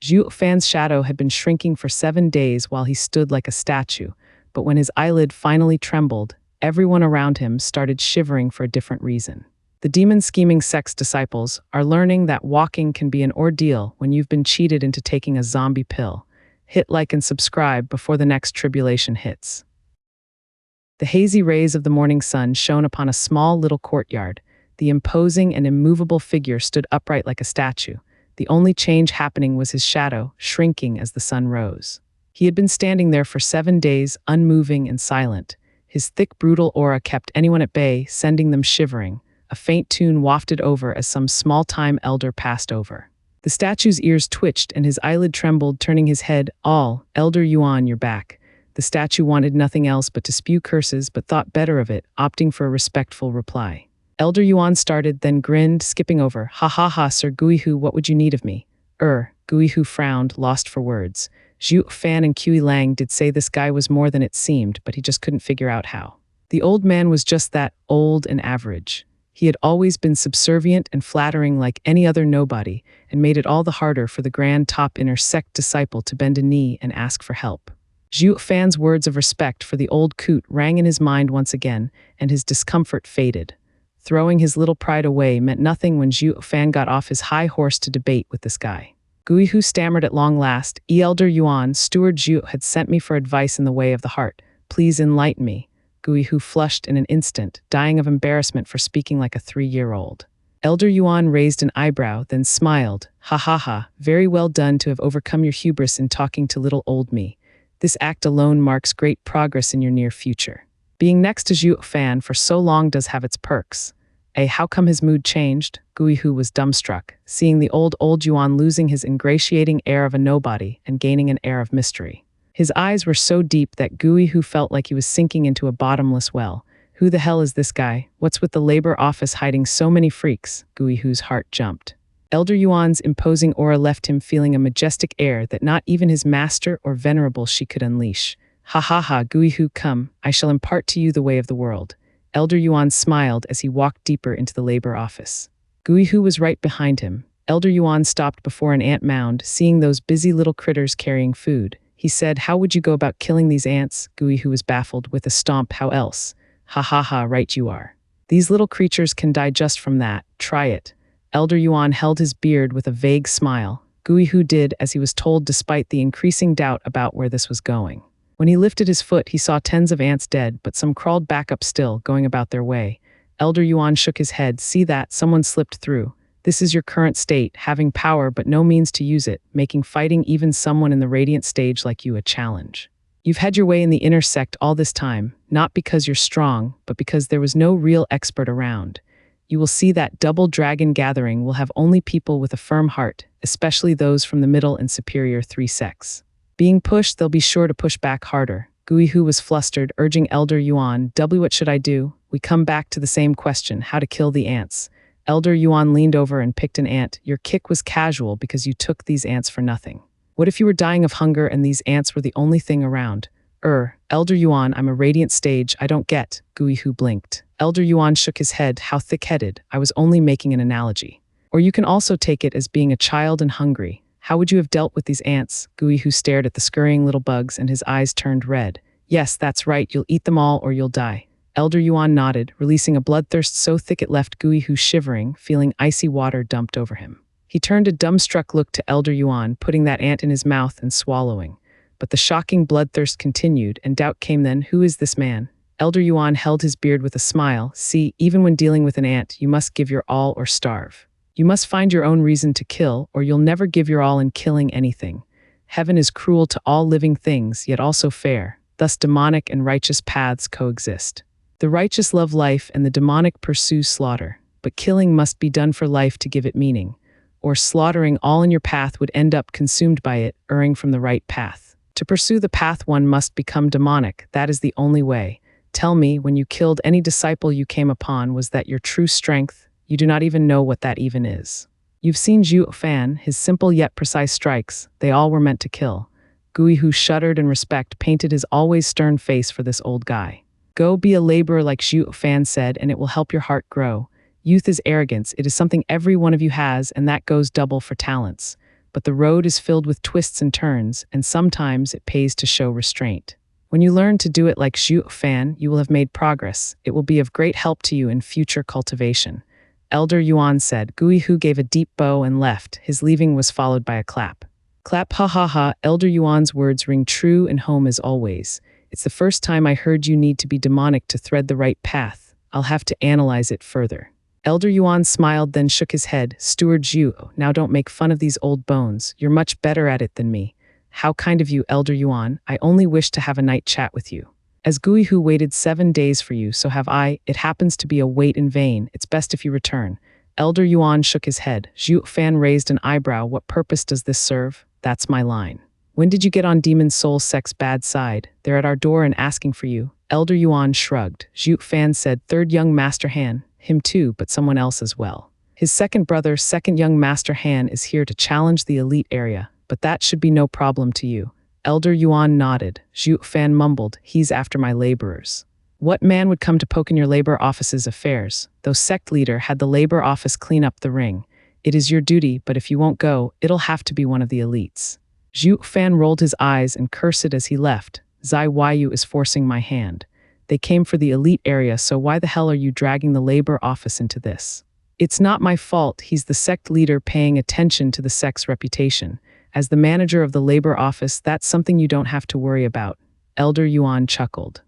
Zhuo Fan's shadow had been shrinking for 7 days while he stood like a statue, but when his eyelid finally trembled, everyone around him started shivering for a different reason. The demon-scheming sect's disciples are learning that walking can be an ordeal when you've been cheated into taking a zombie pill. Hit like and subscribe before the next tribulation hits. The hazy rays of the morning sun shone upon a small little courtyard. The imposing and immovable figure stood upright like a statue. The only change happening was his shadow, shrinking as the sun rose. He had been standing there for 7 days, unmoving and silent. His thick, brutal aura kept anyone at bay, sending them shivering. A faint tune wafted over as some small-time elder passed over. The statue's ears twitched and his eyelid trembled, turning his head. "All, Elder Yuan, you're back." The statue wanted nothing else but to spew curses, but thought better of it, opting for a respectful reply. Elder Yuan started, then grinned, skipping over. "Ha ha ha, Sir Guihu, what would you need of me?" Guihu frowned, lost for words. Zhuo Fan and Kui Lang did say this guy was more than it seemed, but he just couldn't figure out how. The old man was just that, old and average. He had always been subservient and flattering like any other nobody, and made it all the harder for the grand top inner sect disciple to bend a knee and ask for help. Zhuo Fan's words of respect for the old coot rang in his mind once again, and his discomfort faded. Throwing his little pride away meant nothing when Zhuo Fan got off his high horse to debate with this guy. Guihu stammered at long last. "Elder Yuan, Steward Zhuo had sent me for advice in the way of the heart. Please enlighten me." Guihu flushed in an instant, dying of embarrassment for speaking like a 3-year-old. Elder Yuan raised an eyebrow, then smiled. "Ha ha ha, very well done to have overcome your hubris in talking to little old me. This act alone marks great progress in your near future. Being next to Zhuo Fan for so long does have its perks." How come his mood changed? Guihu was dumbstruck, seeing the old Yuan losing his ingratiating air of a nobody and gaining an air of mystery. His eyes were so deep that Guihu felt like he was sinking into a bottomless well. Who the hell is this guy? What's with the labor office hiding so many freaks? Guihu's heart jumped. Elder Yuan's imposing aura left him feeling a majestic air that not even his master or venerable she could unleash. "Ha ha ha, Guihu, come, I shall impart to you the way of the world." Elder Yuan smiled as he walked deeper into the labor office. Guihu was right behind him. Elder Yuan stopped before an ant mound, seeing those busy little critters carrying food. He said, "How would you go about killing these ants?" Guihu was baffled. "With a stomp, how else?" "Ha ha ha, right you are. These little creatures can die just from that. Try it." Elder Yuan held his beard with a vague smile. Guihu did as he was told despite the increasing doubt about where this was going. When he lifted his foot, he saw tens of ants dead, but some crawled back up still, going about their way. Elder Yuan shook his head. "See that? Someone slipped through. This is your current state, having power but no means to use it, making fighting even someone in the radiant stage like you a challenge. You've had your way in the inner sect all this time, not because you're strong, but because there was no real expert around. You will see that double dragon gathering will have only people with a firm heart, especially those from the middle and superior 3 sects. Being pushed, they'll be sure to push back harder." Guihu was flustered, urging Elder Yuan, "What should I do?" We come back to the same question, how to kill the ants. Elder Yuan leaned over and picked an ant. "Your kick was casual because you took these ants for nothing. What if you were dying of hunger and these ants were the only thing around?" Elder Yuan, I'm a radiant stage, I don't get." Guihu blinked. Elder Yuan shook his head. "How thick-headed, I was only making an analogy. Or you can also take it as being a child and hungry. How would you have dealt with these ants?" Guihu stared at the scurrying little bugs and his eyes turned red. "Yes, that's right, you'll eat them all or you'll die." Elder Yuan nodded, releasing a bloodthirst so thick it left Guihu shivering, feeling icy water dumped over him. He turned a dumbstruck look to Elder Yuan, putting that ant in his mouth and swallowing. But the shocking bloodthirst continued, and doubt came then. Who is this man? Elder Yuan held his beard with a smile. "See, even when dealing with an ant, you must give your all or starve. You must find your own reason to kill, or you'll never give your all in killing anything. Heaven is cruel to all living things, yet also fair. Thus demonic and righteous paths coexist. The righteous love life and the demonic pursue slaughter. But killing must be done for life to give it meaning. Or slaughtering all in your path would end up consumed by it, erring from the right path. To pursue the path one must become demonic, that is the only way. Tell me, when you killed any disciple you came upon, was that your true strength? You do not even know what that even is. You've seen Zhuo Fan, his simple yet precise strikes, they all were meant to kill." Guihu shuddered in respect, painted his always stern face for this old guy. "Go be a laborer like Zhuo Fan said, and it will help your heart grow. Youth is arrogance, it is something every one of you has, and that goes double for talents. but the road is filled with twists and turns, and sometimes it pays to show restraint. When you learn to do it like Zhuo Fan, you will have made progress. It will be of great help to you in future cultivation. Elder Yuan said. Gui Hu gave a deep bow and left. His leaving was followed by a clap. Clap, ha ha ha. Elder Yuan's words ring true and home as always. It's the first time I heard you need to be demonic to thread the right path. I'll have to analyze it further. Elder Yuan smiled, then shook his head. Steward Zhu, now don't make fun of these old bones. You're much better at it than me. How kind of you, Elder Yuan. I only wish to have a night chat with you. As Gui Hu waited 7 days for you, so have I. It happens to be a wait in vain. It's best if you return. Elder Yuan shook his head. Zhuo Fan raised an eyebrow. What purpose does this serve? That's my line. When did you get on Demon Soul Sect's bad side? They're at our door and asking for you. Elder Yuan shrugged. Zhuo Fan said, third young Master Han. Him too, but someone else as well. His second brother, second young Master Han, is here to challenge the elite area, but that should be no problem to you. Elder Yuan nodded. Zhuo Fan mumbled, he's after my laborers. What man would come to poke in your labor office's affairs? Though sect leader had the labor office clean up the ring. It is your duty, but if you won't go, it'll have to be one of the elites. Zhuo Fan rolled his eyes and cursed as he left. Zai Yu is forcing my hand. They came for the elite area, so why the hell are you dragging the labor office into this? It's not my fault. He's the sect leader paying attention to the sect's reputation. As the manager of the labor office, that's something you don't have to worry about. Elder Yuan chuckled.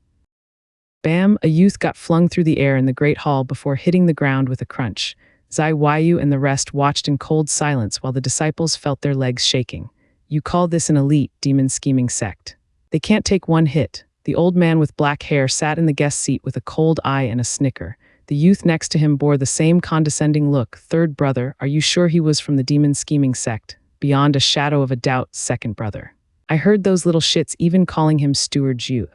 Bam! A youth got flung through the air in the great hall before hitting the ground with a crunch. Zai Yu and the rest watched in cold silence while the disciples felt their legs shaking. You call this an elite, demon scheming sect? They can't take one hit. The old man with black hair sat in the guest seat with a cold eye and a snicker. The youth next to him bore the same condescending look. Third brother, are you sure he was from the demon scheming sect? Beyond a shadow of a doubt, second brother. I heard those little shits even calling him Steward Zhu.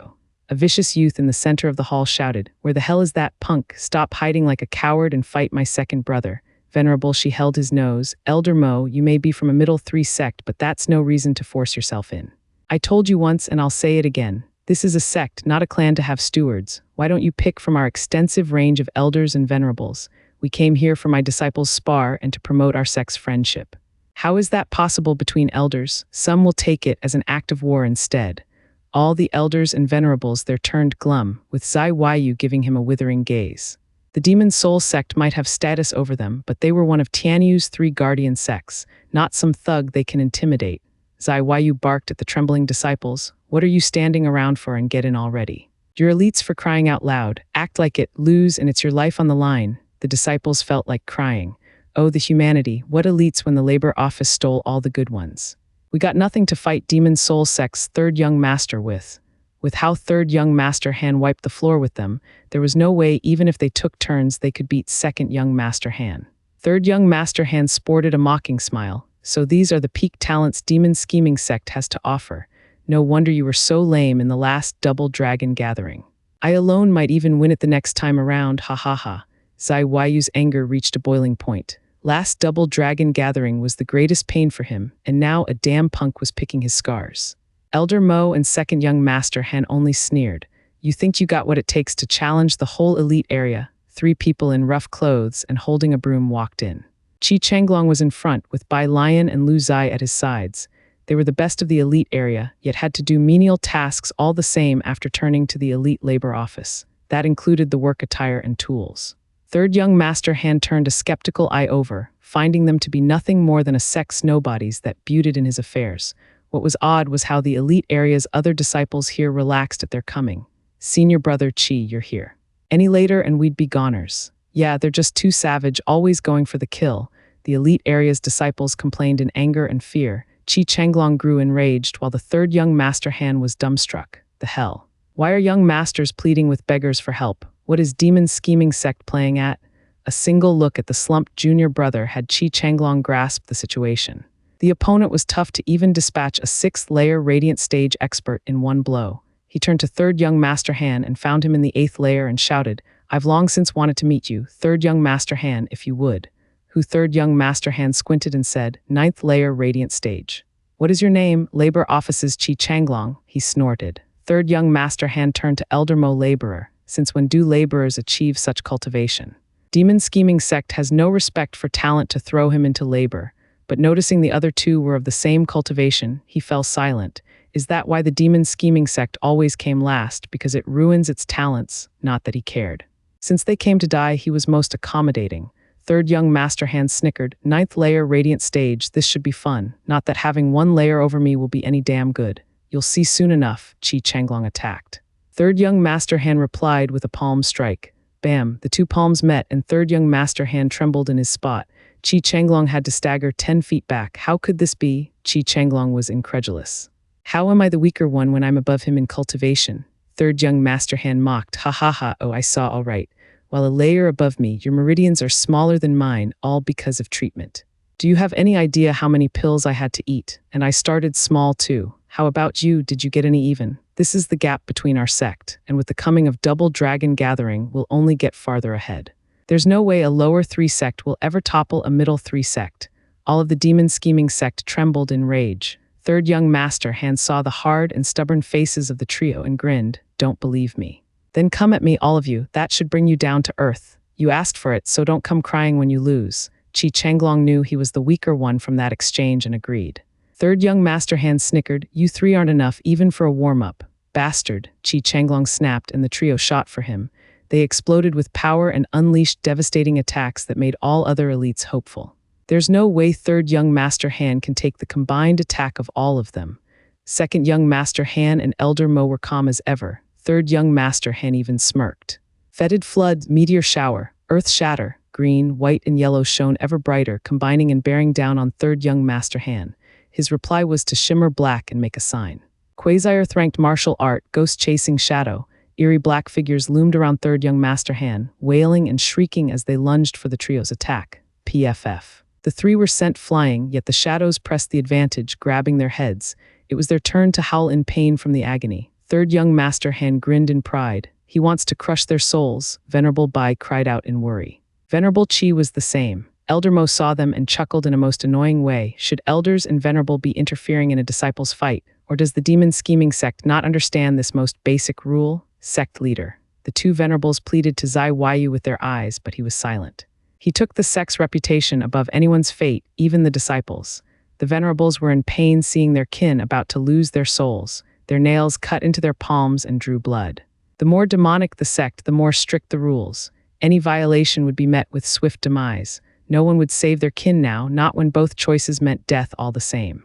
A vicious youth in the center of the hall shouted, where the hell is that punk? Stop hiding like a coward and fight my second brother. Venerable, she held his nose. Elder Mo, you may be from a middle 3 sect, but that's no reason to force yourself in. I told you once and I'll say it again. This is a sect, not a clan to have stewards. Why don't you pick from our extensive range of elders and venerables? We came here for my disciples' spar and to promote our sect's friendship. How is that possible between elders? Some will take it as an act of war instead. All the elders and venerables there turned glum, with Zai Yu giving him a withering gaze. The Demon Soul sect might have status over them, but they were one of Tianyu's 3 guardian sects, not some thug they can intimidate. Zai Yu barked at the trembling disciples. What are you standing around for, and get in already? You're elites for crying out loud. Act like it, lose, and it's your life on the line. The disciples felt like crying. Oh, the humanity, what elites when the labor office stole all the good ones. We got nothing to fight Demon Soul Sect's third young master with. With how third young master Han wiped the floor with them, there was no way even if they took turns they could beat second young master Han. Third young master Han sported a mocking smile. So these are the peak talents Demon Scheming Sect has to offer. No wonder you were so lame in the last Double Dragon gathering. I alone might even win it the next time around, ha ha ha. Zai Yu's anger reached a boiling point. Last Double Dragon gathering was the greatest pain for him, and now a damn punk was picking his scars. Elder Mo and second young master Han only sneered. You think you got what it takes to challenge the whole elite area? 3 people in rough clothes and holding a broom walked in. Qi Changlong was in front, with Bai Lion and Lu Zai at his sides. They were the best of the elite area, yet had to do menial tasks all the same after turning to the elite labor office. That included the work attire and tools. Third young master Han turned a skeptical eye over, finding them to be nothing more than a sect's nobodies that beauted in his affairs. What was odd was how the elite area's other disciples here relaxed at their coming. Senior brother Qi, you're here. Any later and we'd be goners. Yeah, they're just too savage, always going for the kill. The elite area's disciples complained in anger and fear. Qi Changlong grew enraged while the third young master Han was dumbstruck. The hell? Why are young masters pleading with beggars for help? What is Demon Scheming Sect playing at? A single look at the slumped junior brother had Qi Changlong grasped the situation. The opponent was tough to even dispatch a 6th-layer Radiant Stage expert in one blow. He turned to third young master Han and found him in the 8th layer and shouted, I've long since wanted to meet you, third young master Han, if you would. Who third young master Han squinted and said, 9th layer Radiant Stage. What is your name? Labor Office's Qi Changlong, he snorted. Third young master Han turned to Elder Mo Laborer, since when do laborers achieve such cultivation? Demon Scheming Sect has no respect for talent to throw him into labor. but noticing the other two were of the same cultivation, he fell silent. Is that why the demon scheming sect always came last? Because it ruins its talents, not that he cared. Since they came to die, he was most accommodating. Third young master hand snickered. Ninth layer radiant stage, this should be fun. Not that having one layer over me will be any damn good. You'll see soon enough, Qi Changlong attacked. Third young master hand replied with a palm strike. Bam, the two palms met and third young master hand trembled in his spot. Qi Changlong had to stagger 10 feet back. How could this be? Qi Changlong was incredulous. How am I the weaker one when I'm above him in cultivation? Third young master hand mocked. Ha ha ha, oh I saw all right. While a layer above me, your meridians are smaller than mine, all because of treatment. Do you have any idea how many pills I had to eat? And I started small too. How about you? Did you get any even? This is the gap between our sect, and with the coming of double dragon gathering, we'll only get farther ahead. There's no way a lower 3 sect will ever topple a middle 3 sect. All of the demon scheming sect trembled in rage. Third young master hand saw the hard and stubborn faces of the trio and grinned. Don't believe me. Then come at me, all of you. That should bring you down to earth. You asked for it, so don't come crying when you lose. Qi Changlong knew he was the weaker one from that exchange and agreed. Third young master hand snickered. You three aren't enough even for a warm-up. Bastard, Qi Changlong snapped and the trio shot for him. They exploded with power and unleashed devastating attacks that made all other elites hopeful. There's no way third young master hand can take the combined attack of all of them. Second young master Han and elder Mo were calm as ever. Third young master Han even smirked. Fetid flood, meteor shower, earth shatter, green, white, and yellow shone ever brighter, combining and bearing down on third young master Han. His reply was to shimmer black and make a sign. Quasi-earth ranked martial art, ghost chasing shadow. Eerie black figures loomed around third young master Han, wailing and shrieking as they lunged for the trio's attack. PFF. The three were sent flying, yet the shadows pressed the advantage, grabbing their heads. It was their turn to howl in pain from the agony. Third young master Han grinned in pride. He wants to crush their souls, Venerable Bai cried out in worry. Venerable Qi was the same. Elder Mo saw them and chuckled in a most annoying way. Should elders and venerable be interfering in a disciple's fight? Or does the demon scheming sect not understand this most basic rule? Sect leader. The two venerables pleaded to Zai Weiyu with their eyes, but he was silent. He took the sect's reputation above anyone's fate, even the disciples. The venerables were in pain seeing their kin about to lose their souls. Their nails cut into their palms and drew blood. The more demonic the sect, the more strict the rules. Any violation would be met with swift demise. No one would save their kin now, not when both choices meant death all the same.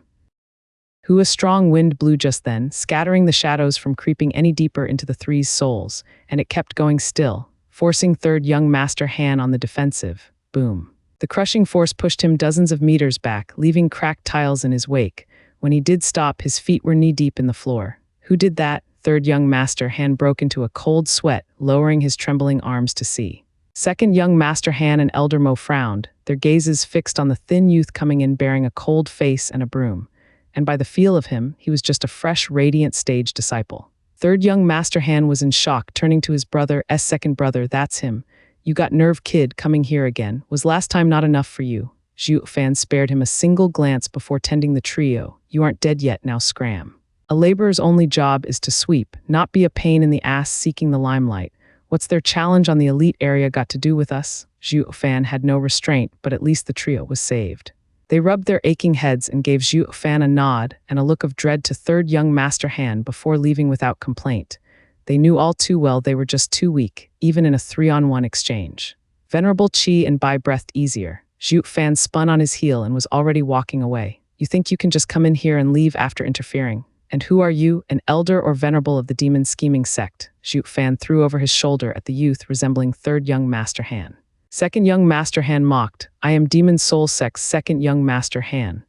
A strong wind blew just then, scattering the shadows from creeping any deeper into the three's souls, and it kept going still, forcing third young master Han on the defensive. Boom. The crushing force pushed him dozens of meters back, leaving cracked tiles in his wake. When he did stop, his feet were knee-deep in the floor. Who did that? Third young master Han broke into a cold sweat, lowering his trembling arms to see. Second young master Han and elder Mo frowned, their gazes fixed on the thin youth coming in bearing a cold face and a broom. And by the feel of him, he was just a fresh, radiant stage disciple. Third young master Han was in shock, turning to his brother, second brother, that's him. You got nerve, kid, coming here again. Was last time not enough for you? Zhuo Fan spared him a single glance before tending the trio. You aren't dead yet, now scram. A laborer's only job is to sweep, not be a pain in the ass seeking the limelight. What's their challenge on the elite area got to do with us? Zhuo Fan had no restraint, but at least the trio was saved. They rubbed their aching heads and gave Zhuo Fan a nod and a look of dread to third young master Han before leaving without complaint. They knew all too well they were just too weak, even in a 3-on-1 exchange. Venerable Qi and Bai breathed easier. Zhuo Fan spun on his heel and was already walking away. You think you can just come in here and leave after interfering? And who are you, an elder or venerable of the demon scheming sect? Zhuo Fan threw over his shoulder at the youth resembling third young master Han. Second young master Han mocked. I am Demon Soul Sect's second young master Han.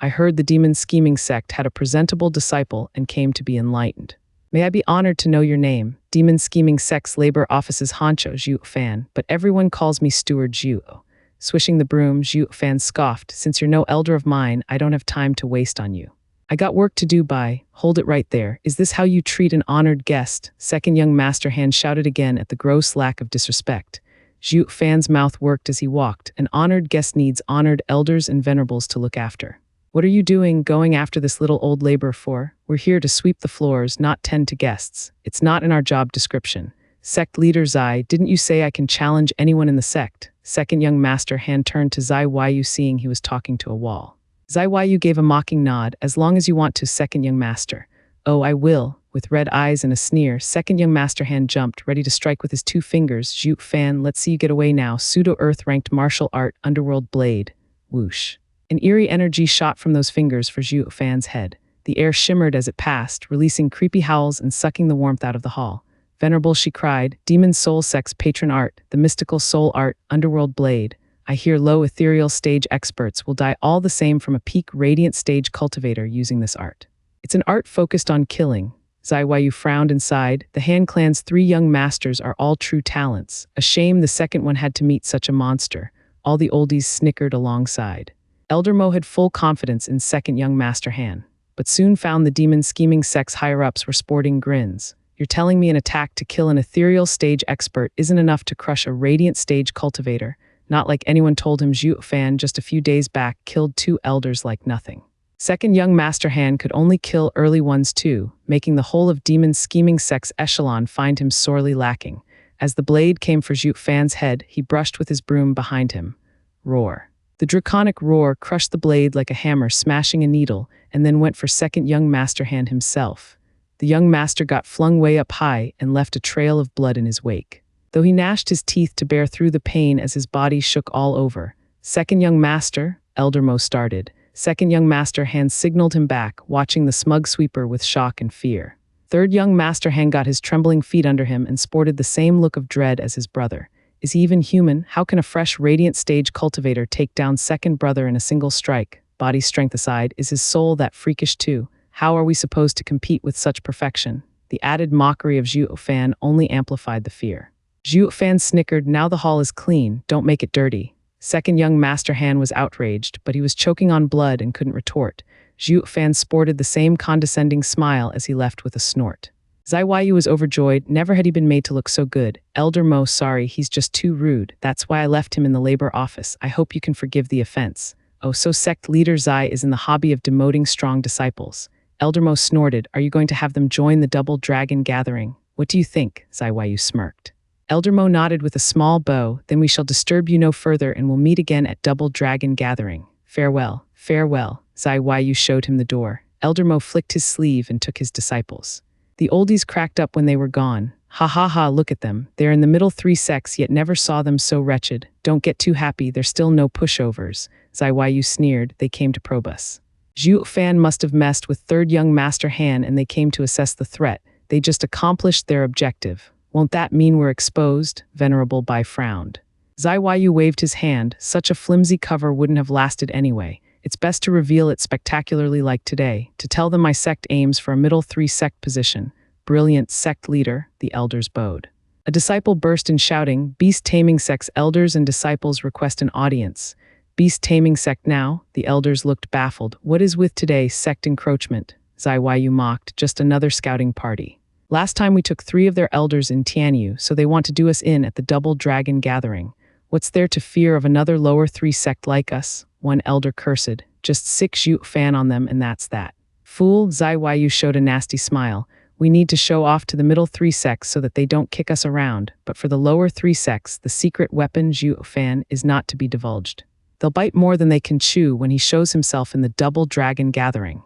I heard the demon scheming sect had a presentable disciple and came to be enlightened. May I be honored to know your name, Demon Scheming Sect's labor office's honcho Zhuo Fan, but everyone calls me Steward Zhuo. Swishing the broom, Zhuo Fan scoffed, since you're no elder of mine, I don't have time to waste on you. I got work to do, Bai. Hold it right there. Is this how you treat an honored guest? Second young master Han shouted again at the gross lack of disrespect. Zhuo Fan's mouth worked as he walked. An honored guest needs honored elders and venerables to look after. What are you doing, going after this little old laborer for? We're here to sweep the floors, not tend to guests. It's not in our job description. Sect leader Zai, didn't you say I can challenge anyone in the sect? Second young master Han turned to Zai Weiyu seeing he was talking to a wall. Zai Yu gave a mocking nod. As long as you want to, second young master. Oh, I will. With red eyes and a sneer, second young master hand jumped, ready to strike with his 2 fingers. Zhuo Fan, let's see you get away now. Pseudo-earth ranked martial art, underworld blade. Whoosh. An eerie energy shot from those fingers for Zhuo Fan's head. The air shimmered as it passed, releasing creepy howls and sucking the warmth out of the hall. Venerable, she cried, demon soul sect's patron art, the mystical soul art, underworld blade. I hear low ethereal stage experts will die all the same from a peak radiant stage cultivator using this art. It's an art focused on killing. Zai Yu frowned and sighed. The Han clan's 3 young masters are all true talents. A shame the second one had to meet such a monster. All the oldies snickered alongside. Elder Mo had full confidence in second young master Han, but soon found the demon scheming sect's higher-ups were sporting grins. You're telling me an attack to kill an ethereal stage expert isn't enough to crush a radiant stage cultivator? Not like anyone told him Zhuo Fan just a few days back killed 2 elders like nothing. Second young master Han could only kill early ones too, making the whole of demon scheming sect's echelon find him sorely lacking. As the blade came for Zhuo Fan's head, he brushed with his broom behind him. Roar. The draconic roar crushed the blade like a hammer smashing a needle, and then went for second young master Han himself. The young master got flung way up high and left a trail of blood in his wake. Though he gnashed his teeth to bear through the pain as his body shook all over. Second young master, Elder Mo started. Second young master Han signaled him back, watching the smug sweeper with shock and fear. Third young master Han got his trembling feet under him and sported the same look of dread as his brother. Is he even human? How can a fresh radiant stage cultivator take down second brother in a single strike? Body strength aside, is his soul that freakish too? How are we supposed to compete with such perfection? The added mockery of Zhuo Fan only amplified the fear. Zhuo Fan snickered, now the hall is clean, don't make it dirty. Second young master Han was outraged, but he was choking on blood and couldn't retort. Zhuo Fan sported the same condescending smile as he left with a snort. Zai Yu was overjoyed, never had he been made to look so good. Elder Mo, sorry, he's just too rude. That's why I left him in the labor office. I hope you can forgive the offense. Oh, so sect leader Zai is in the hobby of demoting strong disciples. Elder Mo snorted, are you going to have them join the double dragon gathering? What do you think? Zai Yu smirked. Elder Mo nodded with a small bow, then we shall disturb you no further and will meet again at double dragon gathering. Farewell, farewell. Zai Yu showed him the door. Elder Mo flicked his sleeve and took his disciples. The oldies cracked up when they were gone. Ha ha ha, look at them. They're in the middle 3 sects yet never saw them so wretched. Don't get too happy, there's still no pushovers. Zai Yu sneered, they came to probe us. Zhuo Fan must have messed with third young master Han and they came to assess the threat. They just accomplished their objective. Won't that mean we're exposed? Venerable Bai frowned. Zai Yu waved his hand. Such a flimsy cover wouldn't have lasted anyway. It's best to reveal it spectacularly like today, to tell them my sect aims for a middle 3 sect position. Brilliant sect leader, the elders bowed. A disciple burst in shouting, Beast Taming Sect's elders and disciples request an audience. Beast Taming Sect now? The elders looked baffled. What is with today, sect encroachment? Zai Yu mocked, just another scouting party. Last time we took 3 of their elders in Tianyu, so they want to do us in at the double dragon gathering. What's there to fear of another lower 3 sect like us? One elder cursed. Just 6 Zhuo Fan on them and that's that. Fool, Zai Yu showed a nasty smile. We need to show off to the middle 3 sects so that they don't kick us around, but for the lower 3 sects, the secret weapon Zhuo Fan is not to be divulged. They'll bite more than they can chew when he shows himself in the double dragon gathering.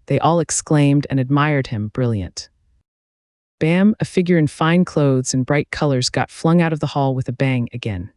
They all exclaimed and admired him, brilliant. Bam, a figure in fine clothes and bright colors got flung out of the hall with a bang again.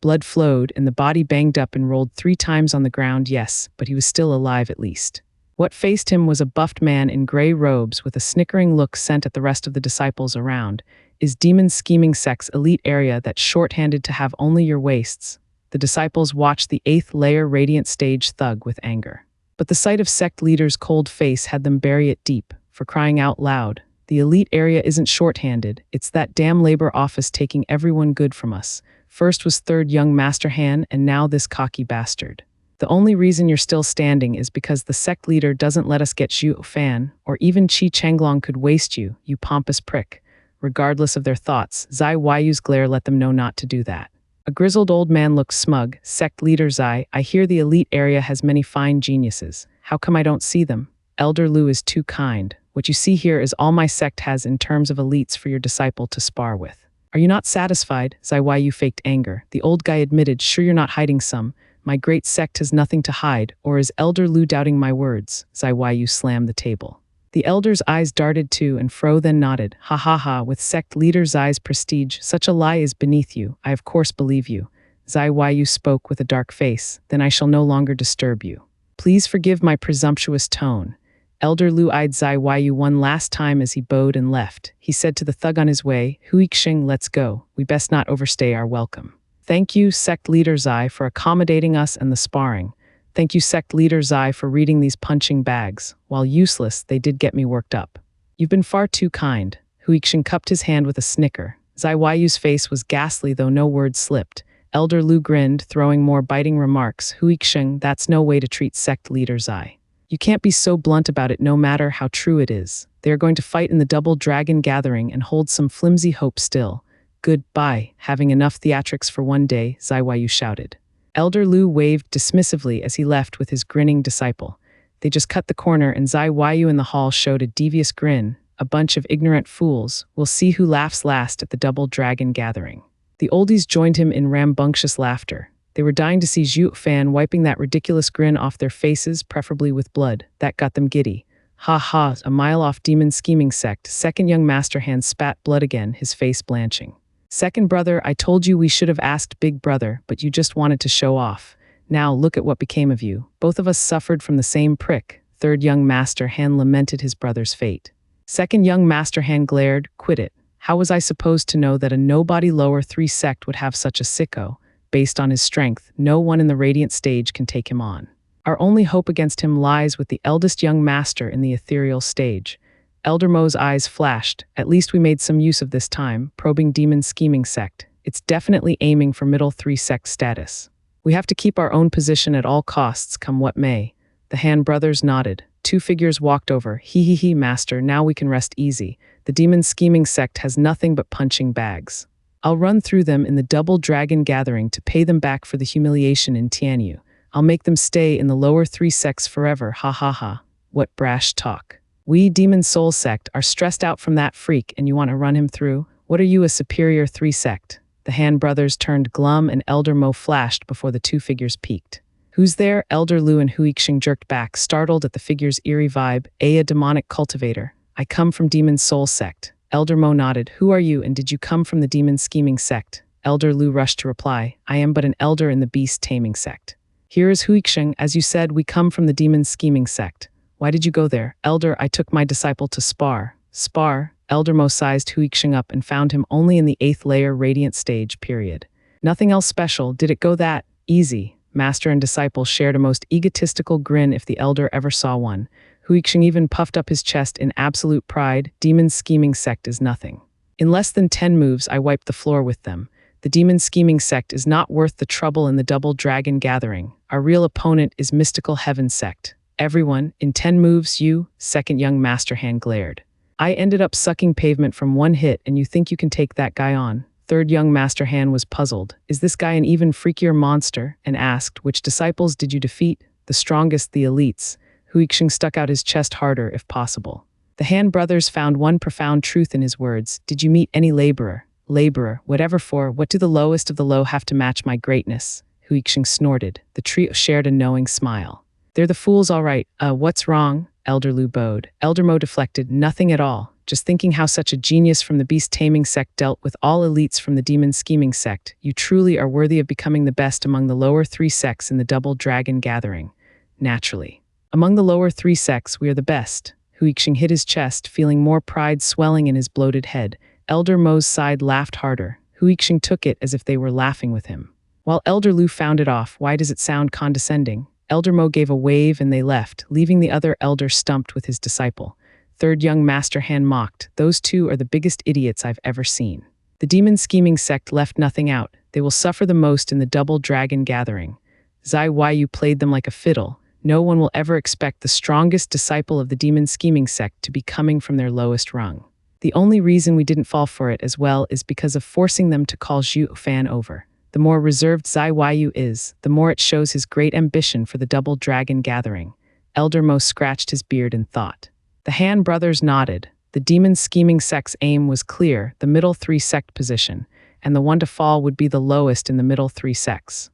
Blood flowed and the body banged up and rolled 3 times on the ground, yes, but he was still alive at least. What faced him was a buffed man in gray robes with a snickering look sent at the rest of the disciples around. Is demon scheming sect's elite area that's shorthanded to have only your waists? The disciples watched the 8th layer radiant stage thug with anger. But the sight of sect leader's cold face had them bury it deep, for crying out loud. The elite area isn't shorthanded, it's that damn labor office taking everyone good from us. First was third young Master Han and now this cocky bastard. The only reason you're still standing is because the sect leader doesn't let us get Zhuo Fan, or even Qi Changlong could waste you, you pompous prick. Regardless of their thoughts, Zai Yu's glare let them know not to do that. A grizzled old man looked smug. Sect leader Zai, I hear the elite area has many fine geniuses. How come I don't see them? Elder Lu is too kind. What you see here is all my sect has in terms of elites for your disciple to spar with. Are you not satisfied? Zai Yu faked anger. The old guy admitted, sure you're not hiding some. My great sect has nothing to hide, or is Elder Lu doubting my words? Zai slammed the table. The elder's eyes darted to and fro, then nodded. Ha ha ha, with sect leader Zai's prestige, such a lie is beneath you. I of course believe you. Zai spoke with a dark face. Then I shall no longer disturb you. Please forgive my presumptuous tone. Elder Lu eyed Zai one last time as he bowed and left. He said to the thug on his way, Huixing, let's go. We best not overstay our welcome. Thank you, sect leader Zai, for accommodating us and the sparring. Thank you, sect leader Zai, for reading these punching bags. While useless, they did get me worked up. You've been far too kind. Huixing cupped his hand with a snicker. Zai face was ghastly, though no words slipped. Elder Lu grinned, throwing more biting remarks. Huixing, that's no way to treat sect leader Zai. You can't be so blunt about it, no matter how true it is. They are going to fight in the double dragon gathering and hold some flimsy hope still. Goodbye, having enough theatrics for one day, Zai shouted. Elder Lu waved dismissively as he left with his grinning disciple. They just cut the corner and Zai in the hall showed a devious grin. A bunch of ignorant fools. We'll see who laughs last at the double dragon gathering. The oldies joined him in rambunctious laughter. They were dying to see Zhuo Fan wiping that ridiculous grin off their faces, preferably with blood. That got them giddy. Ha ha, a mile off demon scheming sect. Second young master hand spat blood again, his face blanching. Second brother, I told you we should have asked big brother, but you just wanted to show off. Now look at what became of you. Both of us suffered from the same prick. Third young master hand lamented his brother's fate. Second young master hand glared, quit it. How was I supposed to know that a nobody lower 3 sect would have such a sicko? Based on his strength, no one in the radiant stage can take him on. Our only hope against him lies with the eldest young master in the ethereal stage. Elder Mo's eyes flashed. At least we made some use of this time, probing demon scheming sect. It's definitely aiming for middle 3 sect status. We have to keep our own position at all costs, come what may. The Han brothers nodded. 2 figures walked over. He, master, now we can rest easy. The demon scheming sect has nothing but punching bags. I'll run through them in the double dragon gathering to pay them back for the humiliation in Tianyu. I'll make them stay in the lower 3 sects forever, ha ha ha. What brash talk. We, Demon Soul Sect, are stressed out from that freak and you want to run him through? What are you, a superior 3 sect? The Han brothers turned glum and Elder Mo flashed before the 2 figures peeked. Who's there? Elder Lu and Huixing jerked back, startled at the figure's eerie vibe. A demonic cultivator. I come from Demon Soul Sect. Elder Mo nodded. Who are you and did you come from the Demon Scheming Sect? Elder Lu rushed to reply. I am but an elder in the Beast Taming Sect. Here is Huixing. As you said, we come from the Demon Scheming Sect. Why did you go there? Elder, I took my disciple to spar. Spar? Elder Mo sized Huixing up and found him only in the 8th layer radiant stage, period. Nothing else special. Did it go that easy? Master and disciple shared a most egotistical grin if the elder ever saw one. Huixing even puffed up his chest in absolute pride. Demon Scheming Sect is nothing. In less than 10 moves, I wiped the floor with them. The Demon Scheming Sect is not worth the trouble in the double dragon gathering. Our real opponent is Mystical Heaven Sect. Everyone, in 10 moves, you, second young master hand glared. I ended up sucking pavement from 1 hit and you think you can take that guy on? Third young master hand was puzzled. Is this guy an even freakier monster? And asked, which disciples did you defeat? The strongest, the elites. Huixing stuck out his chest harder if possible. The Han brothers found one profound truth in his words. Did you meet any laborer? Laborer, whatever for, what do the lowest of the low have to match my greatness? Huixing snorted. The trio shared a knowing smile. They're the fools, all right. What's wrong? Elder Lu bowed. Elder Mo deflected. Nothing at all. Just thinking how such a genius from the Beast Taming Sect dealt with all elites from the Demon Scheming Sect. You truly are worthy of becoming the best among the lower 3 sects in the Double Dragon Gathering. Naturally. Among the lower 3 sects, we are the best. Huixing hit his chest, feeling more pride swelling in his bloated head. Elder Mo's side laughed harder. Huixing took it as if they were laughing with him. While Elder Lu found it off, why does it sound condescending? Elder Mo gave a wave and they left, leaving the other elder stumped with his disciple. Third young master hand mocked. Those 2 are the biggest idiots I've ever seen. The Demon Scheming Sect left nothing out. They will suffer the most in the Double Dragon Gathering. Zai played them like a fiddle. No one will ever expect the strongest disciple of the Demon Scheming Sect to be coming from their lowest rung. The only reason we didn't fall for it as well is because of forcing them to call Zhuo Fan over. The more reserved Zai is, the more it shows his great ambition for the Double Dragon Gathering. Elder Mo scratched his beard in thought. The Han brothers nodded. The Demon Scheming Sect's aim was clear, the middle 3 sect position, and the one to fall would be the lowest in the middle 3 sects.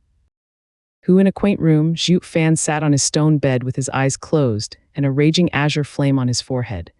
Who in a quaint room, Zhuo Fan sat on his stone bed with his eyes closed and a raging azure flame on his forehead.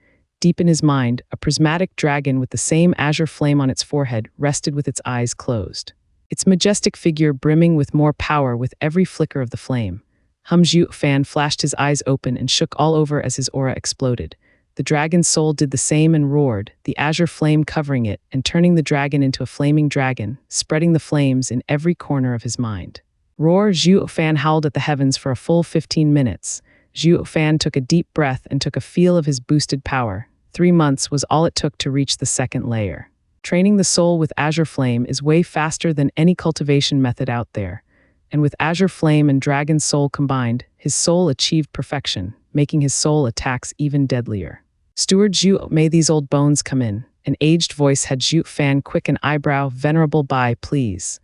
Deep in his mind, a prismatic dragon with the same azure flame on its forehead rested with its eyes closed. Its majestic figure brimming with more power with every flicker of the flame. Zhuo Fan flashed his eyes open and shook all over as his aura exploded. The dragon's soul did the same and roared, the azure flame covering it and turning the dragon into a flaming dragon, spreading the flames in every corner of his mind. Roar! Zhuo Fan howled at the heavens for a full 15 minutes. Zhuo Fan took a deep breath and took a feel of his boosted power. 3 months was all it took to reach the second layer. Training the soul with azure flame is way faster than any cultivation method out there. And with azure flame and dragon soul combined, his soul achieved perfection, making his soul attacks even deadlier. Steward Zhuo, may these old bones come in. An aged voice had Zhuo Fan quick an eyebrow. Venerable Bai, please.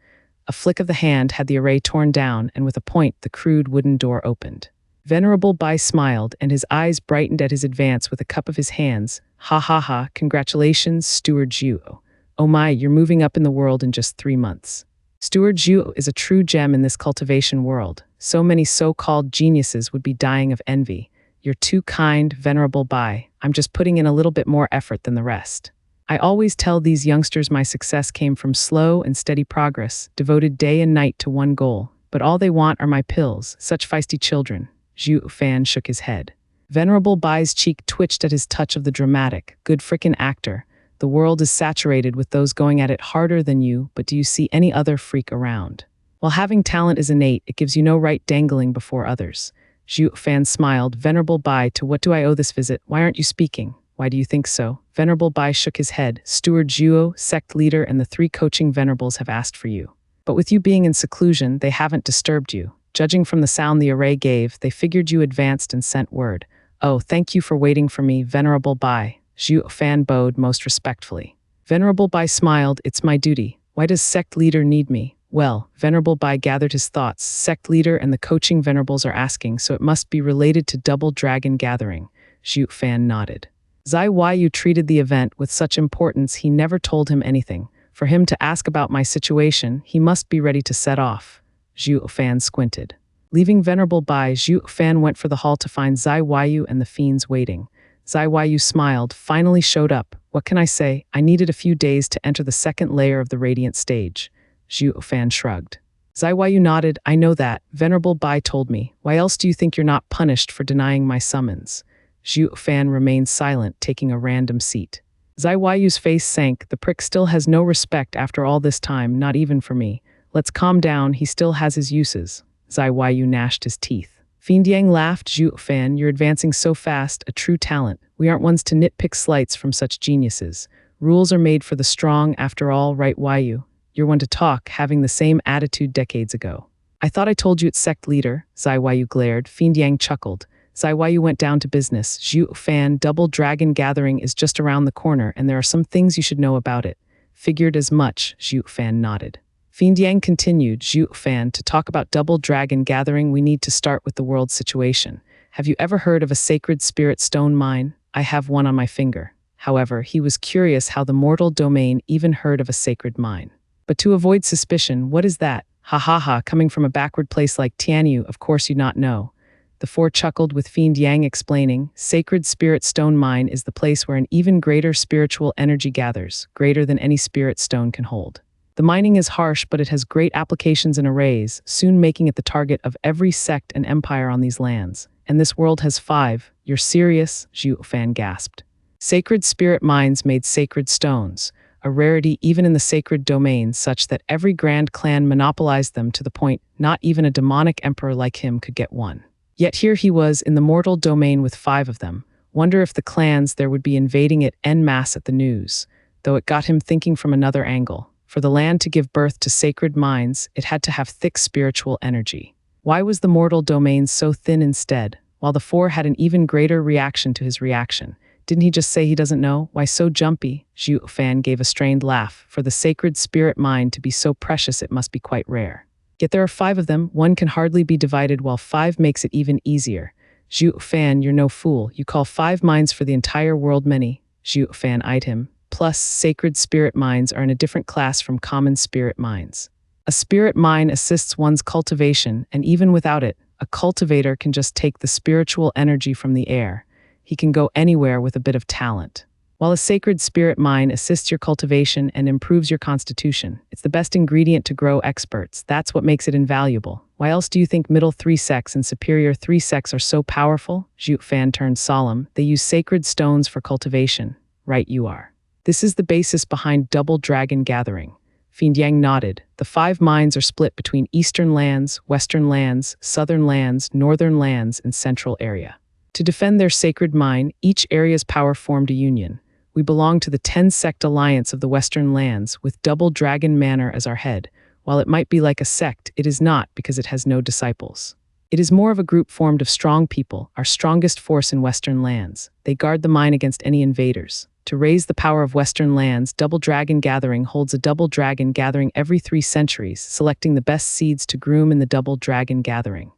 A flick of the hand had the array torn down, and with a point, the crude wooden door opened. Venerable Bai smiled, and his eyes brightened at his advance with a cup of his hands. Ha ha ha, congratulations, Steward Zhuo. Oh my, you're moving up in the world in just 3 months. Steward Zhuo is a true gem in this cultivation world. So many so-called geniuses would be dying of envy. You're too kind, Venerable Bai. I'm just putting in a little bit more effort than the rest. I always tell these youngsters my success came from slow and steady progress, devoted day and night to one goal. But all they want are my pills, such feisty children. Zhuo Fan shook his head. Venerable Bai's cheek twitched at his touch of the dramatic, good frickin' actor. The world is saturated with those going at it harder than you, but do you see any other freak around? While having talent is innate, it gives you no right dangling before others. Zhuo Fan smiled. Venerable Bai, to what do I owe this visit? Why aren't you speaking? Why do you think so? Venerable Bai shook his head. Steward Zhuo, sect leader, and the 3 coaching venerables have asked for you. But with you being in seclusion, they haven't disturbed you. Judging from the sound the array gave, they figured you advanced and sent word. Oh, thank you for waiting for me, Venerable Bai. Zhuo Fan bowed most respectfully. Venerable Bai smiled. It's my duty. Why does sect leader need me? Well, Venerable Bai gathered his thoughts. Sect leader and the coaching venerables are asking, so it must be related to Double Dragon Gathering. Zhuo Fan nodded. Zai Yu treated the event with such importance he never told him anything. For him to ask about my situation, he must be ready to set off. Zhuo Fan squinted. Leaving Venerable Bai, Zhuo Fan went for the hall to find Zai Yu and the fiends waiting. Zai Yu smiled, finally showed up. What can I say? I needed a few days to enter the second layer of the radiant stage. Zhuo Fan shrugged. Zai Yu nodded. I know that. Venerable Bai told me. Why else do you think you're not punished for denying my summons? Zhuo Fan remained silent, taking a random seat. Zai Yu's face sank. The prick still has no respect after all this time, not even for me. Let's calm down, he still has his uses. Zai Yu gnashed his teeth. Fiend Yang laughed. Zhuo Fan, you're advancing so fast, a true talent. We aren't ones to nitpick slights from such geniuses. Rules are made for the strong, after all, right Yu? You're one to talk, having the same attitude decades ago. I thought I told you it's sect leader, Zai Yu glared. Fiend Yang chuckled. Zai Yu went down to business. Zhuo Fan, Double Dragon Gathering is just around the corner, and there are some things you should know about it. Figured as much, Zhuo Fan nodded. Fiend Yang continued. Zhuo Fan, to talk about Double Dragon Gathering, we need to start with the world situation. Have you ever heard of a sacred spirit stone mine? I have one on my finger. However, he was curious how the mortal domain even heard of a sacred mine. But to avoid suspicion, what is that? Ha ha ha, coming from a backward place like Tianyu, of course you not know. The 4 chuckled with Fiend Yang explaining, Sacred Spirit Stone Mine is the place where an even greater spiritual energy gathers, greater than any spirit stone can hold. The mining is harsh, but it has great applications and arrays, soon making it the target of every sect and empire on these lands. And this world has 5. You're serious? Zhuo Fan gasped. Sacred spirit mines made sacred stones, a rarity even in the sacred domains, such that every grand clan monopolized them to the point not even a demonic emperor like him could get one. Yet here he was in the mortal domain with 5 of them. Wonder if the clans there would be invading it en masse at the news, though it got him thinking from another angle. For the land to give birth to sacred mines, it had to have thick spiritual energy. Why was the mortal domain so thin instead, while the 4 had an even greater reaction to his reaction? Didn't he just say he doesn't know? Why so jumpy? Zhuo Fan gave a strained laugh. For the sacred spirit mine to be so precious, it must be quite rare. Yet there are 5 of them, one can hardly be divided, while 5 makes it even easier. Zhuo Fan, you're no fool. You call 5 mines for the entire world many? Zhuo Fan eyed him. Plus, sacred spirit mines are in a different class from common spirit mines. A spirit mine assists one's cultivation, and even without it, a cultivator can just take the spiritual energy from the air. He can go anywhere with a bit of talent. While a sacred spirit mine assists your cultivation and improves your constitution, it's the best ingredient to grow experts. That's what makes it invaluable. Why else do you think middle 3 sects and superior 3 sects are so powerful? Zhuo Fan turned solemn. They use sacred stones for cultivation. Right you are. This is the basis behind double dragon gathering. Fiend Yang nodded. The 5 mines are split between eastern lands, western lands, southern lands, northern lands, and central area. To defend their sacred mine, each area's power formed a union. We belong to the 10-sect alliance of the western lands, with Double Dragon Manor as our head. While it might be like a sect, it is not because it has no disciples. It is more of a group formed of strong people, our strongest force in western lands. They guard the mine against any invaders. To raise the power of western lands, Double Dragon Gathering holds a double dragon gathering every 3 centuries, selecting the best seeds to groom in the Double Dragon Gathering.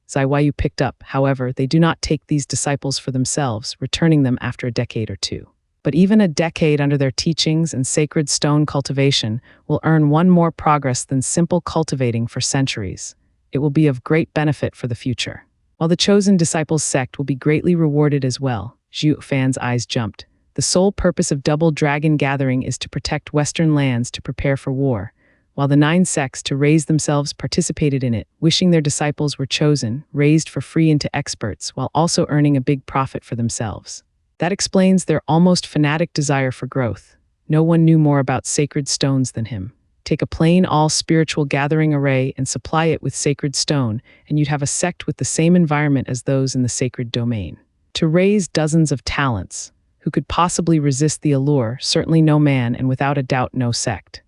Zaiwayu picked up, however, they do not take these disciples for themselves, returning them after a decade or 2. But even a decade under their teachings and sacred stone cultivation will earn one more progress than simple cultivating for centuries. It will be of great benefit for the future. While the chosen disciples sect will be greatly rewarded as well, Zhuo Fan's eyes jumped. The sole purpose of Double Dragon Gathering is to protect western lands to prepare for war, while the 9 sects to raise themselves participated in it, wishing their disciples were chosen, raised for free into experts, while also earning a big profit for themselves. That explains their almost fanatic desire for growth. No one knew more about sacred stones than him. Take a plain all-spiritual gathering array and supply it with sacred stone, and you'd have a sect with the same environment as those in the sacred domain. To raise dozens of talents, who could possibly resist the allure? Certainly no man, and without a doubt no sect.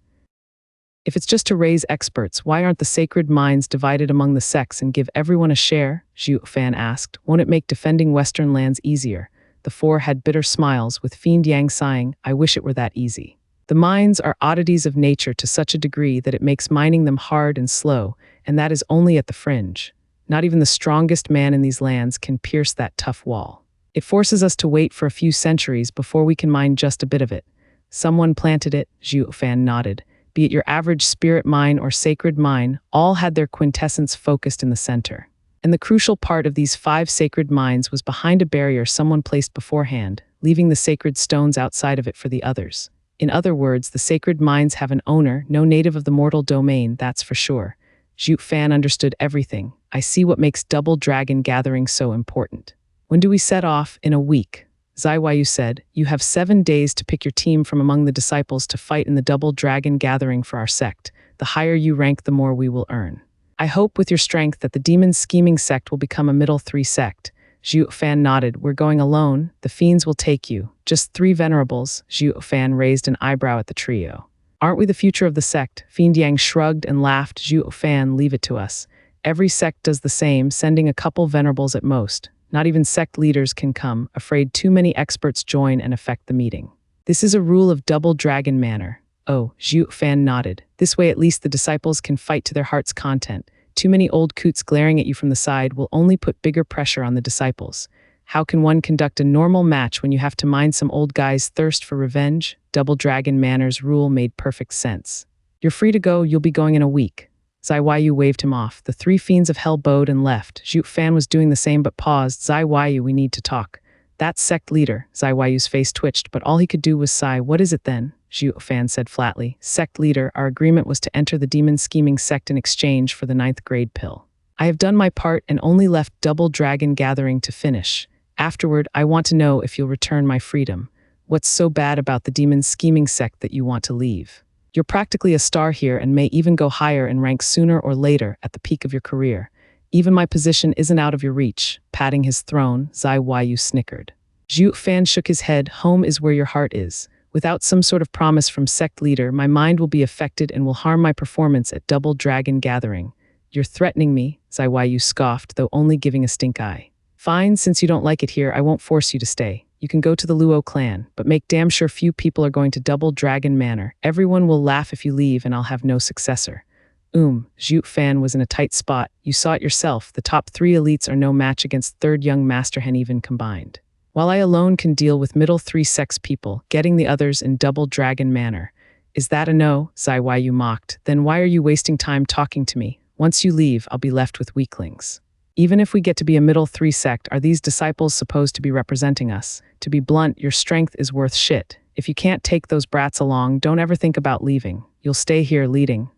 If it's just to raise experts, why aren't the sacred mines divided among the sects and give everyone a share? Zhuo Fan asked. Won't it make defending western lands easier? The 4 had bitter smiles, with Fiend Yang sighing, I wish it were that easy. The mines are oddities of nature to such a degree that it makes mining them hard and slow, and that is only at the fringe. Not even the strongest man in these lands can pierce that tough wall. It forces us to wait for a few centuries before we can mine just a bit of it. Someone planted it, Zhuo Fan nodded. Be it your average spirit mine or sacred mine, all had their quintessence focused in the center. And the crucial part of these 5 sacred mines was behind a barrier someone placed beforehand, leaving the sacred stones outside of it for the others. In other words, the sacred mines have an owner, no native of the mortal domain, that's for sure. Zhuo Fan understood everything. I see what makes Double Dragon Gathering so important. When do we set off? In a week. Zaiwayu said, you have 7 days to pick your team from among the disciples to fight in the Double Dragon Gathering for our sect. The higher you rank, the more we will earn. I hope with your strength that the demon scheming sect will become a middle 3 sect. Zhuo Fan nodded. We're going alone. The fiends will take you. Just 3 venerables. Zhuo Fan raised an eyebrow at the trio. Aren't we the future of the sect? Fiend Yang shrugged and laughed. Zhuo Fan, leave it to us. Every sect does the same, sending a couple venerables at most. Not even sect leaders can come, afraid too many experts join and affect the meeting. This is a rule of Double Dragon Manor. Oh, Zhuo Fan nodded. This way at least the disciples can fight to their heart's content. Too many old coots glaring at you from the side will only put bigger pressure on the disciples. How can one conduct a normal match when you have to mind some old guy's thirst for revenge? Double Dragon Manor's rule made perfect sense. You're free to go, you'll be going in a week. Zaiwayu waved him off. The 3 fiends of hell bowed and left. Zhuo Fan was doing the same but paused. Zaiwayu, we need to talk. That sect leader. Zaiwayu's face twitched, but all he could do was sigh. What is it then? Zhuo Fan said flatly. Sect leader, our agreement was to enter the demon scheming sect in exchange for the 9th grade pill. I have done my part and only left Double Dragon Gathering to finish. Afterward, I want to know if you'll return my freedom. What's so bad about the demon scheming sect that you want to leave? You're practically a star here and may even go higher in rank sooner or later at the peak of your career. Even my position isn't out of your reach. Patting his throne, Zaiwayu snickered. Zhuo Fan shook his head. Home is where your heart is. Without some sort of promise from sect leader, my mind will be affected and will harm my performance at Double Dragon Gathering. You're threatening me, Zaiwayu scoffed, though only giving a stink eye. Fine, since you don't like it here, I won't force you to stay. You can go to the Luo clan, but make damn sure few people are going to Double Dragon Manor. Everyone will laugh if you leave and I'll have no successor. Zhuo Fan was in a tight spot. You saw it yourself. The top 3 elites are no match against 3rd young Master Hen even combined. While I alone can deal with middle 3 sects people, getting the others in Double Dragon Manor Is that a no? Zai Yu mocked. Then why are you wasting time talking to me? Once you leave, I'll be left with weaklings. Even if we get to be a middle three sect, are these disciples supposed to be representing us? To be blunt, your strength is worth shit. If you can't take those brats along, don't ever think about leaving. You'll stay here leading.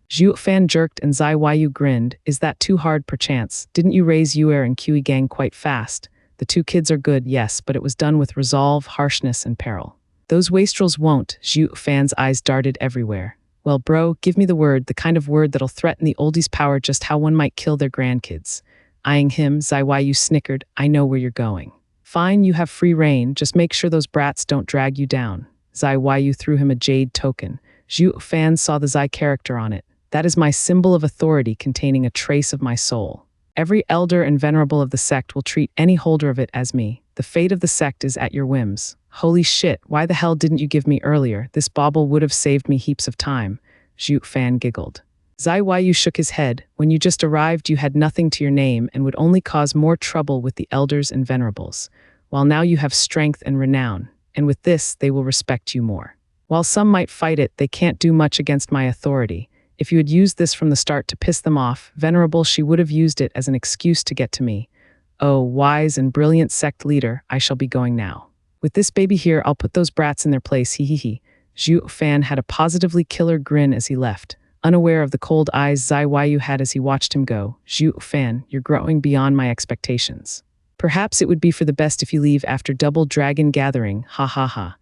Zhuo Fan jerked and Zai Yu grinned. Is that too hard perchance? Didn't you raise Yuer and Kui Gang quite fast? The two kids are good, yes, but it was done with resolve, harshness, and peril. Those wastrels won't. Zhuo Fan's eyes darted everywhere. Well, bro, give me the kind of word that'll threaten the oldies' power, just how one might kill their grandkids. Eyeing him, Zai Yu snickered. I know where you're going. Fine, you have free reign, just make sure those brats don't drag you down. Zai Yu threw him a jade token. Zhuo Fan saw the Zai character on it. That is my symbol of authority containing a trace of my soul. Every elder and venerable of the sect will treat any holder of it as me. The fate of the sect is at your whims. Holy shit, why the hell didn't you give me earlier? This bauble would have saved me heaps of time. Zhuo Fan giggled. Zai Yu shook his head. When you just arrived, you had nothing to your name and would only cause more trouble with the elders and venerables. While now you have strength and renown, and with this, they will respect you more. While some might fight it, they can't do much against my authority. If you had used this from the start to piss them off, venerable, she would have used it as an excuse to get to me. Oh, wise and brilliant sect leader, I shall be going now. With this baby here, I'll put those brats in their place, hee. Zhuo Fan had a positively killer grin as he left, unaware of the cold eyes Zai Yu had as he watched him go. Zhuo Fan, you're growing beyond my expectations. Perhaps it would be for the best if you leave after Double Dragon Gathering, ha ha ha.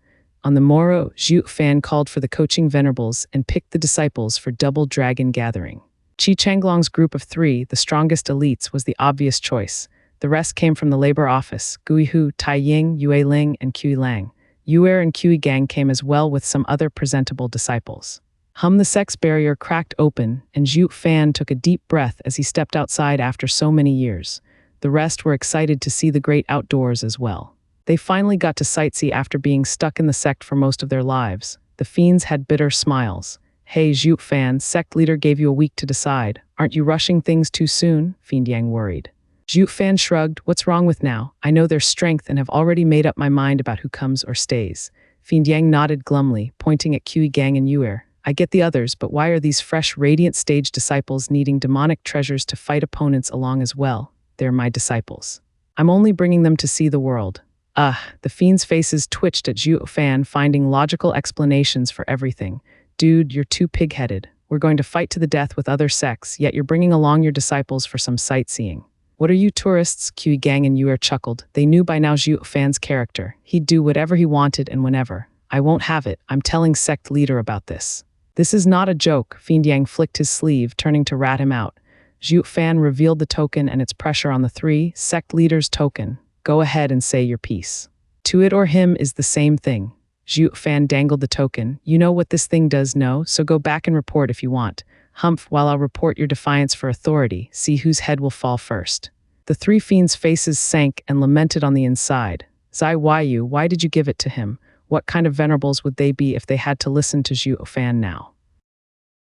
On the morrow, Zhuo Fan called for the coaching venerables and picked the disciples for Double Dragon Gathering. Qi Changlong's group of 3, the strongest elites, was the obvious choice. The rest came from the labor office: Guihu, Tai Ying, Yue Ling, and Kui Lang. Yuer and Kui Gang came as well with some other presentable disciples. The sex barrier cracked open, and Zhuo Fan took a deep breath as he stepped outside after so many years. The rest were excited to see the great outdoors as well. They finally got to sightsee after being stuck in the sect for most of their lives. The fiends had bitter smiles. Hey, Zhuo Fan, sect leader gave you a week to decide. Aren't you rushing things too soon? Fiend Yang worried. Zhuo Fan shrugged. What's wrong with now? I know their strength and have already made up my mind about who comes or stays. Fiend Yang nodded glumly, pointing at Kui Gang and Yuer. I get the others, but why are these fresh, radiant stage disciples needing demonic treasures to fight opponents along as well? They're my disciples. I'm only bringing them to see the world. The fiends' faces twitched at Zhuo Fan, finding logical explanations for everything. Dude, you're too pig-headed. We're going to fight to the death with other sects, yet you're bringing along your disciples for some sightseeing. What are you tourists? Kui Gang and Yuer chuckled. They knew by now Zhuo Fan's character. He'd do whatever he wanted and whenever. I won't have it. I'm telling sect leader about this. This is not a joke. Fiend Yang flicked his sleeve, turning to rat him out. Zhuo Fan revealed the token and its pressure on the 3 sect leaders' token. Go ahead and say your piece. To it or him is the same thing. Zhuo Fan dangled the token. You know what this thing does, no? So go back and report if you want. Humph, while I'll report your defiance for authority, see whose head will fall first. The 3 fiends' faces sank and lamented on the inside. Zai Yu, why did you give it to him? What kind of venerables would they be if they had to listen to Zhuo Fan now?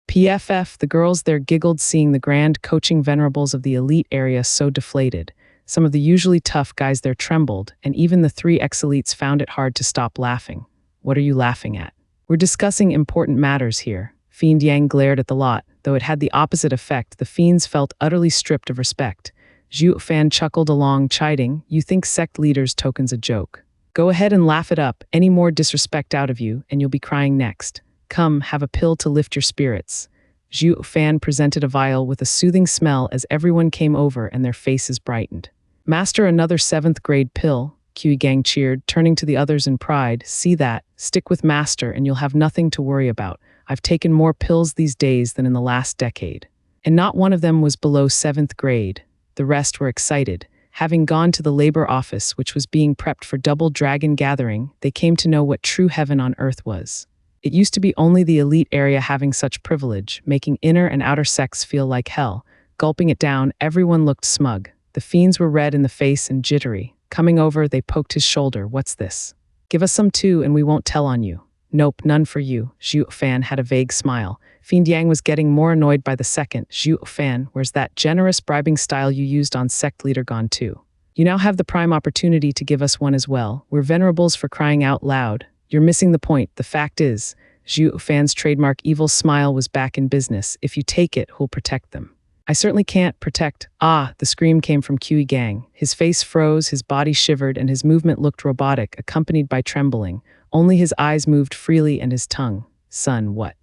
PFF, the girls there giggled seeing the grand coaching venerables of the elite area so deflated. Some of the usually tough guys there trembled, and even the 3 ex-elites found it hard to stop laughing. What are you laughing at? We're discussing important matters here. Fiend Yang glared at the lot. Though it had the opposite effect, the fiends felt utterly stripped of respect. Zhuo Fan chuckled along, chiding, you think sect leaders' token's a joke. Go ahead and laugh it up. Any more disrespect out of you, and you'll be crying next. Come, have a pill to lift your spirits. Zhuo Fan presented a vial with a soothing smell as everyone came over and their faces brightened. Master, another 7th grade pill, Kui Gang cheered, turning to the others in pride. See that? Stick with Master and you'll have nothing to worry about. I've taken more pills these days than in the last decade. And not one of them was below 7th grade. The rest were excited. Having gone to the labor office, which was being prepped for Double Dragon Gathering, they came to know what true heaven on earth was. It used to be only the elite area having such privilege, making inner and outer sects feel like hell. Gulping it down, everyone looked smug. The fiends were red in the face and jittery. Coming over, they poked his shoulder. What's this? Give us some too, and we won't tell on you. Nope, none for you. Zhuo Fan had a vague smile. Fiend Yang was getting more annoyed by the second. Zhuo Fan, where's that generous bribing style you used on sect leader gone too? You now have the prime opportunity to give us one as well. We're venerables for crying out loud. You're missing the point. The fact is, Zhuo Fan's trademark evil smile was back in business. If you take it, who'll protect them? I certainly can't protect. Ah, the scream came from Kui Gang. His face froze, his body shivered, and his movement looked robotic, accompanied by trembling. Only his eyes moved freely and his tongue. Son, what?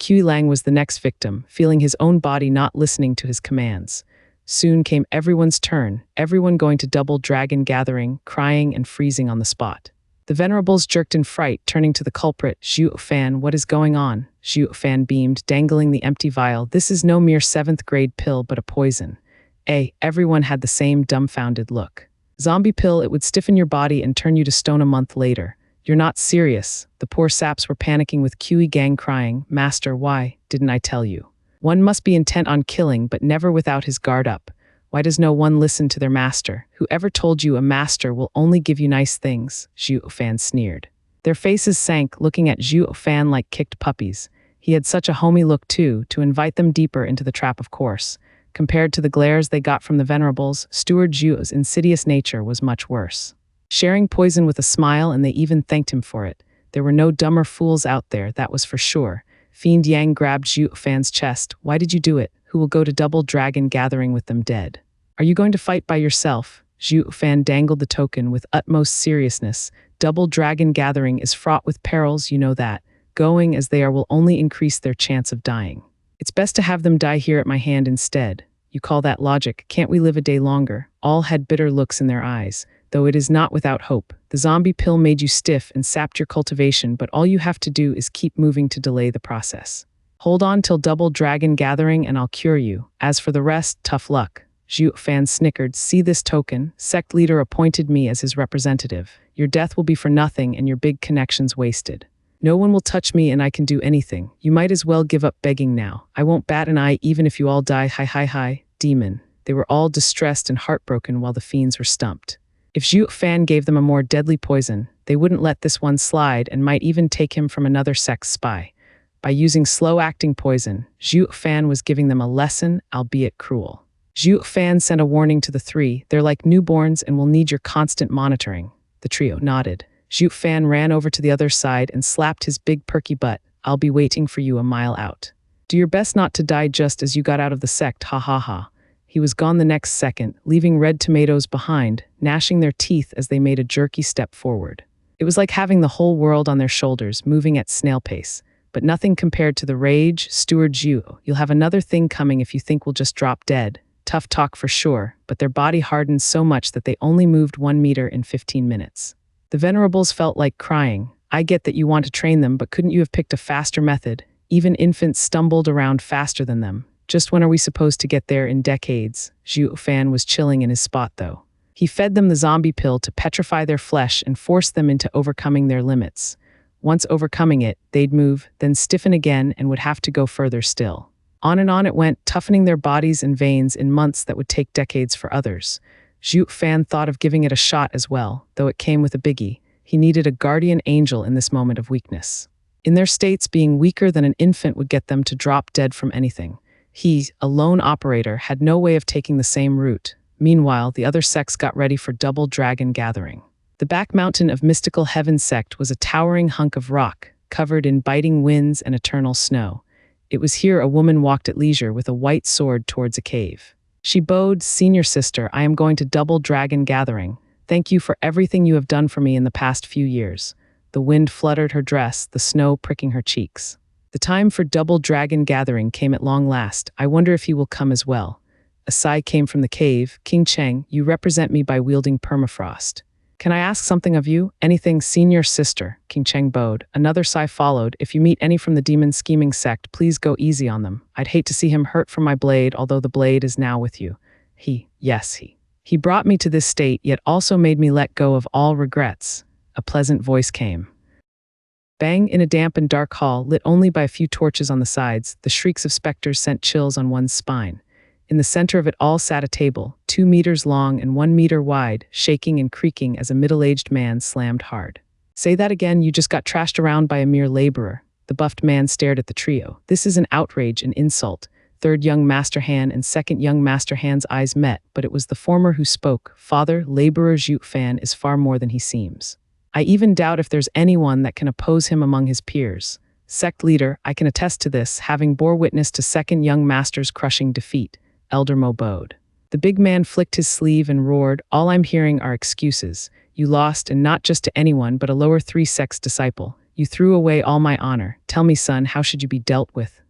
Kui Lang was the next victim, feeling his own body not listening to his commands. Soon came everyone's turn, everyone going to double dragon gathering, crying and freezing on the spot. The venerables jerked in fright, turning to the culprit. Zhuo Fan, what is going on? Zhuo Fan beamed, dangling the empty vial. This is no mere 7th grade pill, but a poison. Everyone had the same dumbfounded look. Zombie pill, it would stiffen your body and turn you to stone a month later. You're not serious. The poor saps were panicking with Kui Gang crying, Master, why didn't I tell you? One must be intent on killing, but never without his guard up. Why does no one listen to their master? Whoever told you a master will only give you nice things? Zhuo Fan sneered. Their faces sank, looking at Zhuo Fan like kicked puppies. He had such a homey look too, to invite them deeper into the trap of course. Compared to the glares they got from the venerables, Steward Zhuo's insidious nature was much worse. Sharing poison with a smile, and they even thanked him for it. There were no dumber fools out there, that was for sure. Fiend Yang grabbed Zhuo Fan's chest. Why did you do it? Who will go to double dragon gathering with them dead? Are you going to fight by yourself? Zhuo Fan dangled the token with utmost seriousness. Double dragon gathering is fraught with perils, you know that. Going as they are will only increase their chance of dying. It's best to have them die here at my hand instead. You call that logic? Can't we live a day longer? All had bitter looks in their eyes, though it is not without hope. The zombie pill made you stiff and sapped your cultivation, but all you have to do is keep moving to delay the process. Hold on till double dragon gathering and I'll cure you. As for the rest, tough luck. Zhuo Fan snickered. See this token? Sect leader appointed me as his representative. Your death will be for nothing and your big connections wasted. No one will touch me and I can do anything. You might as well give up begging now. I won't bat an eye even if you all die. Hi, demon. They were all distressed and heartbroken while the fiends were stumped. If Zhuo Fan gave them a more deadly poison, they wouldn't let this one slide and might even take him from another sect's spy. By using slow-acting poison, Zhuo Fan was giving them a lesson, albeit cruel. Zhuo Fan sent a warning to the three. They're like newborns and will need your constant monitoring. The trio nodded. Zhuo Fan ran over to the other side and slapped his big perky butt. I'll be waiting for you a mile out. Do your best not to die just as you got out of the sect, ha. He was gone the next second, leaving red tomatoes behind, gnashing their teeth as they made a jerky step forward. It was like having the whole world on their shoulders, moving at snail pace. But nothing compared to the rage. Steward Zhuo, you'll have another thing coming if you think we'll just drop dead. Tough talk for sure, but their body hardened so much that they only moved 1 meter in 15 minutes. The venerables felt like crying. I get that you want to train them, but couldn't you have picked a faster method? Even infants stumbled around faster than them. Just when are we supposed to get there in decades? Zhuo Fan was chilling in his spot though. He fed them the zombie pill to petrify their flesh and force them into overcoming their limits. Once overcoming it, they'd move, then stiffen again and would have to go further still. On and on it went, toughening their bodies and veins in months that would take decades for others. Zhuo Fan thought of giving it a shot as well, though it came with a biggie. He needed a guardian angel in this moment of weakness. In their states, being weaker than an infant would get them to drop dead from anything. He, a lone operator, had no way of taking the same route. Meanwhile, the other sects got ready for double dragon gathering. The back mountain of Mystical Heaven sect was a towering hunk of rock, covered in biting winds and eternal snow. It was here a woman walked at leisure with a white sword towards a cave. She bowed, Senior Sister, I am going to double dragon gathering. Thank you for everything you have done for me in the past few years. The wind fluttered her dress, the snow pricking her cheeks. The time for double dragon gathering came at long last. I wonder if he will come as well. A sigh came from the cave. King Cheng, you represent me by wielding permafrost. Can I ask something of you? Anything, Senior Sister? King Cheng bowed. Another sigh followed. If you meet any from the demon scheming sect, please go easy on them. I'd hate to see him hurt from my blade, although the blade is now with you. He brought me to this state, yet also made me let go of all regrets. A pleasant voice came. Bang, in a damp and dark hall, lit only by a few torches on the sides, the shrieks of specters sent chills on one's spine. In the center of it all sat a table, 2 meters long and 1 meter wide, shaking and creaking as a middle-aged man slammed hard. Say that again, you just got trashed around by a mere laborer. The buffed man stared at the trio. This is an outrage, an insult. Third young Master Han and second young Master Han's eyes met, but it was the former who spoke. Father, laborer Zhuo Fan is far more than he seems. I even doubt if there's anyone that can oppose him among his peers. Sect leader, I can attest to this, having bore witness to second young master's crushing defeat. Elder Mo bowed. The big man flicked his sleeve and roared, all I'm hearing are excuses. You lost, and not just to anyone, but a lower 3 sect's disciple. You threw away all my honor. Tell me, son, how should you be dealt with?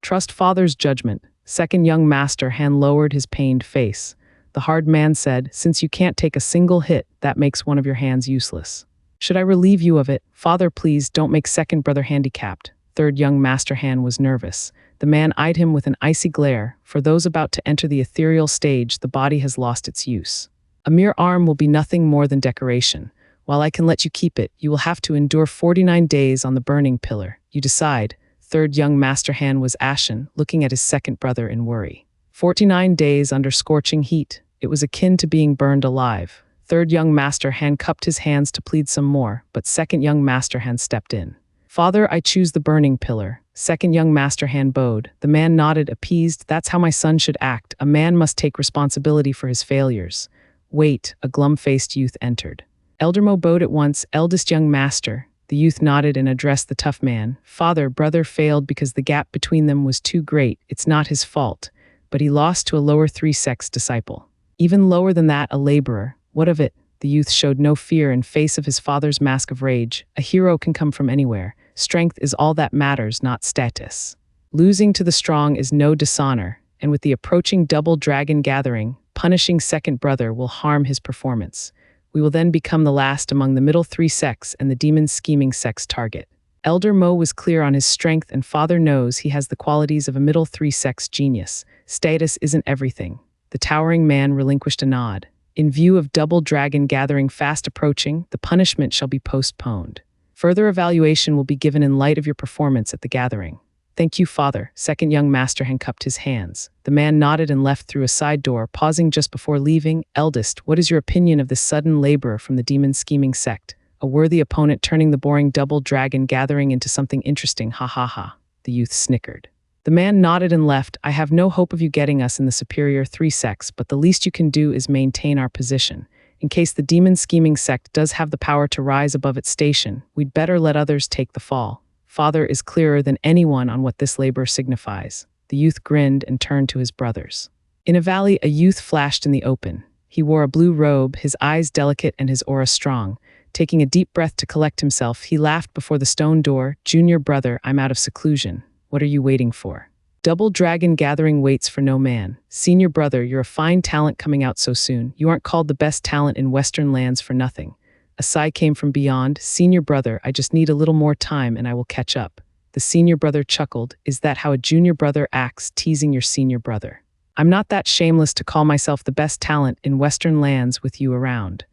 Trust father's judgment. Second young master Han lowered his pained face. The hard man said, since you can't take a single hit, that makes one of your hands useless. Should I relieve you of it? Father, please don't make second brother handicapped. Third young master Han was nervous. The man eyed him with an icy glare. For those about to enter the ethereal stage, the body has lost its use. A mere arm will be nothing more than decoration. While I can let you keep it, you will have to endure 49 days on the burning pillar. You decide. Third young master Han was ashen, looking at his second brother in worry. 49 days under scorching heat. It was akin to being burned alive. Third young master Han cupped his hands to plead some more, but second young master Han stepped in. Father, I choose the burning pillar. Second young master Han bowed. The man nodded, appeased. That's how my son should act. A man must take responsibility for his failures. Wait, a glum-faced youth entered. Elder Mo bowed at once, eldest young master. The youth nodded and addressed the tough man. Father, brother failed because the gap between them was too great. It's not his fault. But he lost to a lower 3 sect's disciple. Even lower than that, a laborer. What of it? The youth showed no fear in face of his father's mask of rage. A hero can come from anywhere. Strength is all that matters, not status. Losing to the strong is no dishonor, and with the approaching double dragon gathering, punishing second brother will harm his performance. We will then become the last among the middle 3 sects and the demon scheming sect's target. Elder Mo was clear on his strength, and father knows he has the qualities of a middle 3 sect's genius. Status isn't everything. The towering man relinquished a nod. In view of double dragon gathering fast approaching, the punishment shall be postponed. Further evaluation will be given in light of your performance at the gathering. Thank you, father. Second young master Han cupped his hands. The man nodded and left through a side door, pausing just before leaving. Eldest, what is your opinion of this sudden laborer from the demon scheming sect? A worthy opponent turning the boring double dragon gathering into something interesting, ha ha ha. The youth snickered. The man nodded and left. I have no hope of you getting us in the superior 3 sects, but the least you can do is maintain our position. In case the demon scheming sect does have the power to rise above its station, we'd better let others take the fall. Father is clearer than anyone on what this labor signifies. The youth grinned and turned to his brothers. In a valley, a youth flashed in the open. He wore a blue robe, his eyes delicate and his aura strong. Taking a deep breath to collect himself, he laughed before the stone door. Junior brother, I'm out of seclusion. What are you waiting for? Double dragon gathering waits for no man. Senior brother, you're a fine talent coming out so soon. You aren't called the best talent in Western lands for nothing. A sigh came from beyond. Senior brother, I just need a little more time and I will catch up. The senior brother chuckled. Is that how a junior brother acts, teasing your senior brother? I'm not that shameless to call myself the best talent in Western lands with you around.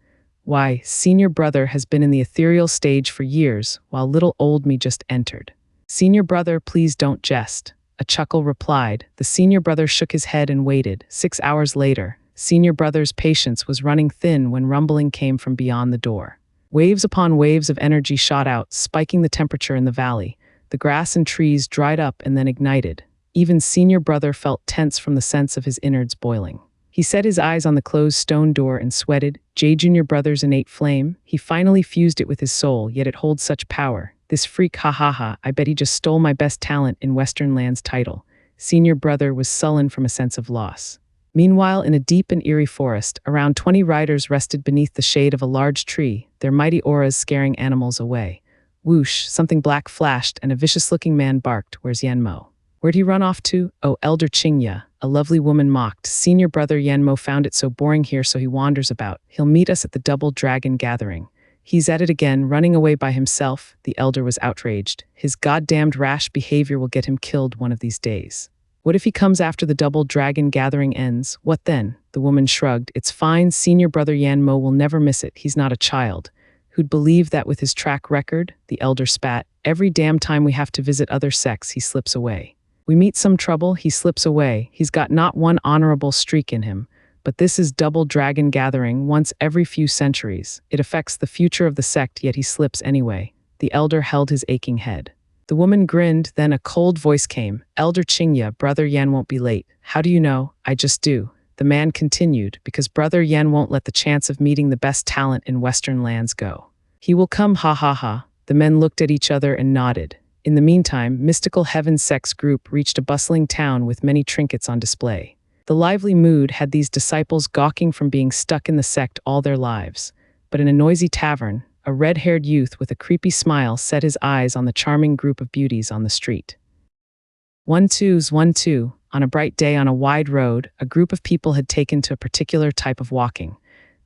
Why, senior brother has been in the ethereal stage for years, while little old me just entered. Senior brother, please don't jest. A chuckle replied. The senior brother shook his head and waited. 6 hours later, senior brother's patience was running thin when rumbling came from beyond the door. Waves upon waves of energy shot out, spiking the temperature in the valley. The grass and trees dried up and then ignited. Even senior brother felt tense from the sense of his innards boiling. He set his eyes on the closed stone door and sweated. Junior brother's innate flame. He finally fused it with his soul, yet it holds such power. This freak, ha ha ha, I bet he just stole my best talent in Western lands title. Senior brother was sullen from a sense of loss. Meanwhile, in a deep and eerie forest, around 20 riders rested beneath the shade of a large tree, their mighty auras scaring animals away. Whoosh, something black flashed and a vicious-looking man barked. Where's Yanmo? Where'd he run off to? Oh, Elder Qingya, a lovely woman mocked. Senior brother Yanmo found it so boring here, so he wanders about. He'll meet us at the double dragon gathering. He's at it again, running away by himself. The elder was outraged. His goddamned rash behavior will get him killed one of these days. What if he comes after the double dragon gathering ends? What then? The woman shrugged. It's fine, senior brother Yanmo will never miss it. He's not a child. Who'd believe that with his track record? The elder spat. Every damn time we have to visit other sects, he slips away. We meet some trouble, he slips away. He's got not one honorable streak in him. But this is double dragon gathering once every few centuries. It affects the future of the sect, yet he slips anyway. The elder held his aching head. The woman grinned, then a cold voice came. Elder Qingya, brother Yan won't be late. How do you know? I just do. The man continued, because brother Yan won't let the chance of meeting the best talent in Western lands go. He will come, ha ha ha. The men looked at each other and nodded. In the meantime, Mystical Heaven Sect's group reached a bustling town with many trinkets on display. The lively mood had these disciples gawking from being stuck in the sect all their lives. But in a noisy tavern, a red-haired youth with a creepy smile set his eyes on the charming group of beauties on the street. 1-2. On a bright day on a wide road, a group of people had taken to a particular type of walking.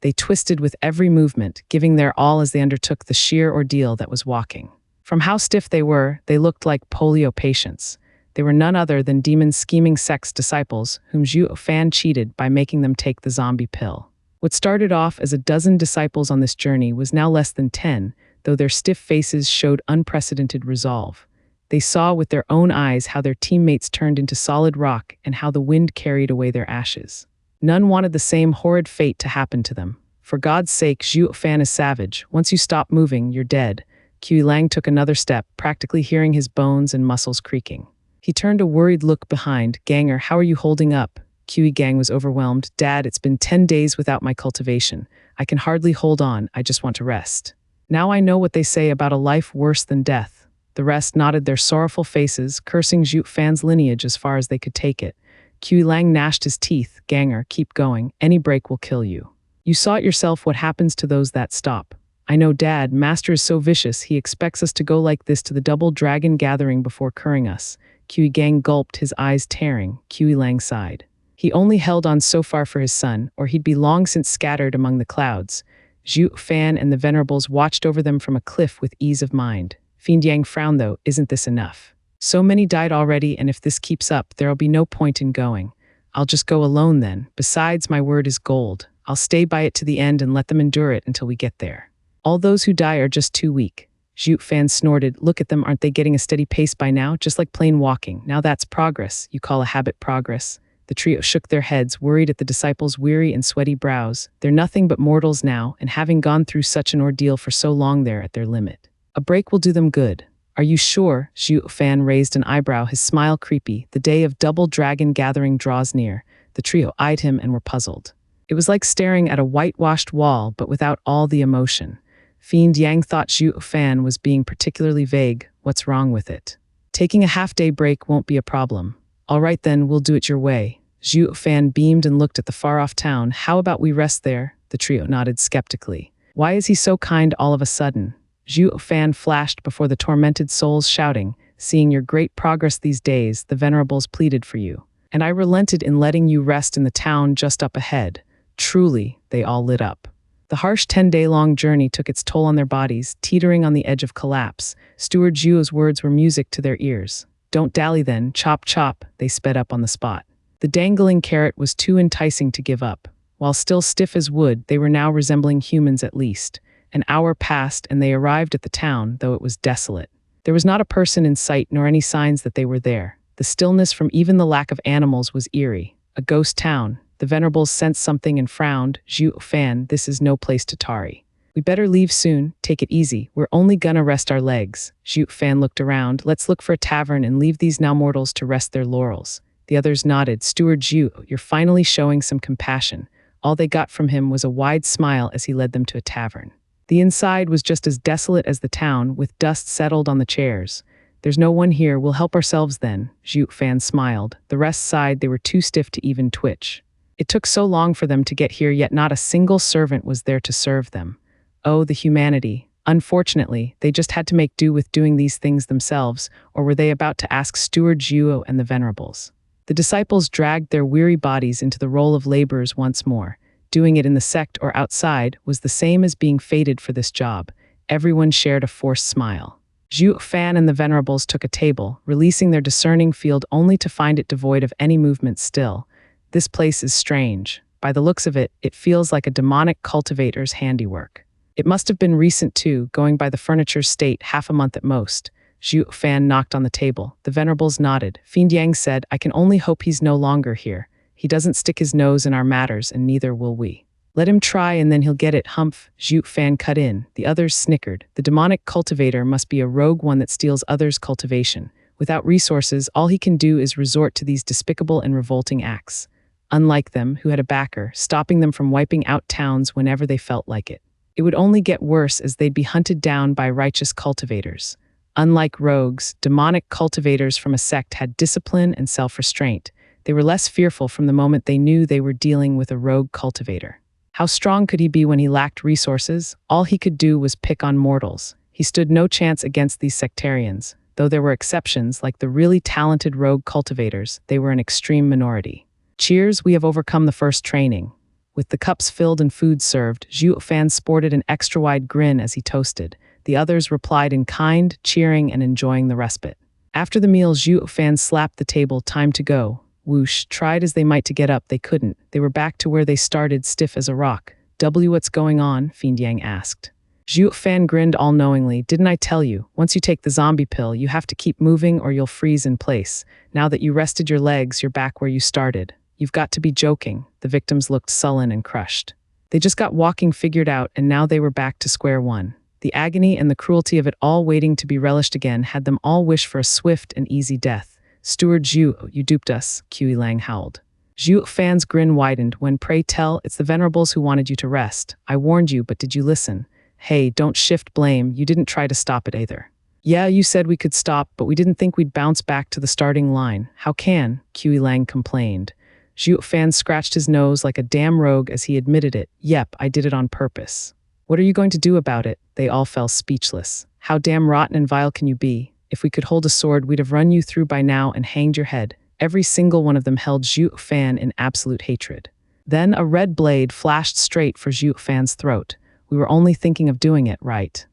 They twisted with every movement, giving their all as they undertook the sheer ordeal that was walking. From how stiff they were, they looked like polio patients. They were none other than demon scheming sect's disciples, whom Zhuo Fan cheated by making them take the zombie pill. What started off as a dozen disciples on this journey was now less than 10, though their stiff faces showed unprecedented resolve. They saw with their own eyes how their teammates turned into solid rock and how the wind carried away their ashes. None wanted the same horrid fate to happen to them. For God's sake, Zhuo Fan is savage. Once you stop moving, you're dead. Kui Lang took another step, practically hearing his bones and muscles creaking. He turned a worried look behind. Ganger, how are you holding up? Kui Gang was overwhelmed. Dad, it's been 10 days without my cultivation. I can hardly hold on. I just want to rest. Now I know what they say about a life worse than death. The rest nodded their sorrowful faces, cursing Zhuo Fan's lineage as far as they could take it. Kui Lang gnashed his teeth. Ganger, keep going. Any break will kill you. You saw it yourself what happens to those that stop. I know, Dad, Master is so vicious, he expects us to go like this to the double dragon gathering before curing us. Kui Gang gulped, his eyes tearing. Kui Lang sighed. He only held on so far for his son, or he'd be long since scattered among the clouds. Zhuo Fan and the Venerables watched over them from a cliff with ease of mind. Fiend Yang frowned though, isn't this enough? So many died already, and if this keeps up, there'll be no point in going. I'll just go alone then. Besides, my word is gold. I'll stay by it to the end and let them endure it until we get there. All those who die are just too weak. Zhuo Fan snorted. Look at them, aren't they getting a steady pace by now? Just like plain walking. Now that's progress. You call a habit progress? The trio shook their heads, worried at the disciples' weary and sweaty brows. They're nothing but mortals now, and having gone through such an ordeal for so long, they're at their limit. A break will do them good. Are you sure? Zhuo Fan raised an eyebrow, his smile creepy. The day of double dragon gathering draws near. The trio eyed him and were puzzled. It was like staring at a whitewashed wall, but without all the emotion. Fiend Yang thought Zhuo Fan was being particularly vague. What's wrong with it? Taking a half-day break won't be a problem. All right then, we'll do it your way. Zhuo Fan beamed and looked at the far-off town. How about we rest there? The trio nodded skeptically. Why is he so kind all of a sudden? Zhuo Fan flashed before the tormented souls, shouting, seeing your great progress these days, the Venerables pleaded for you. And I relented in letting you rest in the town just up ahead. Truly, they all lit up. The harsh 10-day-long journey took its toll on their bodies, teetering on the edge of collapse. Steward Zhuo's words were music to their ears. Don't dally then, chop chop, they sped up on the spot. The dangling carrot was too enticing to give up. While still stiff as wood, they were now resembling humans at least. An hour passed and they arrived at the town, though it was desolate. There was not a person in sight nor any signs that they were there. The stillness from even the lack of animals was eerie. A ghost town. The Venerables sensed something and frowned. Zhuo Fan, this is no place to tarry. We better leave soon. Take it easy. We're only gonna rest our legs. Zhuo Fan looked around. Let's look for a tavern and leave these now mortals to rest their laurels. The others nodded. Steward Zhuo, you're finally showing some compassion. All they got from him was a wide smile as he led them to a tavern. The inside was just as desolate as the town, with dust settled on the chairs. There's no one here. We'll help ourselves then. Zhuo Fan smiled. The rest sighed. They were too stiff to even twitch. It took so long for them to get here, yet not a single servant was there to serve them. Oh, the humanity. Unfortunately, they just had to make do with doing these things themselves, or were they about to ask Steward Zhuo and the Venerables? The disciples dragged their weary bodies into the role of laborers once more. Doing it in the sect or outside was the same as being fated for this job. Everyone shared a forced smile. Zhuo Fan and the Venerables took a table, releasing their discerning field only to find it devoid of any movement still. This place is strange. By the looks of it, it feels like a demonic cultivator's handiwork. It must have been recent too, going by the furniture's state, half a month at most. Zhuo Fan knocked on the table. The Venerables nodded. Fiend Yang said, I can only hope he's no longer here. He doesn't stick his nose in our matters, and neither will we. Let him try and then he'll get it, humph. Zhuo Fan cut in. The others snickered. The demonic cultivator must be a rogue one that steals others' cultivation. Without resources, all he can do is resort to these despicable and revolting acts. Unlike them, who had a backer, stopping them from wiping out towns whenever they felt like it. It would only get worse as they'd be hunted down by righteous cultivators. Unlike rogues, demonic cultivators from a sect had discipline and self-restraint. They were less fearful from the moment they knew they were dealing with a rogue cultivator. How strong could he be when he lacked resources? All he could do was pick on mortals. He stood no chance against these sectarians. Though there were exceptions, like the really talented rogue cultivators, they were an extreme minority. Cheers, we have overcome the first training. With the cups filled and food served, Zhuo Fan sported an extra-wide grin as he toasted. The others replied in kind, cheering and enjoying the respite. After the meal, Zhuo Fan slapped the table, time to go. Whoosh, tried as they might to get up, they couldn't. They were back to where they started, stiff as a rock. What's going on? Fiend Yang asked. Zhuo Fan grinned all-knowingly. Didn't I tell you? Once you take the zombie pill, you have to keep moving or you'll freeze in place. Now that you rested your legs, you're back where you started. You've got to be joking. The victims looked sullen and crushed. They just got walking figured out, and now they were back to square one. The agony and the cruelty of it all waiting to be relished again had them all wish for a swift and easy death. Steward Zhu, you duped us, Kui Lang howled. Zhuo Fan's grin widened. When pray tell, it's the venerables who wanted you to rest. I warned you, but did you listen? Hey, don't shift blame. You didn't try to stop it either. Yeah, you said we could stop, but we didn't think we'd bounce back to the starting line. How can? Kui Lang complained. Zhuo Fan scratched his nose like a damn rogue as he admitted it. Yep, I did it on purpose. What are you going to do about it? They all fell speechless. How damn rotten and vile can you be? If we could hold a sword, we'd have run you through by now and hanged your head. Every single one of them held Zhuo Fan in absolute hatred. Then a red blade flashed straight for Zhuo Fan's throat. We were only thinking of doing it, right?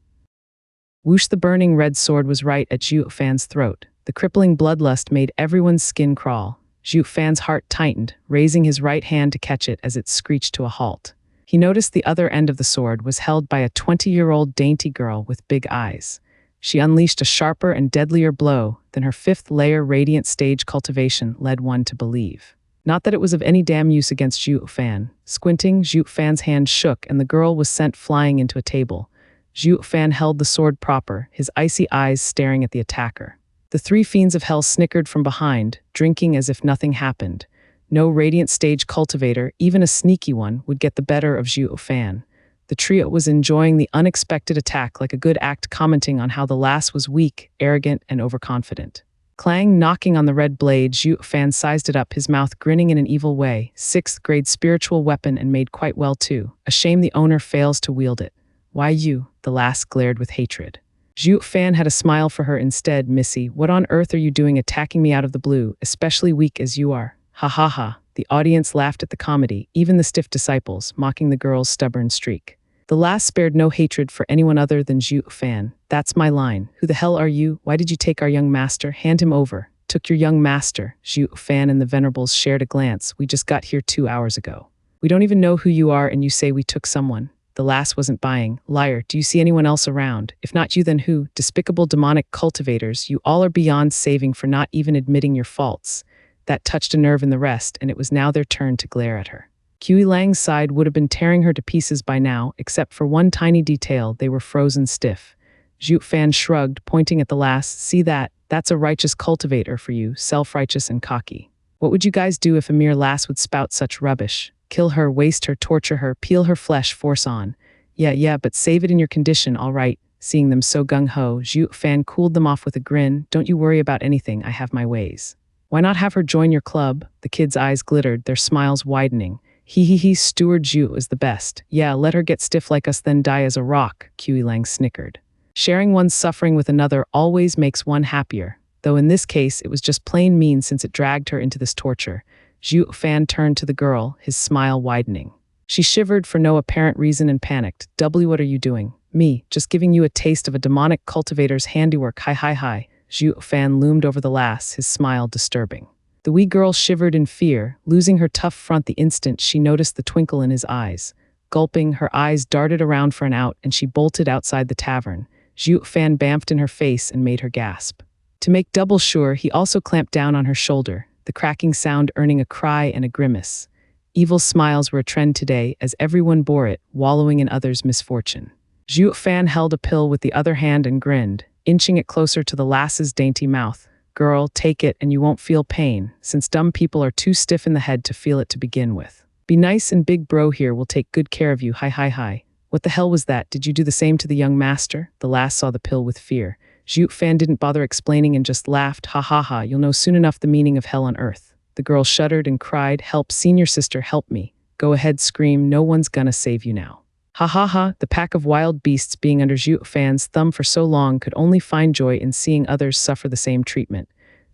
Whoosh, the burning red sword was right at Zhuo Fan's throat. The crippling bloodlust made everyone's skin crawl. Zhuo Fan's heart tightened, raising his right hand to catch it as it screeched to a halt. He noticed the other end of the sword was held by a 20-year-old dainty girl with big eyes. She unleashed a sharper and deadlier blow than her fifth-layer radiant stage cultivation led one to believe. Not that it was of any damn use against Zhuo Fan. Squinting, Zhuo Fan's hand shook and the girl was sent flying into a table. Zhuo Fan held the sword proper, his icy eyes staring at the attacker. The three fiends of hell snickered from behind, drinking as if nothing happened. No radiant stage cultivator, even a sneaky one, would get the better of Zhuo Fan. The trio was enjoying the unexpected attack like a good act, commenting on how the lass was weak, arrogant, and overconfident. Clang, knocking on the red blade, Zhuo Fan sized it up, his mouth grinning in an evil way. 6th grade spiritual weapon and made quite well too. A shame the owner fails to wield it. Why you? The lass glared with hatred. Zhuo Fan had a smile for her instead. Missy, what on earth are you doing attacking me out of the blue, especially weak as you are? Ha ha ha. The audience laughed at the comedy, even the stiff disciples, mocking the girl's stubborn streak. The lass spared no hatred for anyone other than Zhuo Fan. That's my line. Who the hell are you? Why did you take our young master? Hand him over. Took your young master. Zhuo Fan and the venerables shared a glance. We just got here 2 hours ago. We don't even know who you are and you say we took someone. The lass wasn't buying. Liar, do you see anyone else around? If not you, then who? Despicable demonic cultivators, you all are beyond saving for not even admitting your faults. That touched a nerve in the rest, and it was now their turn to glare at her. Kui Lang's side would have been tearing her to pieces by now, except for one tiny detail: they were frozen stiff. Zhuo Fan shrugged, pointing at the lass. See that? That's a righteous cultivator for you, self-righteous and cocky. What would you guys do if a mere lass would spout such rubbish? Kill her, waste her, torture her, peel her flesh, force on. Yeah, but save it in your condition, all right. Seeing them so gung-ho, Zhuo Fan cooled them off with a grin. Don't you worry about anything, I have my ways. Why not have her join your club? The kids' eyes glittered, their smiles widening. He, Steward Zhu is the best. Yeah, let her get stiff like us, then die as a rock, Kui Lang snickered. Sharing one's suffering with another always makes one happier, though in this case it was just plain mean since it dragged her into this torture. Zhuo Fan turned to the girl, his smile widening. She shivered for no apparent reason and panicked. What are you doing? Me, just giving you a taste of a demonic cultivator's handiwork. Hi. Zhuo Fan loomed over the lass, his smile disturbing. The wee girl shivered in fear, losing her tough front the instant she noticed the twinkle in his eyes. Gulping, her eyes darted around for an out and she bolted outside the tavern. Zhuo Fan bamfed in her face and made her gasp. To make double sure, he also clamped down on her shoulder, the cracking sound earning a cry and a grimace. Evil smiles were a trend today as everyone bore it, wallowing in others' misfortune. Zhuo Fan held a pill with the other hand and grinned, inching it closer to the lass's dainty mouth. Girl, take it and you won't feel pain, since dumb people are too stiff in the head to feel it to begin with. Be nice and big bro here will take good care of you. Hi. What the hell was that? Did you do the same to the young master? The lass saw the pill with fear. Zhuo Fan didn't bother explaining and just laughed. Ha ha ha, you'll know soon enough the meaning of hell on earth. The girl shuddered and cried, help, senior sister, help me. Go ahead, scream, no one's gonna save you now. Ha ha ha, the pack of wild beasts being under Zhuo Fan's thumb for so long could only find joy in seeing others suffer the same treatment.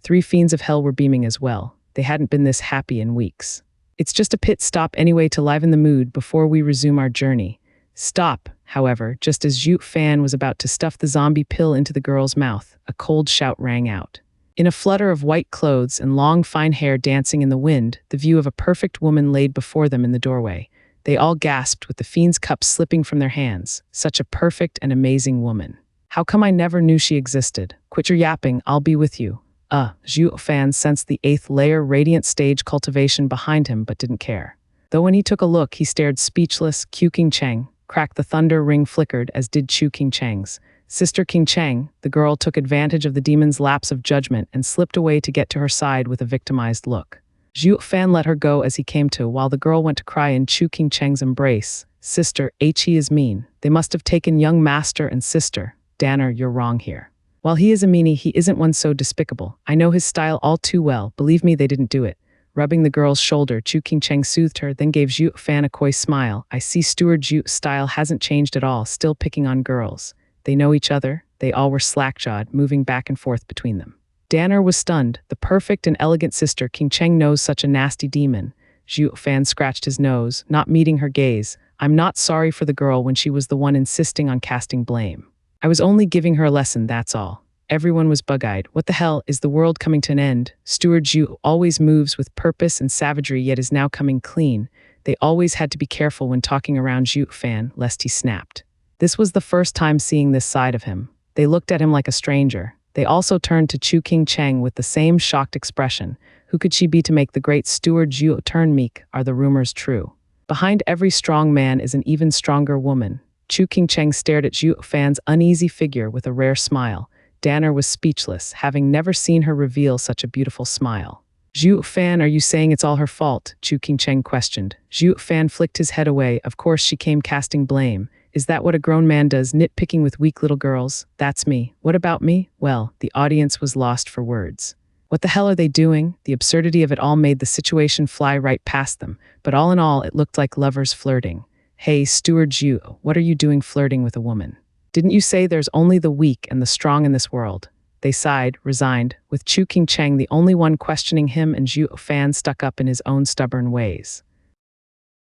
3 fiends of hell were beaming as well. They hadn't been this happy in weeks. It's just a pit stop anyway to liven the mood before we resume our journey. Stop, however, just as Zhuo Fan was about to stuff the zombie pill into the girl's mouth, a cold shout rang out. In a flutter of white clothes and long fine hair dancing in the wind, the view of a perfect woman laid before them in the doorway. They all gasped with the fiend's cup slipping from their hands. Such a perfect and amazing woman. How come I never knew she existed? Quit your yapping, I'll be with you. Zhuo Fan sensed the 8th layer radiant stage cultivation behind him but didn't care. Though when he took a look, he stared speechless. Q King Cheng. Crack, the thunder ring flickered, as did Chu King Cheng's. Sister King Cheng, the girl took advantage of the demon's lapse of judgment and slipped away to get to her side with a victimized look. Zhuo Fan let her go as he came to, while the girl went to cry in Chu King Cheng's embrace. Sister, he is mean. They must have taken young master and sister. Danner, you're wrong here. While he is a meanie, he isn't one so despicable. I know his style all too well. Believe me, they didn't do it. Rubbing the girl's shoulder, Chu King Cheng soothed her, then gave Zhuo Fan a coy smile. I see Steward Zhuo's style hasn't changed at all, still picking on girls. They know each other. They all were slack-jawed, moving back and forth between them. Danner was stunned. The perfect and elegant sister King Cheng knows such a nasty demon. Zhuo Fan scratched his nose, not meeting her gaze. I'm not sorry for the girl when she was the one insisting on casting blame. I was only giving her a lesson, that's all. Everyone was bug-eyed. What the hell, is the world coming to an end? Steward Zhuo always moves with purpose and savagery, yet is now coming clean. They always had to be careful when talking around Zhuo Fan, lest he snapped. This was the first time seeing this side of him. They looked at him like a stranger. They also turned to Chu King Cheng with the same shocked expression. Who could she be to make the great Steward Zhuo turn meek? Are the rumors true? Behind every strong man is an even stronger woman. Chu King Cheng stared at Zhuo Fan's uneasy figure with a rare smile. Danner was speechless, having never seen her reveal such a beautiful smile. Zhuo Fan, are you saying it's all her fault? Chu King Cheng questioned. Zhuo Fan flicked his head away. Of course she came casting blame. Is that what a grown man does, nitpicking with weak little girls? That's me. What about me? Well, the audience was lost for words. What the hell are they doing? The absurdity of it all made the situation fly right past them, but all in all, it looked like lovers flirting. Hey, Steward Zhuo, what are you doing flirting with a woman? Didn't you say there's only the weak and the strong in this world? They sighed, resigned, with Chu King Cheng the only one questioning him and Zhuo Fan stuck up in his own stubborn ways.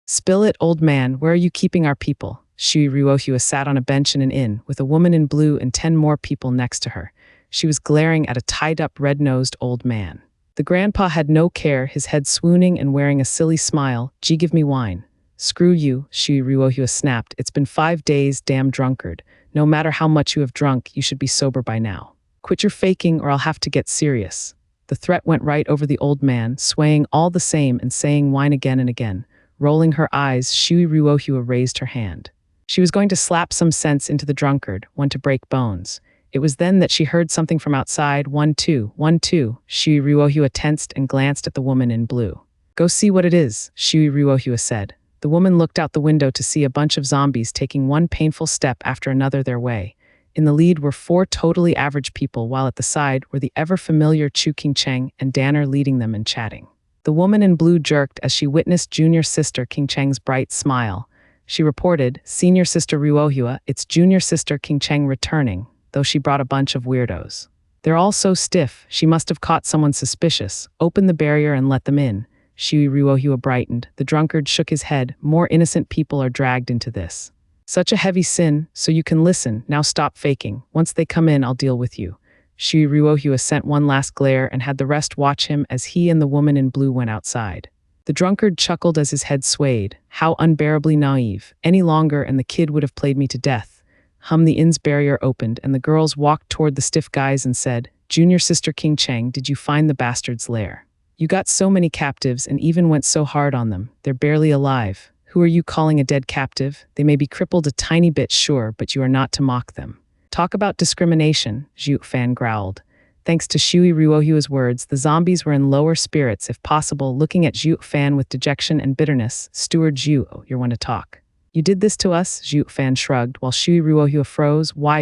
Spill it, old man, where are you keeping our people? Shui Ruohua sat on a bench in an inn, with a woman in blue and 10 more people next to her. She was glaring at a tied-up, red-nosed old man. The grandpa had no care, his head swooning and wearing a silly smile. Gee, give me wine. Screw you, Shui Ruohua snapped. It's been 5 days, damn drunkard. No matter how much you have drunk, you should be sober by now. Quit your faking or I'll have to get serious. The threat went right over the old man, swaying all the same and saying wine again and again. Rolling her eyes, Shui Ruohua raised her hand. She was going to slap some sense into the drunkard, one to break bones. It was then that she heard something from outside. 1, 2, 1, 2. Shui Ruohua tensed and glanced at the woman in blue. Go see what it is, Shui Ruohua said. The woman looked out the window to see a bunch of zombies taking one painful step after another their way. In the lead were 4 totally average people, while at the side were the ever-familiar Chu King Cheng and Danner leading them and chatting. The woman in blue jerked as she witnessed junior sister King Cheng's bright smile. She reported, Senior Sister Ruohua, it's junior sister King Cheng returning, though she brought a bunch of weirdos. They're all so stiff, she must have caught someone suspicious. Open the barrier and let them in. Shui Ruohua brightened. The drunkard shook his head. More innocent people are dragged into this. Such a heavy sin, so you can listen. Now stop faking. Once they come in, I'll deal with you. Shui Ruohua sent one last glare and had the rest watch him as he and the woman in blue went outside. The drunkard chuckled as his head swayed. How unbearably naive. Any longer and the kid would have played me to death. The inn's barrier opened and the girls walked toward the stiff guys and said, Junior Sister King Cheng, did you find the bastard's lair? You got so many captives and even went so hard on them. They're barely alive. Who are you calling a dead captive? They may be crippled a tiny bit, sure, but you are not to mock them. Talk about discrimination, Zhuo Fan growled. Thanks to Shui Ruohua's words, the zombies were in lower spirits, if possible, looking at Zhuo Fan with dejection and bitterness. Steward Zhuo, you're one to talk. You did this to us, Zhuo Fan shrugged, while Shui Ruohua froze. Why,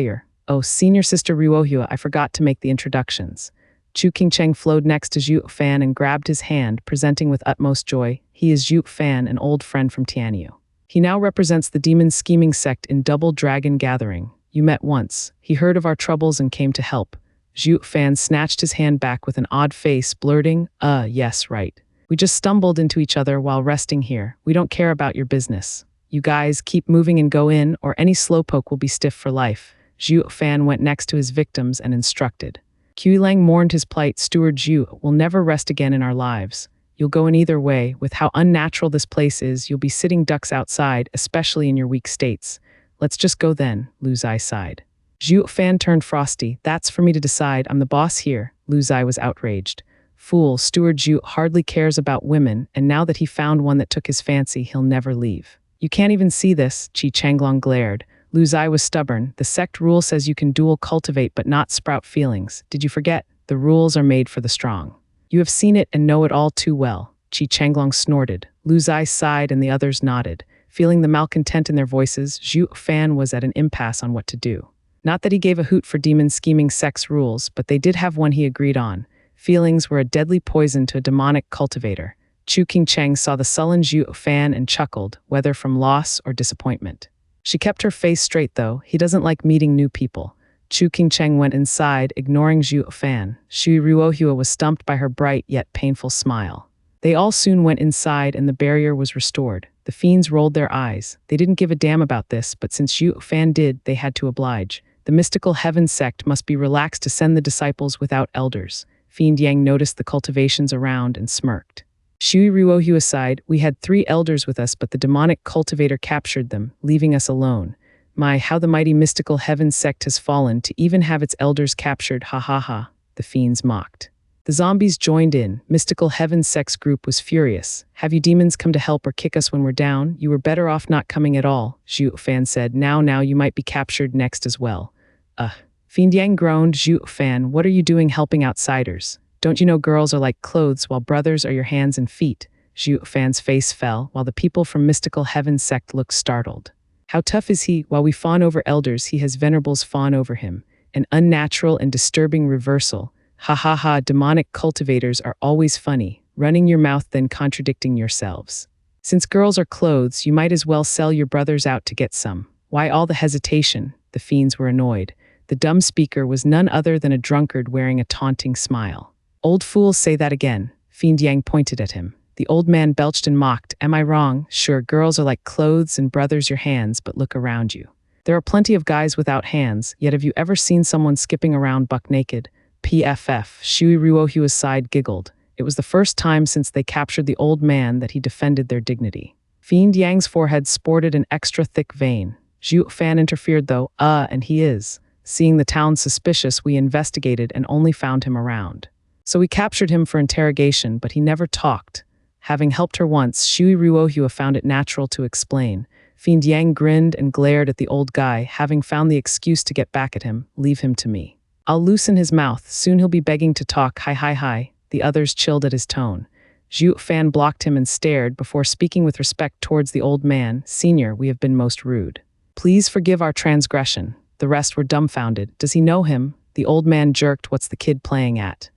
Oh, senior sister Ruohua, I forgot to make the introductions. Chu Qingcheng flowed next to Zhuo Fan and grabbed his hand, presenting with utmost joy. He is Zhuo Fan, an old friend from Tianyu. He now represents the demon scheming sect in Double Dragon Gathering. You met once. He heard of our troubles and came to help. Zhuo Fan snatched his hand back with an odd face, blurting, yes, right. We just stumbled into each other while resting here. We don't care about your business. You guys keep moving and go in, or any slowpoke will be stiff for life. Zhuo Fan went next to his victims and instructed. Qiulang mourned his plight. Steward Zhu will never rest again in our lives. You'll go in either way. With how unnatural this place is, you'll be sitting ducks outside, especially in your weak states. Let's just go then, Lu Zai sighed. Zhuo Fan turned frosty. That's for me to decide. I'm the boss here. Lu Zai was outraged. Fool, Steward Zhu hardly cares about women, and now that he found one that took his fancy, he'll never leave. You can't even see this, Qi Changlong glared. Lu Zai was stubborn. The sect rule says you can dual cultivate but not sprout feelings. Did you forget? The rules are made for the strong. You have seen it and know it all too well. Qi Changlong snorted. Lu Zai sighed and the others nodded. Feeling the malcontent in their voices, Zhuo Fan was at an impasse on what to do. Not that he gave a hoot for demon scheming sect's rules, but they did have one he agreed on. Feelings were a deadly poison to a demonic cultivator. Chu Qingcheng saw the sullen Zhuo Fan and chuckled, whether from loss or disappointment. She kept her face straight, though. He doesn't like meeting new people. Chu Qingcheng went inside, ignoring Zhuo Fan. Shui Ruohua was stumped by her bright yet painful smile. They all soon went inside and the barrier was restored. The fiends rolled their eyes. They didn't give a damn about this, but since Zhuo Fan did, they had to oblige. The mystical heaven sect must be relaxed to send the disciples without elders. Fiend Yang noticed the cultivations around and smirked. Shui Ruohua sighed. We had 3 elders with us, but the demonic cultivator captured them, leaving us alone. My, how the mighty mystical heaven sect has fallen to even have its elders captured, ha ha ha, the fiends mocked. The zombies joined in. Mystical heaven sect's group was furious. Have you demons come to help or kick us when we're down? You were better off not coming at all, Zhuo Fan said. Now you might be captured next as well. Fiend Yang groaned. Zhuo Fan, what are you doing helping outsiders? Don't you know girls are like clothes while brothers are your hands and feet? Zhuo Fan's face fell, while the people from mystical heaven sect looked startled. How tough is he? While we fawn over elders, he has venerables fawn over him. An unnatural and disturbing reversal. Ha ha ha, demonic cultivators are always funny, running your mouth then contradicting yourselves. Since girls are clothes, you might as well sell your brothers out to get some. Why all the hesitation? The fiends were annoyed. The dumb speaker was none other than a drunkard wearing a taunting smile. Old fools, say that again. Fiend Yang pointed at him. The old man belched and mocked. Am I wrong? Sure, girls are like clothes and brothers your hands, but look around you. There are plenty of guys without hands, yet have you ever seen someone skipping around buck naked? PFF, Shui Ruohua's side giggled. It was the first time since they captured the old man that he defended their dignity. Fiend Yang's forehead sported an extra thick vein. Zhuo Fan interfered though, and he is. Seeing the town suspicious, we investigated and only found him around. So we captured him for interrogation, but he never talked. Having helped her once, Shui Ruohua found it natural to explain. Fiend Yang grinned and glared at the old guy, having found the excuse to get back at him. Leave him to me. I'll loosen his mouth, soon he'll be begging to talk. Hi. The others chilled at his tone. Zhuo Fan blocked him and stared before speaking with respect towards the old man. Senior, we have been most rude. Please forgive our transgression. The rest were dumbfounded. Does he know him? The old man jerked. What's the kid playing at?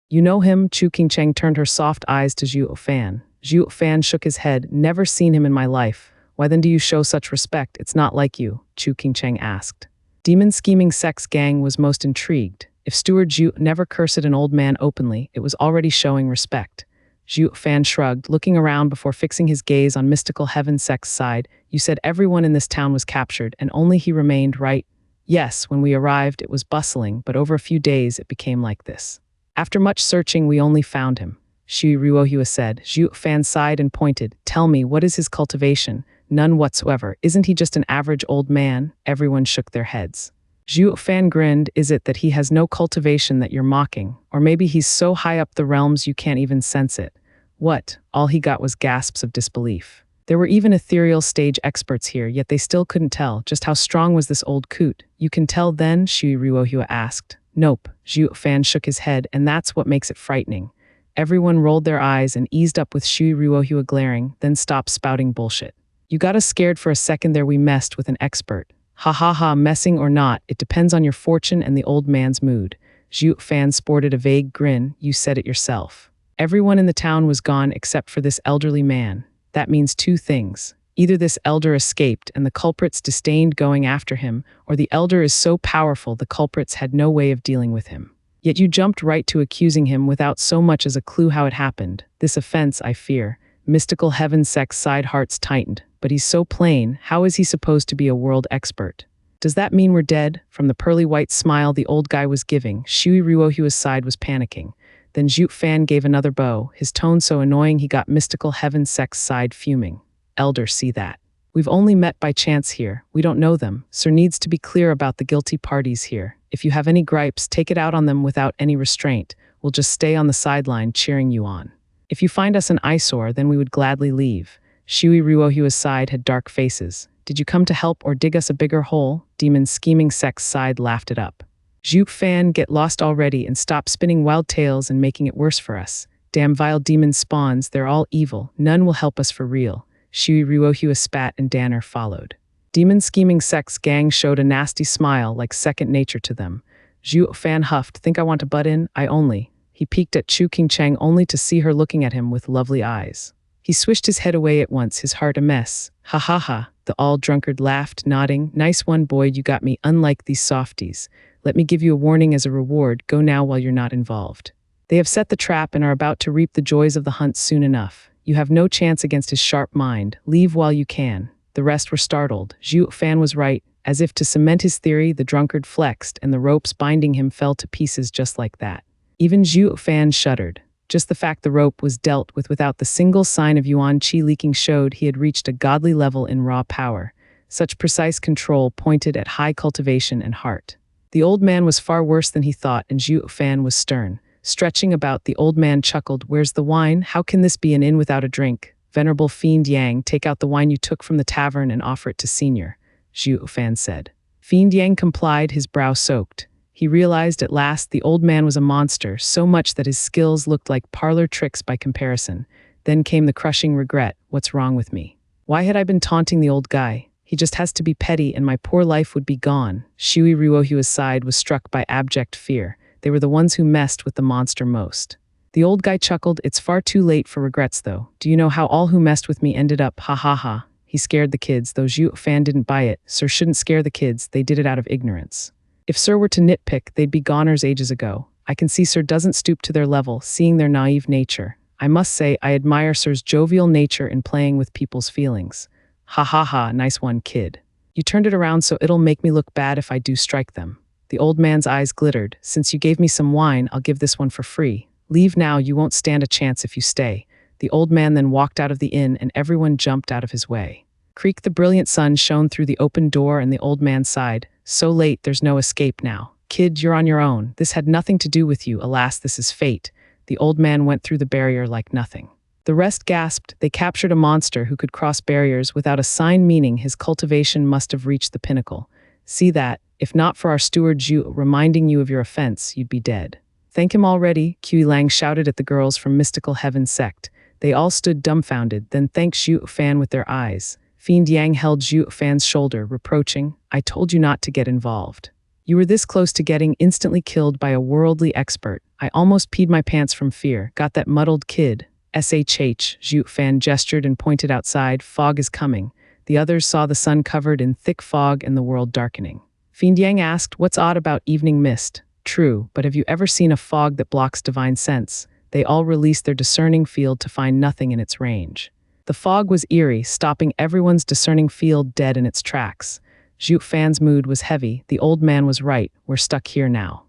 You know him? Chu Qingcheng turned her soft eyes to Zhuo Fan. Zhuo Fan shook his head. Never seen him in my life. Why then do you show such respect? It's not like you, Chu Qingcheng asked. Demon scheming sect's gang was most intrigued. If Steward Zhu never cursed an old man openly, it was already showing respect. Zhuo Fan shrugged, looking around before fixing his gaze on mystical heaven sect's side. You said everyone in this town was captured, and only he remained, right? Yes, when we arrived, it was bustling, but over a few days it became like this. After much searching, we only found him, Shui Ruohua said. Zhuo Fan sighed and pointed. Tell me, what is his cultivation? None whatsoever. Isn't he just an average old man? Everyone shook their heads. Zhuo Fan grinned. Is it that he has no cultivation that you're mocking? Or maybe he's so high up the realms you can't even sense it. What? All he got was gasps of disbelief. There were even ethereal stage experts here, yet they still couldn't tell just how strong was this old coot. You can tell then? Shui Ruohua asked. Nope, Zhuo Fan shook his head, and that's what makes it frightening. Everyone rolled their eyes and eased up with Shui Ruohua glaring, then stopped spouting bullshit. You got us scared for a second there. We messed with an expert. Ha ha ha, messing or not, it depends on your fortune and the old man's mood. Zhuo Fan sported a vague grin. You said it yourself. Everyone in the town was gone except for this elderly man. That means two things. Either this elder escaped and the culprits disdained going after him, or the elder is so powerful the culprits had no way of dealing with him. Yet you jumped right to accusing him without so much as a clue how it happened. This offense, I fear. Mystical heaven sect's side hearts tightened. But he's so plain, how is he supposed to be a world expert? Does that mean we're dead? From the pearly white smile the old guy was giving, Shui Ruohua's side was panicking. Then Zhuo Fan gave another bow, his tone so annoying he got mystical heaven sect's side fuming. Elder, see that. We've only met by chance here. We don't know them. Sir needs to be clear about the guilty parties here. If you have any gripes, take it out on them without any restraint. We'll just stay on the sideline cheering you on. If you find us an eyesore, then we would gladly leave. Shui Ruohua's side had dark faces. Did you come to help or dig us a bigger hole? Demon scheming sect's side laughed it up. Zhuo Fan, get lost already and stop spinning wild tales and making it worse for us. Damn vile demon spawns, they're all evil. None will help us for real. Shui Ruohua spat and Danner followed. Demon scheming sect's gang showed a nasty smile like second nature to them. Zhuo Fan huffed, think I want to butt in? I only. He peeked at Chu Qingcheng only to see her looking at him with lovely eyes. He swished his head away at once, his heart a mess. Ha ha ha, the all-drunkard laughed, nodding. Nice one, Boyd, you got me, unlike these softies. Let me give you a warning as a reward, go now while you're not involved. They have set the trap and are about to reap the joys of the hunt soon enough. You have no chance against his sharp mind. Leave while you can. The rest were startled. Zhuo Fan was right. As if to cement his theory, the drunkard flexed, and the ropes binding him fell to pieces just like that. Even Zhuo Fan shuddered. Just the fact the rope was dealt with without the single sign of yuan qi leaking showed he had reached a godly level in raw power. Such precise control pointed at high cultivation and heart. The old man was far worse than he thought, and Zhuo Fan was stern. Stretching about, the old man chuckled, where's the wine? How can this be an inn without a drink? Venerable Fiend Yang, take out the wine you took from the tavern and offer it to Senior, Zhuo Fan said. Fiend Yang complied, his brow soaked. He realized at last the old man was a monster, so much that his skills looked like parlor tricks by comparison. Then came the crushing regret, what's wrong with me? Why had I been taunting the old guy? He just has to be petty and my poor life would be gone. Shui Ruohua's side was struck by abject fear. They were the ones who messed with the monster most. The old guy chuckled, it's far too late for regrets though. Do you know how all who messed with me ended up? Ha ha ha. He scared the kids, though Zhuo Fan didn't buy it. Sir shouldn't scare the kids, they did it out of ignorance. If Sir were to nitpick, they'd be goners ages ago. I can see Sir doesn't stoop to their level, seeing their naive nature. I must say, I admire Sir's jovial nature in playing with people's feelings. Ha ha ha, nice one, kid. You turned it around so it'll make me look bad if I do strike them. The old man's eyes glittered. Since you gave me some wine, I'll give this one for free. Leave now, you won't stand a chance if you stay. The old man then walked out of the inn and everyone jumped out of his way. Creak, the brilliant sun shone through the open door and the old man sighed. So late, there's no escape now. Kid, you're on your own. This had nothing to do with you. Alas, this is fate. The old man went through the barrier like nothing. The rest gasped. They captured a monster who could cross barriers without a sign, meaning his cultivation must have reached the pinnacle. See that, if not for our steward Zhu reminding you of your offense, you'd be dead. Thank him already, Kui Lang shouted at the girls from Mystical Heaven Sect. They all stood dumbfounded, then thanked Zhuo Fan with their eyes. Fiend Yang held Zhuo Fan's shoulder, reproaching, I told you not to get involved. You were this close to getting instantly killed by a worldly expert. I almost peed my pants from fear. Got that muddled kid. SHH, Zhuo Fan gestured and pointed outside. Fog is coming. The others saw the sun covered in thick fog and the world darkening. Fiend Yang asked, what's odd about evening mist? True, but have you ever seen a fog that blocks divine sense? They all released their discerning field to find nothing in its range. The fog was eerie, stopping everyone's discerning field dead in its tracks. Zhuo Fan's mood was heavy. The old man was right. We're stuck here now.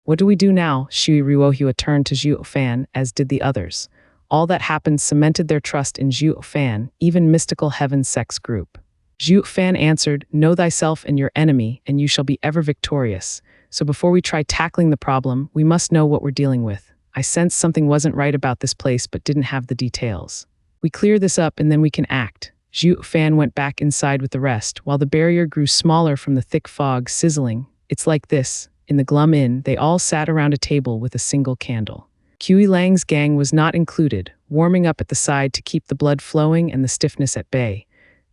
What do we do now? Shui Ruohua turned to Zhuo Fan, as did the others. All that happened cemented their trust in Zhuo Fan, even Mystical Heaven Sect's group. Zhuo Fan answered, know thyself and your enemy, and you shall be ever victorious. So before we try tackling the problem, we must know what we're dealing with. I sensed something wasn't right about this place but didn't have the details. We clear this up and then we can act. Zhuo Fan went back inside with the rest, while the barrier grew smaller from the thick fog sizzling. It's like this. In the glum inn, they all sat around a table with a single candle. Kui Lang's gang was not included, warming up at the side to keep the blood flowing and the stiffness at bay.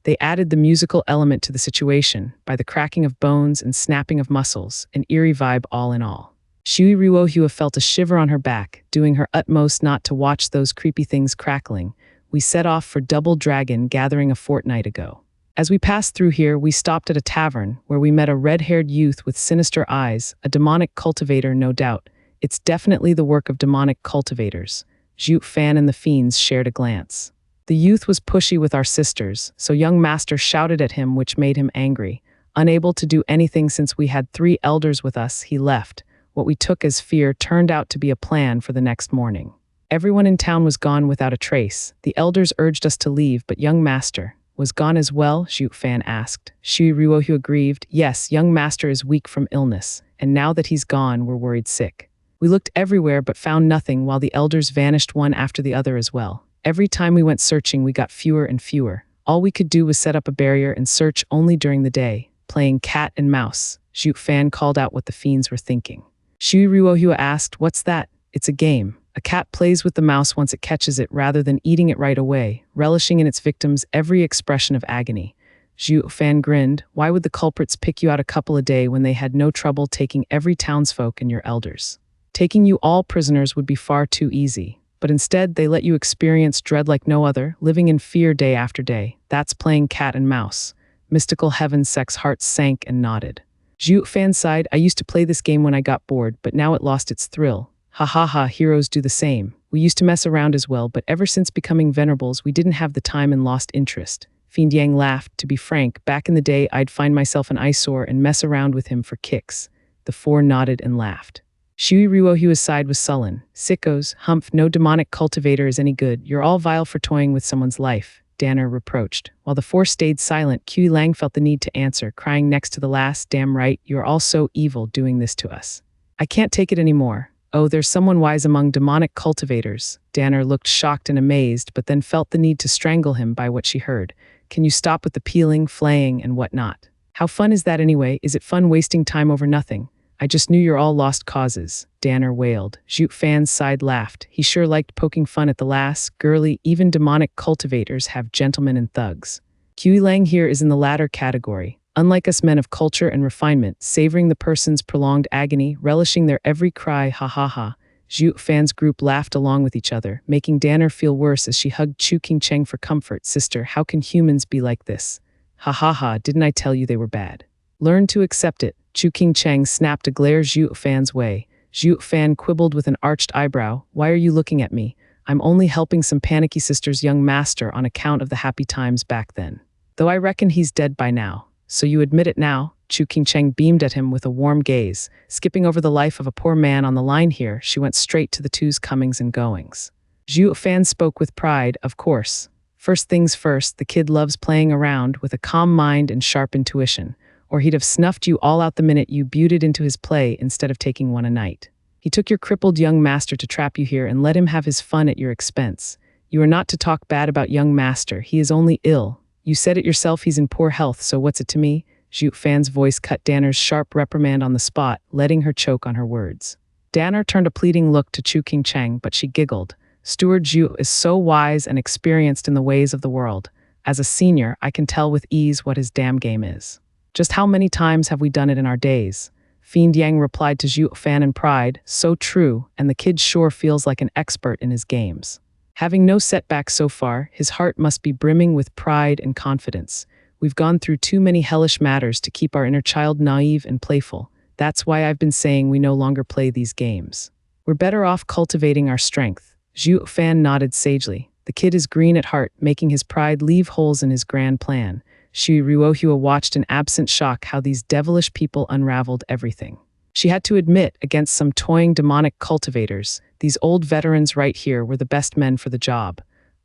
They added the musical element to the situation by the cracking of bones and snapping of muscles, an eerie vibe all in all. Shui Ruohua felt a shiver on her back, doing her utmost not to watch those creepy things crackling. We set off for Double Dragon gathering a fortnight ago. As we passed through here, we stopped at a tavern where we met a red-haired youth with sinister eyes, a demonic cultivator, no doubt. It's definitely the work of demonic cultivators. Zhuo Fan and the fiends shared a glance. The youth was pushy with our sisters, so young master shouted at him, which made him angry. Unable to do anything since we had 3 elders with us, he left. What we took as fear turned out to be a plan for the next morning. Everyone in town was gone without a trace. The elders urged us to leave, but young master was gone as well, Zhuo Fan asked. Shui Ruohua grieved. Yes, young master is weak from illness, and now that he's gone, we're worried sick. We looked everywhere but found nothing, while the elders vanished one after the other as well. Every time we went searching, we got fewer and fewer. All we could do was set up a barrier and search only during the day, playing cat and mouse. Zhuo Fan called out what the fiends were thinking. Shui Ruohua asked, "What's that?" "It's a game. A cat plays with the mouse once it catches it rather than eating it right away, relishing in its victims every expression of agony." Zhuo Fan grinned. "Why would the culprits pick you out a couple a day when they had no trouble taking every townsfolk and your elders? Taking you all prisoners would be far too easy. But instead, they let you experience dread like no other, living in fear day after day. That's playing cat and mouse." Mystical Heaven Sect's heart sank and nodded. Zhuo Fan sighed. "I used to play this game when I got bored, but now it lost its thrill. Ha ha ha, heroes do the same. We used to mess around as well, but ever since becoming venerables, we didn't have the time and lost interest." Fiend Yang laughed. "To be frank, back in the day, I'd find myself an eyesore and mess around with him for kicks." The 4 nodded and laughed. Shui Ruohua's side was sullen. "Sickos, humph, no demonic cultivator is any good. You're all vile for toying with someone's life," Danner reproached. While the 4 stayed silent, Kui Lang felt the need to answer, crying next to the last, "Damn right, you're all so evil doing this to us. I can't take it anymore." "Oh, there's someone wise among demonic cultivators." Danner looked shocked and amazed, but then felt the need to strangle him by what she heard. "Can you stop with the peeling, flaying, and whatnot? How fun is that anyway? Is it fun wasting time over nothing? I just knew you're all lost causes," Danner wailed. Zhuo Fan's side laughed. He sure liked poking fun at the lass, girly, even demonic cultivators have gentlemen and thugs. Kui Lang here is in the latter category. Unlike us men of culture and refinement, savoring the person's prolonged agony, relishing their every cry, ha ha ha. Zhuo Fan's group laughed along with each other, making Danner feel worse as she hugged Chu Qingcheng for comfort. "Sister, how can humans be like this? Ha ha ha, didn't I tell you they were bad? Learn to accept it." Chu Qingcheng snapped a glare Zhuo Fan's way. Zhuo Fan quibbled with an arched eyebrow. "Why are you looking at me? I'm only helping some panicky sister's young master on account of the happy times back then. Though I reckon he's dead by now. So you admit it now?" Chu Qingcheng beamed at him with a warm gaze. Skipping over the life of a poor man on the line here, she went straight to the 2's comings and goings. Zhuo Fan spoke with pride, "Of course. First things first, the kid loves playing around with a calm mind and sharp intuition, or he'd have snuffed you all out the minute you buted into his play instead of taking one a night. He took your crippled young master to trap you here and let him have his fun at your expense. You are not to talk bad about young master, he is only ill. You said it yourself, he's in poor health, so what's it to me?" Zhuo Fan's voice cut Danner's sharp reprimand on the spot, letting her choke on her words. Danner turned a pleading look to Chu Qingcheng, but she giggled. "Steward Zhuo is so wise and experienced in the ways of the world. As a senior, I can tell with ease what his damn game is. Just how many times have we done it in our days?" Fiend Yang replied to Zhuo Fan in pride. "So true, and the kid sure feels like an expert in his games. Having no setbacks so far, his heart must be brimming with pride and confidence. We've gone through too many hellish matters to keep our inner child naive and playful. That's why I've been saying we no longer play these games. We're better off cultivating our strength." Zhuo Fan nodded sagely. The kid is green at heart, making his pride leave holes in his grand plan. Shui Ruohua watched in absent shock how these devilish people unraveled everything. She had to admit, against some toying demonic cultivators, these old veterans right here were the best men for the job.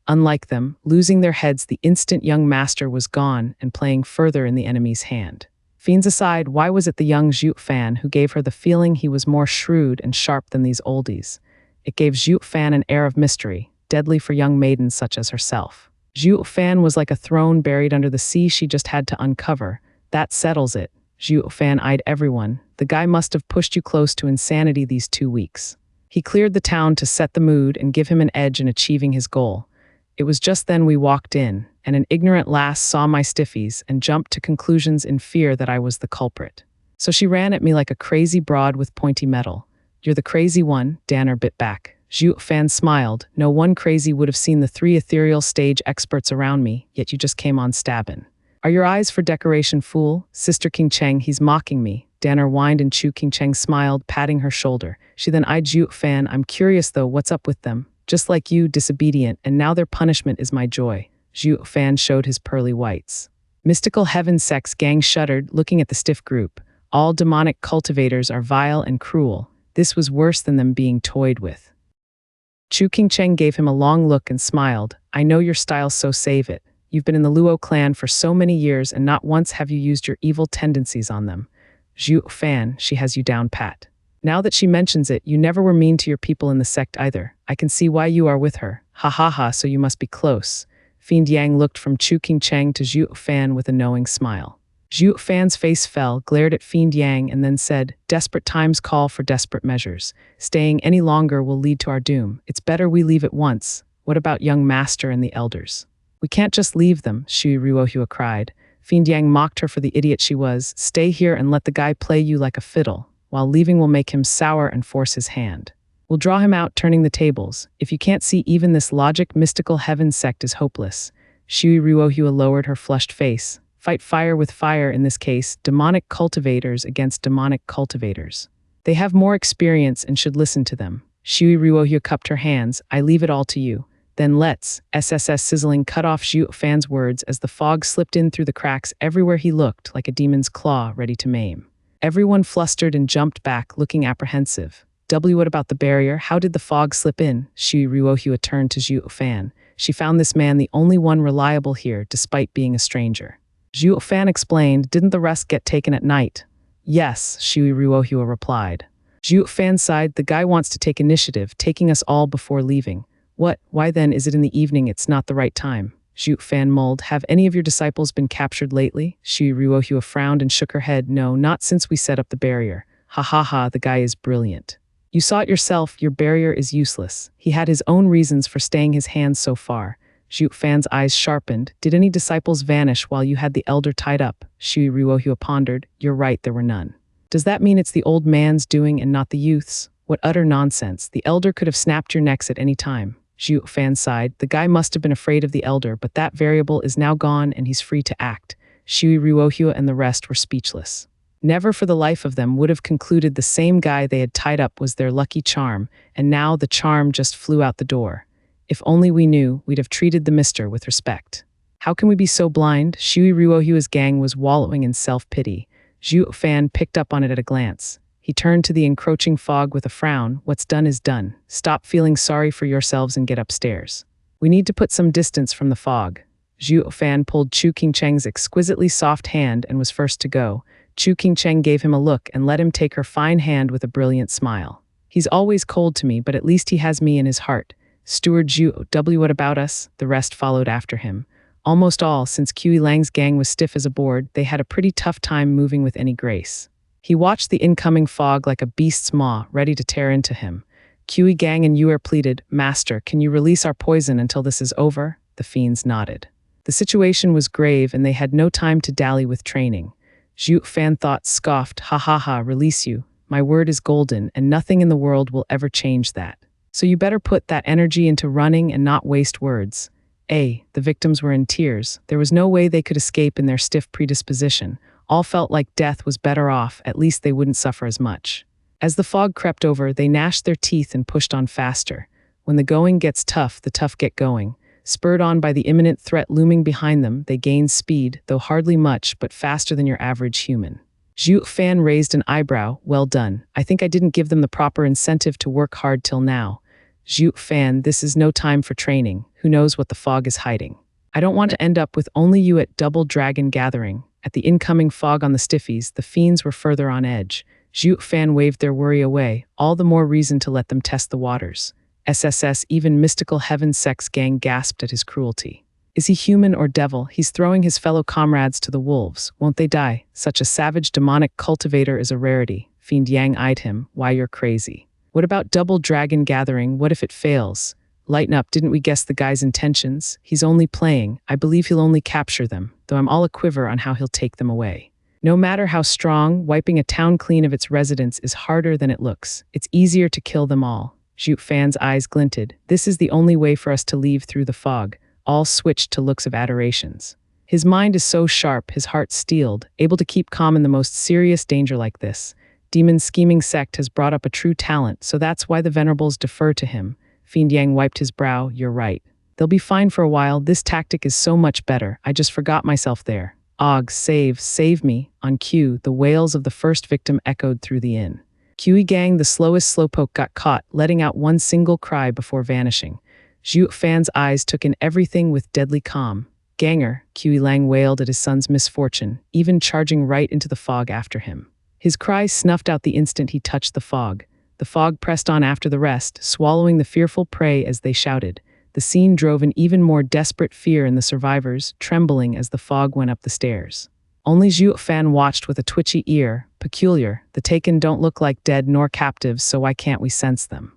Unlike them, losing their heads the instant young master was gone and playing further in the enemy's hand. Fiends aside, why was it the young Zhuo Fan who gave her the feeling he was more shrewd and sharp than these oldies? It gave Zhuo Fan an air of mystery, deadly for young maidens such as herself. Zhuo Fan was like a throne buried under the sea she just had to uncover. "That settles it." Zhuo Fan eyed everyone. "The guy must have pushed you close to insanity these 2 weeks. He cleared the town to set the mood and give him an edge in achieving his goal. It was just then we walked in, and an ignorant lass saw my stiffies and jumped to conclusions in fear that I was the culprit. So she ran at me like a crazy broad with pointy metal. "You're the crazy one," Danner bit back. Zhuo Fan smiled. "No one crazy would have seen the 3 ethereal stage experts around me, yet you just came on stabbin'. Are your eyes for decoration, fool? Sister King Cheng, he's mocking me." Danner whined and Chu King Cheng smiled, patting her shoulder. She then eyed Zhuo Fan. "I'm curious though, what's up with them? Just like you, disobedient, and now their punishment is my joy." Zhuo Fan showed his pearly whites. Mystical Heaven Sect's gang shuddered, looking at the stiff group. All demonic cultivators are vile and cruel. This was worse than them being toyed with. Chu King Cheng gave him a long look and smiled. "I know your style, so save it. You've been in the Luo clan for so many years and not once have you used your evil tendencies on them. Zhuo Fan, she has you down pat. Now that she mentions it, you never were mean to your people in the sect either. I can see why you are with her. Ha ha ha, so you must be close." Fiend Yang looked from Chu King Cheng to Zhuo Fan with a knowing smile. Zhuo Fan's face fell, glared at Fiend Yang, and then said, "Desperate times call for desperate measures. Staying any longer will lead to our doom. It's better we leave at once. What about young master and the elders?" "We can't just leave them," Shui Ruohua cried. Fiend Yang mocked her for the idiot she was. "Stay here and let the guy play you like a fiddle, while leaving will make him sour and force his hand. We'll draw him out, turning the tables. If you can't see, even this logic mystical heaven sect is hopeless." Shui Ruohua lowered her flushed face. "Fight fire with fire in this case, demonic cultivators against demonic cultivators. They have more experience and should listen to them." Shui Ruohua cupped her hands. "I leave it all to you." "Then let's." SSS sizzling cut off Zhuo Fan's words as the fog slipped in through the cracks everywhere he looked, like a demon's claw ready to maim. Everyone flustered and jumped back, looking apprehensive. What about the barrier? How did the fog slip in?" Shui Ruohua turned to Zhuo Fan. She found this man the only one reliable here, despite being a stranger. Zhuo Fan explained. "Didn't the rest get taken at night?" "Yes," Shui Ruohua replied. Zhuo Fan sighed. "The guy wants to take initiative, taking us all before leaving." "What? Why then is it in the evening? It's not the right time." Zhuo Fan mulled. "Have any of your disciples been captured lately?" Shui Ruohua frowned and shook her head. "No, not since we set up the barrier." "Ha ha ha, the guy is brilliant. You saw it yourself, your barrier is useless. He had his own reasons for staying his hands so far." Zhuo Fan's eyes sharpened. "Did any disciples vanish while you had the elder tied up?" Shui Ruohua pondered. "You're right, there were none." "Does that mean it's the old man's doing and not the youth's? What utter nonsense. The elder could have snapped your necks at any time." Zhuo Fan sighed. "The guy must have been afraid of the elder, but that variable is now gone and he's free to act." Shui Ruohua and the rest were speechless. Never for the life of them would have concluded the same guy they had tied up was their lucky charm, and now the charm just flew out the door. "If only we knew, we'd have treated the mister with respect. How can we be so blind?" Shui Ruohua's gang was wallowing in self-pity. Zhuo Fan picked up on it at a glance. He turned to the encroaching fog with a frown. "What's done is done. Stop feeling sorry for yourselves and get upstairs. We need to put some distance from the fog." Zhuo Fan pulled Chu King Cheng's exquisitely soft hand and was first to go. Chu King Cheng gave him a look and let him take her fine hand with a brilliant smile. "He's always cold to me, but at least he has me in his heart." Steward Zhuo, "What about us?" The rest followed after him. Almost all, since Kui Lang's gang was stiff as a board, they had a pretty tough time moving with any grace. He watched the incoming fog like a beast's maw, ready to tear into him. Kui gang and Yuer pleaded, "Master, can you release our poison until this is over?" The fiends nodded. The situation was grave and they had no time to dally with training. Zhuo Fan thought, scoffed, "Ha ha ha, release you. My word is golden and nothing in the world will ever change that. So you better put that energy into running and not waste words." The victims were in tears. There was no way they could escape in their stiff predisposition. All felt like death was better off, at least they wouldn't suffer as much. As the fog crept over, they gnashed their teeth and pushed on faster. When the going gets tough, the tough get going. Spurred on by the imminent threat looming behind them, they gained speed, though hardly much, but faster than your average human. Zhuo Fan raised an eyebrow. "Well done. I think I didn't give them the proper incentive to work hard till now." Zhuo Fan, "This is no time for training. Who knows what the fog is hiding? I don't want to end up with only you at Double Dragon Gathering." At the incoming fog on the stiffies, the fiends were further on edge. Zhuo Fan waved their worry away, all the more reason to let them test the waters. SSS, even Mystical Heaven Sect's gang gasped at his cruelty. Is he human or devil? He's throwing his fellow comrades to the wolves. Won't they die? Such a savage demonic cultivator is a rarity. Fiend Yang eyed him. Why, you're crazy. What about Double Dragon Gathering? What if it fails? Lighten up, didn't we guess the guy's intentions? He's only playing. I believe he'll only capture them, though I'm all a quiver on how he'll take them away. No matter how strong, wiping a town clean of its residents is harder than it looks. It's easier to kill them all. Zhuo Fan's eyes glinted. This is the only way for us to leave through the fog. All switched to looks of adorations. His mind is so sharp, his heart steeled, able to keep calm in the most serious danger like this. Demon's scheming sect has brought up a true talent, so that's why the venerables defer to him. Fiend Yang wiped his brow. You're right. They'll be fine for a while. This tactic is so much better. I just forgot myself there. Og, save me. On cue, the wails of the first victim echoed through the inn. Kui Gang, the slowest slowpoke, got caught, letting out one single cry before vanishing. Zhuo Fan's eyes took in everything with deadly calm. Ganger, Kui Lang wailed at his son's misfortune, even charging right into the fog after him. His cries snuffed out the instant he touched the fog. The fog pressed on after the rest, swallowing the fearful prey as they shouted. The scene drove an even more desperate fear in the survivors, trembling as the fog went up the stairs. Only Zhuo Fan watched with a twitchy ear. Peculiar, the taken don't look like dead nor captives, so why can't we sense them?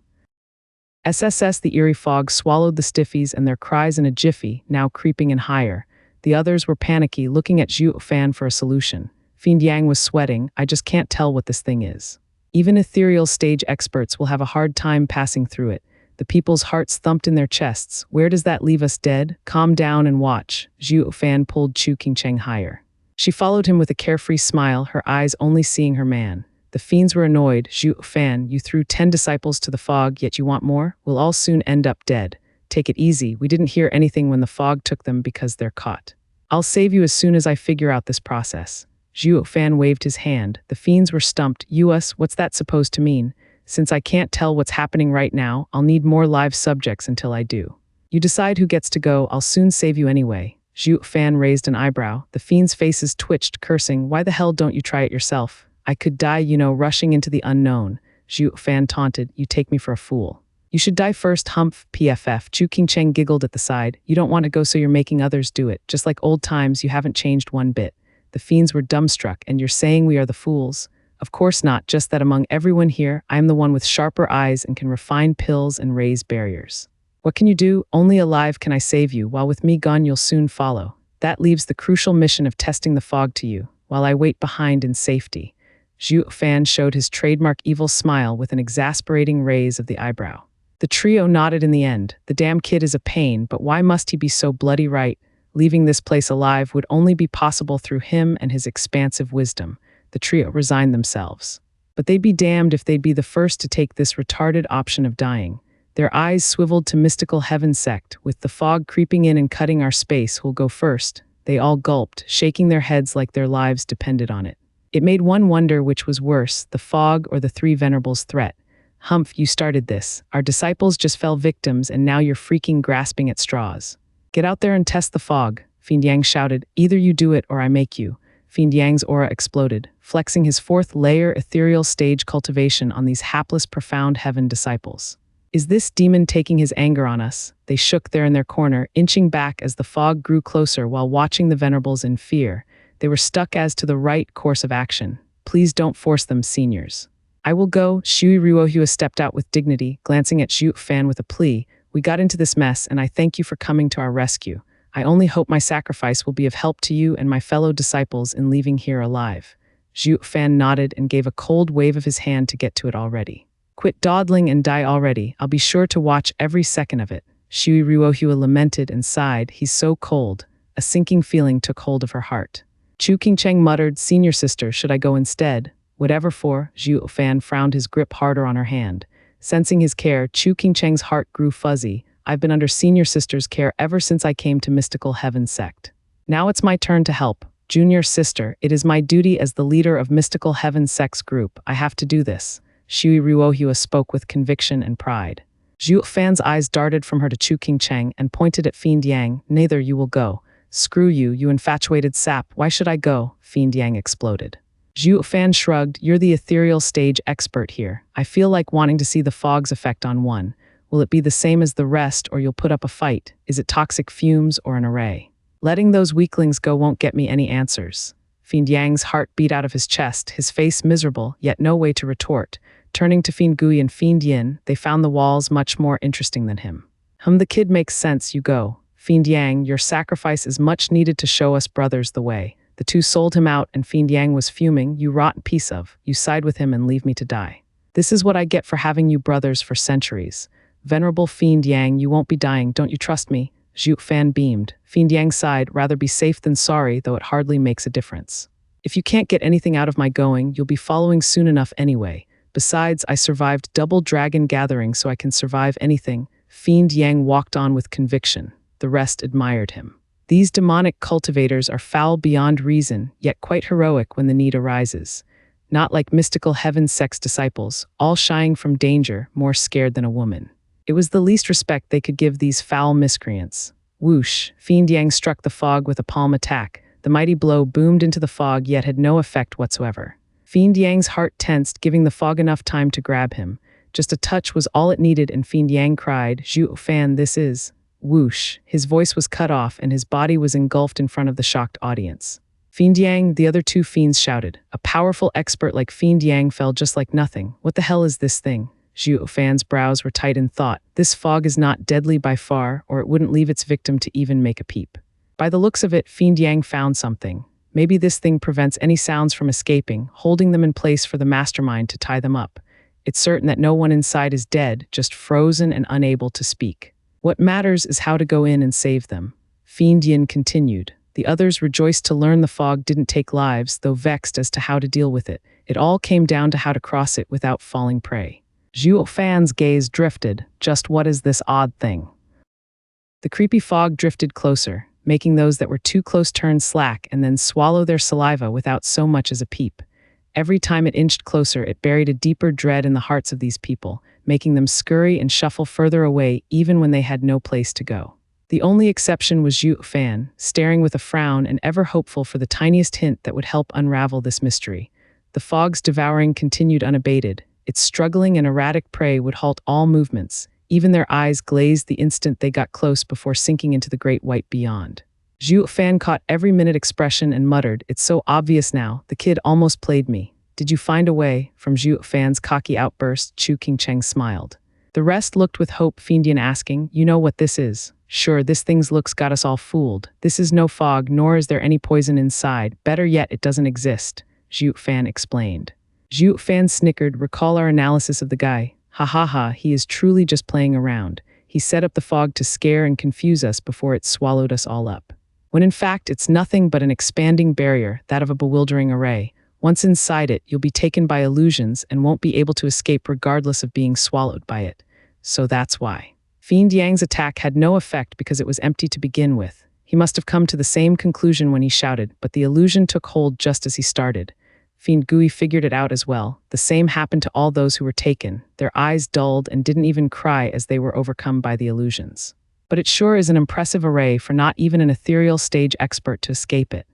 SSS, the eerie fog swallowed the stiffies and their cries in a jiffy, now creeping in higher. The others were panicky, looking at Zhuo Fan for a solution. Fiend Yang was sweating. I just can't tell what this thing is. Even ethereal stage experts will have a hard time passing through it. The people's hearts thumped in their chests. Where does that leave us, dead? Calm down and watch. Zhuo Fan pulled Chu Qingcheng higher. She followed him with a carefree smile, her eyes only seeing her man. The fiends were annoyed. Zhuo Fan, you threw 10 disciples to the fog, yet you want more? We'll all soon end up dead. Take it easy. We didn't hear anything when the fog took them because they're caught. I'll save you as soon as I figure out this process. Zhuo Fan waved his hand. The fiends were stumped. Us, what's that supposed to mean? Since I can't tell what's happening right now, I'll need more live subjects until I do. You decide who gets to go. I'll soon save you anyway. Zhuo Fan raised an eyebrow. The fiends' faces twitched, cursing. Why the hell don't you try it yourself? I could die, rushing into the unknown. Zhuo Fan taunted. You take me for a fool. You should die first, humph, PFF. Chu Qingcheng giggled at the side. You don't want to go, so you're making others do it. Just like old times, you haven't changed one bit. The fiends were dumbstruck, and you're saying we are the fools? Of course not, just that among everyone here, I am the one with sharper eyes and can refine pills and raise barriers. What can you do? Only alive can I save you, while with me gone you'll soon follow. That leaves the crucial mission of testing the fog to you, while I wait behind in safety. Zhuo Fan showed his trademark evil smile with an exasperating raise of the eyebrow. The trio nodded in the end. The damn kid is a pain, but why must he be so bloody right? Leaving this place alive would only be possible through him and his expansive wisdom. The trio resigned themselves. But they'd be damned if they'd be the first to take this retarded option of dying. Their eyes swiveled to mystical heaven sect. With the fog creeping in and cutting our space, who'll go first? They all gulped, shaking their heads like their lives depended on it. It made one wonder which was worse, the fog or the three venerables' threat. Humph, you started this. Our disciples just fell victims, and now you're freaking grasping at straws. Get out there and test the fog, Fiend Yang shouted. Either you do it or I make you. Fiend Yang's aura exploded, flexing his fourth layer ethereal stage cultivation on these hapless profound heaven disciples. Is this demon taking his anger on us? They shook there in their corner, inching back as the fog grew closer while watching the venerables in fear. They were stuck as to the right course of action. Please don't force them, seniors. I will go. Shui Ruohua stepped out with dignity, glancing at Zhuo Fan with a plea. We got into this mess, and I thank you for coming to our rescue. I only hope my sacrifice will be of help to you and my fellow disciples in leaving here alive. Zhuo Fan nodded and gave a cold wave of his hand to get to it already. Quit dawdling and die already. I'll be sure to watch every second of it. Shui Ruohua lamented and sighed. He's so cold. A sinking feeling took hold of her heart. Chu Qingcheng muttered, Senior sister, should I go instead? Whatever for. Zhuo Fan frowned, his grip harder on her hand. Sensing his care, Chu Qingcheng's heart grew fuzzy. I've been under Senior Sister's care ever since I came to Mystical Heaven Sect. Now it's my turn to help. Junior Sister, it is my duty as the leader of Mystical Heaven Sect's group. I have to do this. Shui Ruohua spoke with conviction and pride. Zhuo Fan's eyes darted from her to Chu Qingcheng and pointed at Fiend Yang. Neither you will go. Screw you, you infatuated sap. Why should I go? Fiend Yang exploded. Zhuo Fan shrugged. You're the ethereal stage expert here. I feel like wanting to see the fog's effect on one. Will it be the same as the rest, or you'll put up a fight? Is it toxic fumes or an array? Letting those weaklings go won't get me any answers. Fiend Yang's heart beat out of his chest, his face miserable, yet no way to retort. Turning to Fiend Gui and Fiend Yin, they found the walls much more interesting than him. The kid makes sense, you go. Fiend Yang, your sacrifice is much needed to show us brothers the way. The two sold him out and Fiend Yang was fuming. You rotten piece of. You side with him and leave me to die. This is what I get for having you brothers for centuries. Venerable Fiend Yang, you won't be dying, don't you trust me? Zhuo Fan beamed. Fiend Yang sighed, rather be safe than sorry, though it hardly makes a difference. If you can't get anything out of my going, you'll be following soon enough anyway. Besides, I survived double dragon gathering, so I can survive anything. Fiend Yang walked on with conviction. The rest admired him. These demonic cultivators are foul beyond reason, yet quite heroic when the need arises. Not like mystical heaven sect's disciples, all shying from danger, more scared than a woman. It was the least respect they could give these foul miscreants. Whoosh! Fiend Yang struck the fog with a palm attack. The mighty blow boomed into the fog, yet had no effect whatsoever. Fiend Yang's heart tensed, giving the fog enough time to grab him. Just a touch was all it needed, and Fiend Yang cried, Zhuo Fan, this is... Whoosh! His voice was cut off, and his body was engulfed in front of the shocked audience. Fiend Yang, the other two fiends shouted. A powerful expert like Fiend Yang fell just like nothing. What the hell is this thing? Zhuo Fan's brows were tight in thought. This fog is not deadly by far, or it wouldn't leave its victim to even make a peep. By the looks of it, Fiend Yang found something. Maybe this thing prevents any sounds from escaping, holding them in place for the mastermind to tie them up. It's certain that no one inside is dead, just frozen and unable to speak. What matters is how to go in and save them. Fiend Yin continued. The others rejoiced to learn the fog didn't take lives, though vexed as to how to deal with it. It all came down to how to cross it without falling prey. Zhuo Fan's gaze drifted. Just what is this odd thing? The creepy fog drifted closer, making those that were too close turn slack and then swallow their saliva without so much as a peep. Every time it inched closer, it buried a deeper dread in the hearts of these people, making them scurry and shuffle further away even when they had no place to go. The only exception was Zhuo Fan, staring with a frown and ever hopeful for the tiniest hint that would help unravel this mystery. The fog's devouring continued unabated. Its struggling and erratic prey would halt all movements. Even their eyes glazed the instant they got close before sinking into the great white beyond. Zhuo Fan caught every minute expression and muttered, it's so obvious now, the kid almost played me. Did you find a way? From Zhuo Fan's cocky outburst, Chu Qingcheng smiled. The rest looked with hope, Fiendian asking, you know what this is? Sure, this thing's looks got us all fooled. This is no fog, nor is there any poison inside. Better yet, it doesn't exist, Zhuo Fan explained. Zhuo Fan snickered. Recall our analysis of the guy. Ha ha ha, he is truly just playing around. He set up the fog to scare and confuse us before it swallowed us all up. When in fact, it's nothing but an expanding barrier, that of a bewildering array. Once inside it, you'll be taken by illusions and won't be able to escape regardless of being swallowed by it. So that's why. Fiend Yang's attack had no effect because it was empty to begin with. He must have come to the same conclusion when he shouted, but the illusion took hold just as he started. Fiend Gui figured it out as well. The same happened to all those who were taken. Their eyes dulled and didn't even cry as they were overcome by the illusions. But it sure is an impressive array for not even an ethereal stage expert to escape it.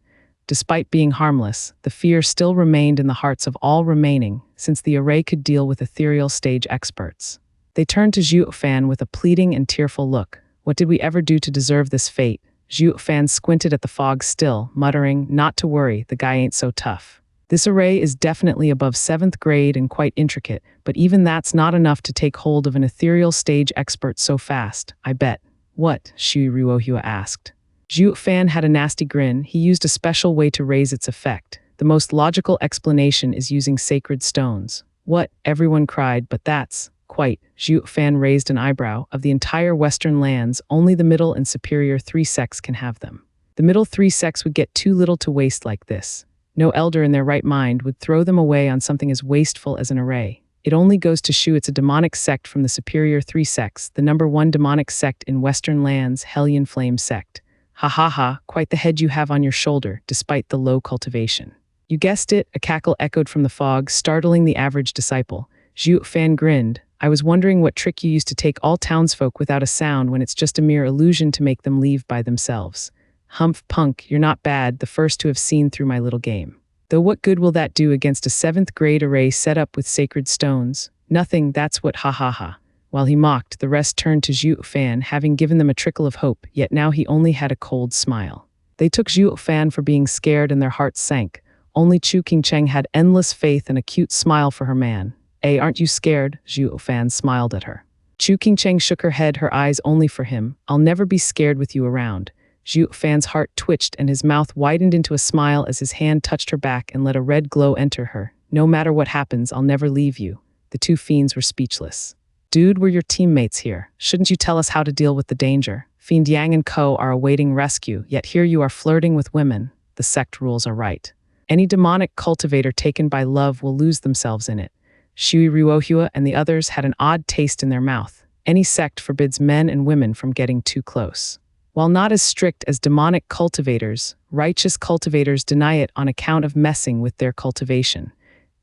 Despite being harmless, the fear still remained in the hearts of all remaining, since the array could deal with ethereal stage experts. They turned to Zhuo Fan with a pleading and tearful look. What did we ever do to deserve this fate? Zhuo Fan squinted at the fog still, muttering, not to worry, the guy ain't so tough. This array is definitely above 7th grade and quite intricate, but even that's not enough to take hold of an ethereal stage expert so fast, I bet. What? Shui Ruohua asked. Zhuo Fan had a nasty grin. He used a special way to raise its effect. The most logical explanation is using sacred stones. What? Everyone cried, but that's... Quite. Zhuo Fan raised an eyebrow. Of the entire Western lands, only the middle and superior 3 sects can have them. The middle 3 sects would get too little to waste like this. No elder in their right mind would throw them away on something as wasteful as an array. It only goes to show it's a demonic sect from the superior 3 sects, the number 1 demonic sect in Western lands, Hellion Flame sect. Ha ha ha, quite the head you have on your shoulder, despite the low cultivation. You guessed it, a cackle echoed from the fog, startling the average disciple. Zhuo Fan grinned. I was wondering what trick you used to take all townsfolk without a sound when it's just a mere illusion to make them leave by themselves. Humph punk, you're not bad, the first to have seen through my little game. Though what good will that do against a 7th grade array set up with sacred stones? Nothing, that's what ha ha ha. While he mocked, the rest turned to Zhuo Fan, having given them a trickle of hope, yet now he only had a cold smile. They took Zhuo Fan for being scared and their hearts sank. Only Chu Qingcheng had endless faith and a cute smile for her man. Aren't you scared? Zhuo Fan smiled at her. Chu Qingcheng shook her head, her eyes only for him. I'll never be scared with you around. Zhuo Fan's heart twitched and his mouth widened into a smile as his hand touched her back and let a red glow enter her. No matter what happens, I'll never leave you. The two fiends were speechless. Dude, we're your teammates here. Shouldn't you tell us how to deal with the danger? Fiend Yang and Co. are awaiting rescue, yet here you are flirting with women. The sect rules are right. Any demonic cultivator taken by love will lose themselves in it. Shui Ruohua and the others had an odd taste in their mouth. Any sect forbids men and women from getting too close. While not as strict as demonic cultivators, righteous cultivators deny it on account of messing with their cultivation.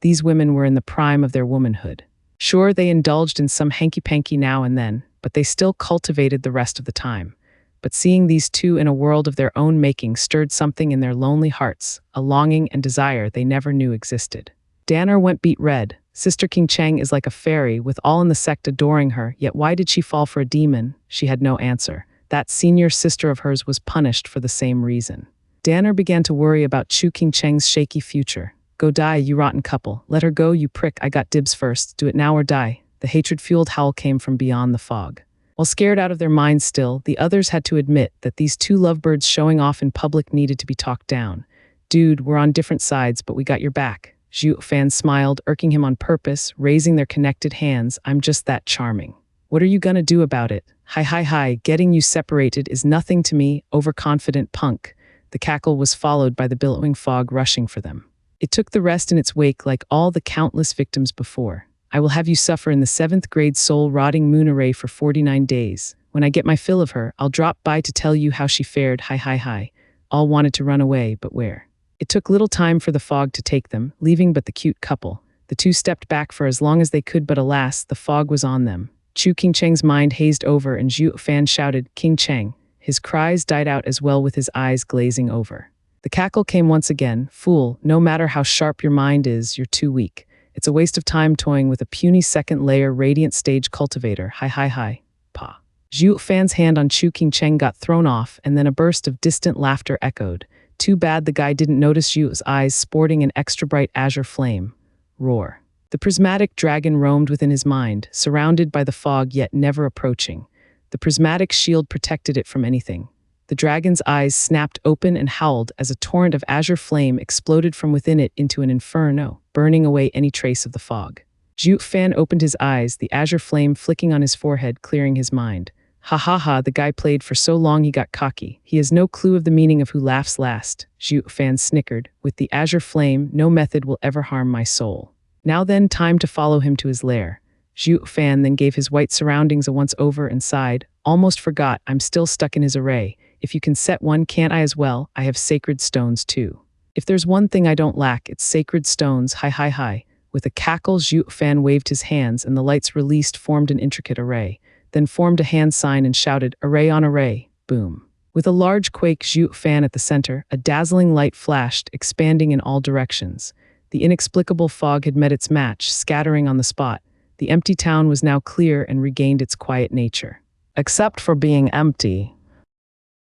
These women were in the prime of their womanhood. Sure, they indulged in some hanky-panky now and then, but they still cultivated the rest of the time. But seeing these two in a world of their own making stirred something in their lonely hearts, a longing and desire they never knew existed. Danner went beet red. Sister Qingcheng is like a fairy, with all in the sect adoring her, yet why did she fall for a demon? She had no answer. That senior sister of hers was punished for the same reason. Danner began to worry about Chu Qingcheng's shaky future. Go die, you rotten couple. Let her go, you prick. I got dibs first. Do it now or die. The hatred-fueled howl came from beyond the fog. While scared out of their minds still, the others had to admit that these two lovebirds showing off in public needed to be talked down. Dude, we're on different sides, but we got your back. Zhuo Fan smiled, irking him on purpose, raising their connected hands. I'm just that charming. What are you gonna do about it? Hi, getting you separated is nothing to me, overconfident punk. The cackle was followed by the billowing fog rushing for them. It took the rest in its wake like all the countless victims before. I will have you suffer in the 7th grade soul-rotting moon array for 49 days. When I get my fill of her, I'll drop by to tell you how she fared. Hi. All wanted to run away, but where? It took little time for the fog to take them, leaving but the cute couple. The two stepped back for as long as they could, but alas, the fog was on them. Chu Qingcheng's mind hazed over and Zhuo Fan shouted, Qingcheng. His cries died out as well with his eyes glazing over. The cackle came once again. Fool, no matter how sharp your mind is, you're too weak. It's a waste of time toying with a puny second-layer radiant stage cultivator. Hi. Pa. Zhuo Fan's hand on Chu Qingcheng got thrown off, and then a burst of distant laughter echoed. Too bad the guy didn't notice Zhuo's eyes sporting an extra bright azure flame. Roar. The prismatic dragon roamed within his mind, surrounded by the fog yet never approaching. The prismatic shield protected it from anything. The dragon's eyes snapped open and howled as a torrent of azure flame exploded from within it into an inferno, burning away any trace of the fog. Zhuo Fan opened his eyes, the azure flame flicking on his forehead, clearing his mind. Ha, the guy played for so long he got cocky. He has no clue of the meaning of who laughs last. Zhuo Fan snickered. With the azure flame, no method will ever harm my soul. Now then, time to follow him to his lair. Zhuo Fan then gave his white surroundings a once-over and sighed. Almost forgot, I'm still stuck in his array. If you can set one, can't I as well? I have sacred stones too. If there's one thing I don't lack, it's sacred stones. Hi. With a cackle, Zhuo Fan waved his hands and the lights released formed an intricate array, then formed a hand sign and shouted, array on array, boom. With a large quake, Zhuo Fan at the center, a dazzling light flashed, expanding in all directions. The inexplicable fog had met its match, scattering on the spot. The empty town was now clear and regained its quiet nature. Except for being empty.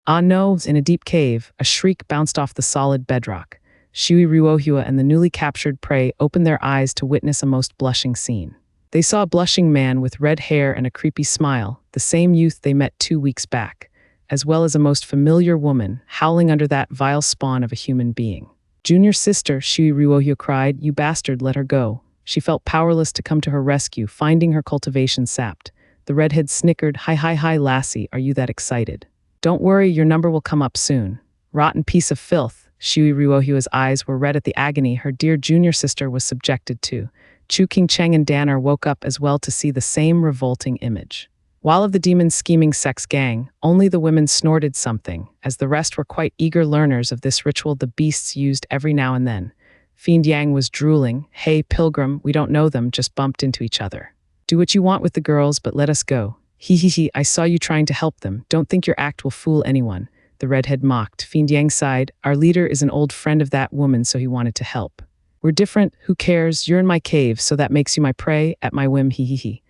Ah no, in a deep cave, a shriek bounced off the solid bedrock. Shui Ruohua and the newly captured prey opened their eyes to witness a most blushing scene. They saw a blushing man with red hair and a creepy smile, the same youth they met 2 weeks back, as well as a most familiar woman, howling under that vile spawn of a human being. Junior sister, Shui Ruohua cried, you bastard, let her go. She felt powerless to come to her rescue, finding her cultivation sapped. The redhead snickered, hi, lassie, are you that excited? Don't worry, your number will come up soon. Rotten piece of filth. Shui Ruohua's eyes were red at the agony her dear junior sister was subjected to. Chu Qingcheng and Danner woke up as well to see the same revolting image. While of the demon scheming sex gang, only the women snorted something, as the rest were quite eager learners of this ritual the beasts used every now and then. Fiend Yang was drooling, hey pilgrim, we don't know them, just bumped into each other. Do what you want with the girls, but let us go. He, I saw you trying to help them. Don't think your act will fool anyone. The redhead mocked. Fiend Yang sighed. Our leader is an old friend of that woman, so he wanted to help. We're different. Who cares? You're in my cave, so that makes you my prey, at my whim, he.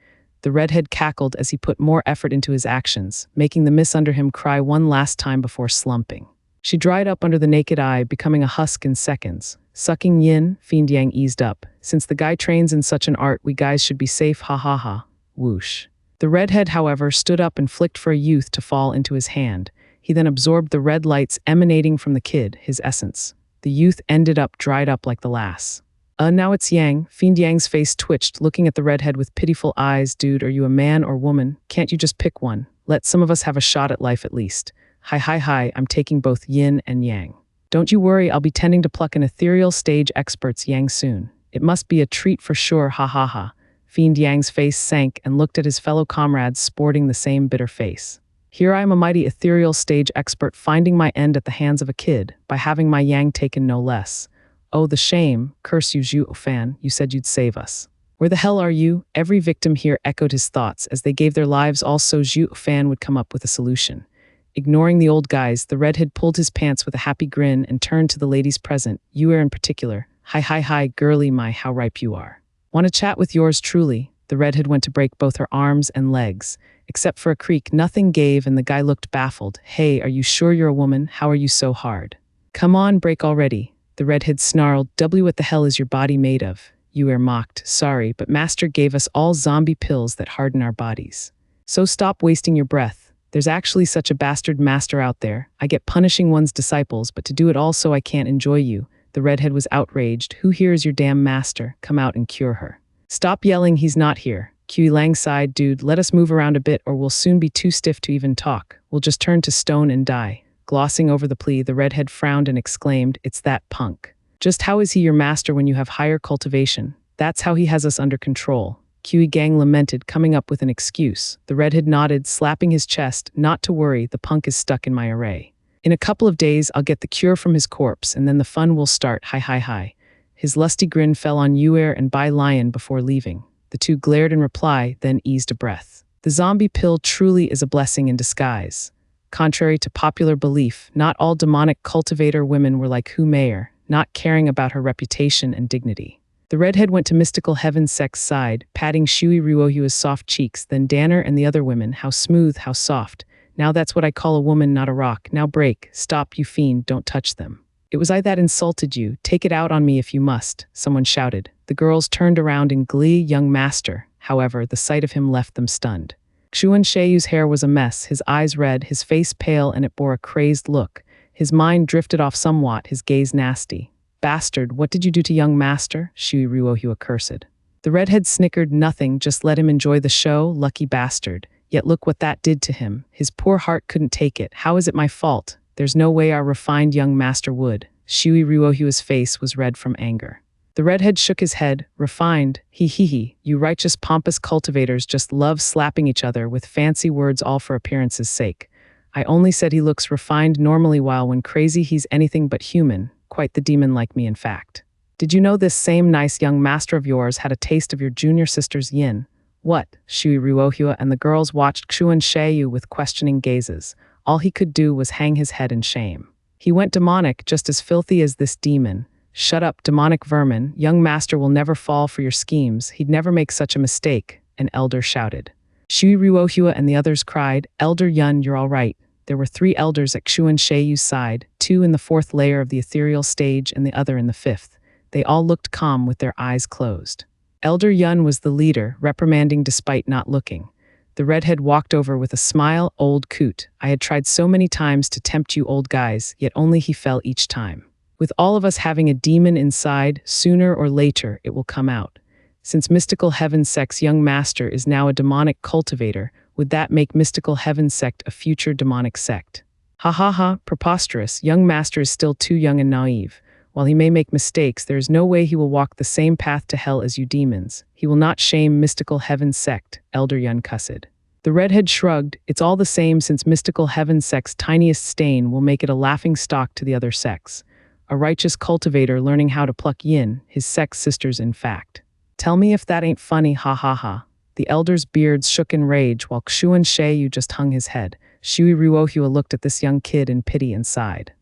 The redhead cackled as he put more effort into his actions, making the miss under him cry one last time before slumping. She dried up under the naked eye, becoming a husk in seconds. Sucking yin, Fiend Yang eased up. Since the guy trains in such an art, we guys should be safe, ha. Whoosh. The redhead, however, stood up and flicked for a youth to fall into his hand. He then absorbed the red lights emanating from the kid, his essence. The youth ended up dried up like the lass. Now it's Yang. Fiend Yang's face twitched, looking at the redhead with pitiful eyes. Dude, are you a man or woman? Can't you just pick one? Let some of us have a shot at life at least. Hi, I'm taking both yin and yang. Don't you worry, I'll be tending to pluck an ethereal stage expert's yang soon. It must be a treat for sure, ha ha ha. Fiend Yang's face sank and looked at his fellow comrades sporting the same bitter face. Here I am, a mighty ethereal stage expert, finding my end at the hands of a kid, by having my yang taken no less. Oh, the shame. Curse you, Zhuo Fan, you said you'd save us. Where the hell are you? Every victim here echoed his thoughts as they gave their lives. Also, Zhuo Fan would come up with a solution. Ignoring the old guys, the redhead pulled his pants with a happy grin and turned to the ladies present, you in particular. Hi, girly, my, how ripe you are. Want to chat with yours truly? The redhead went to break both her arms and legs. Except for a creak, nothing gave, and the guy looked baffled. Hey, are you sure you're a woman? How are you so hard? Come on, break already. The redhead snarled, what the hell is your body made of? You mocked, sorry, but master gave us all zombie pills that harden our bodies. So stop wasting your breath. There's actually such a bastard master out there. I get punishing one's disciples, but to do it all so I can't enjoy you. The redhead was outraged. Who here is your damn master? Come out and cure her. Stop yelling, he's not here. Kui Lang sighed, dude, let us move around a bit or we'll soon be too stiff to even talk. We'll just turn to stone and die. Glossing over the plea, the redhead frowned and exclaimed, it's that punk. Just how is he your master when you have higher cultivation? That's how he has us under control. Kui Gang lamented, coming up with an excuse. The redhead nodded, slapping his chest. Not to worry, the punk is stuck in my array. In a couple of days, I'll get the cure from his corpse, and then the fun will start. Hi. His lusty grin fell on Yuer and Bai Lion before leaving. The two glared in reply, then eased a breath. The zombie pill truly is a blessing in disguise. Contrary to popular belief, not all demonic cultivator women were like Hu Mayer, not caring about her reputation and dignity. The redhead went to mystical heaven sect's side, patting Shui Ruohua's soft cheeks, then Danner and the other women, how smooth, how soft. Now that's what I call a woman, not a rock. Now break, stop, you fiend, don't touch them. It was I that insulted you, take it out on me if you must, someone shouted. The girls turned around in glee. Young master, however, the sight of him left them stunned. Xuan Sheiyu's hair was a mess, his eyes red, his face pale, and it bore a crazed look. His mind drifted off somewhat, his gaze nasty. Bastard, what did you do to young master? Shui Ruohua cursed. The redhead snickered, nothing, just let him enjoy the show, lucky bastard. Yet look what that did to him. His poor heart couldn't take it. How is it my fault? There's no way our refined young master would. Shui Ruohua's face was red from anger. The redhead shook his head. Refined? He. You righteous pompous cultivators just love slapping each other with fancy words all for appearance's sake. I only said he looks refined normally while when crazy he's anything but human. Quite the demon like me, in fact. Did you know this same nice young master of yours had a taste of your junior sister's yin? What? Shui Ruohua and the girls watched Xuan Sheiyu with questioning gazes. All he could do was hang his head in shame. He went demonic, just as filthy as this demon. Shut up, demonic vermin. Young master will never fall for your schemes. He'd never make such a mistake, an elder shouted. Shui Ruohua and the others cried, Elder Yun, you're all right. There were 3 elders at Xuan Sheiyu's side, 2 in the 4th layer of the ethereal stage and the other in the 5th. They all looked calm with their eyes closed. Elder Yun was the leader, reprimanding despite not looking. The redhead walked over with a smile. Old coot, I had tried so many times to tempt you old guys, yet only he fell each time. With all of us having a demon inside, sooner or later it will come out. Since Mystical Heaven Sect's young master is now a demonic cultivator, would that make Mystical Heaven Sect a future demonic sect? Ha, preposterous. Young master is still too young and naive. While he may make mistakes, there is no way he will walk the same path to hell as you demons. He will not shame Mystical Heaven Sect, Elder Yun cussed. The redhead shrugged. It's all the same since Mystical Heaven Sect's tiniest stain will make it a laughing stock to the other sects. A righteous cultivator learning how to pluck yin, his sect's sisters in fact. Tell me if that ain't funny, ha. The elders' beards shook in rage while Xuan Sheiyu just hung his head. Shui Ruohua looked at this young kid in pity and sighed.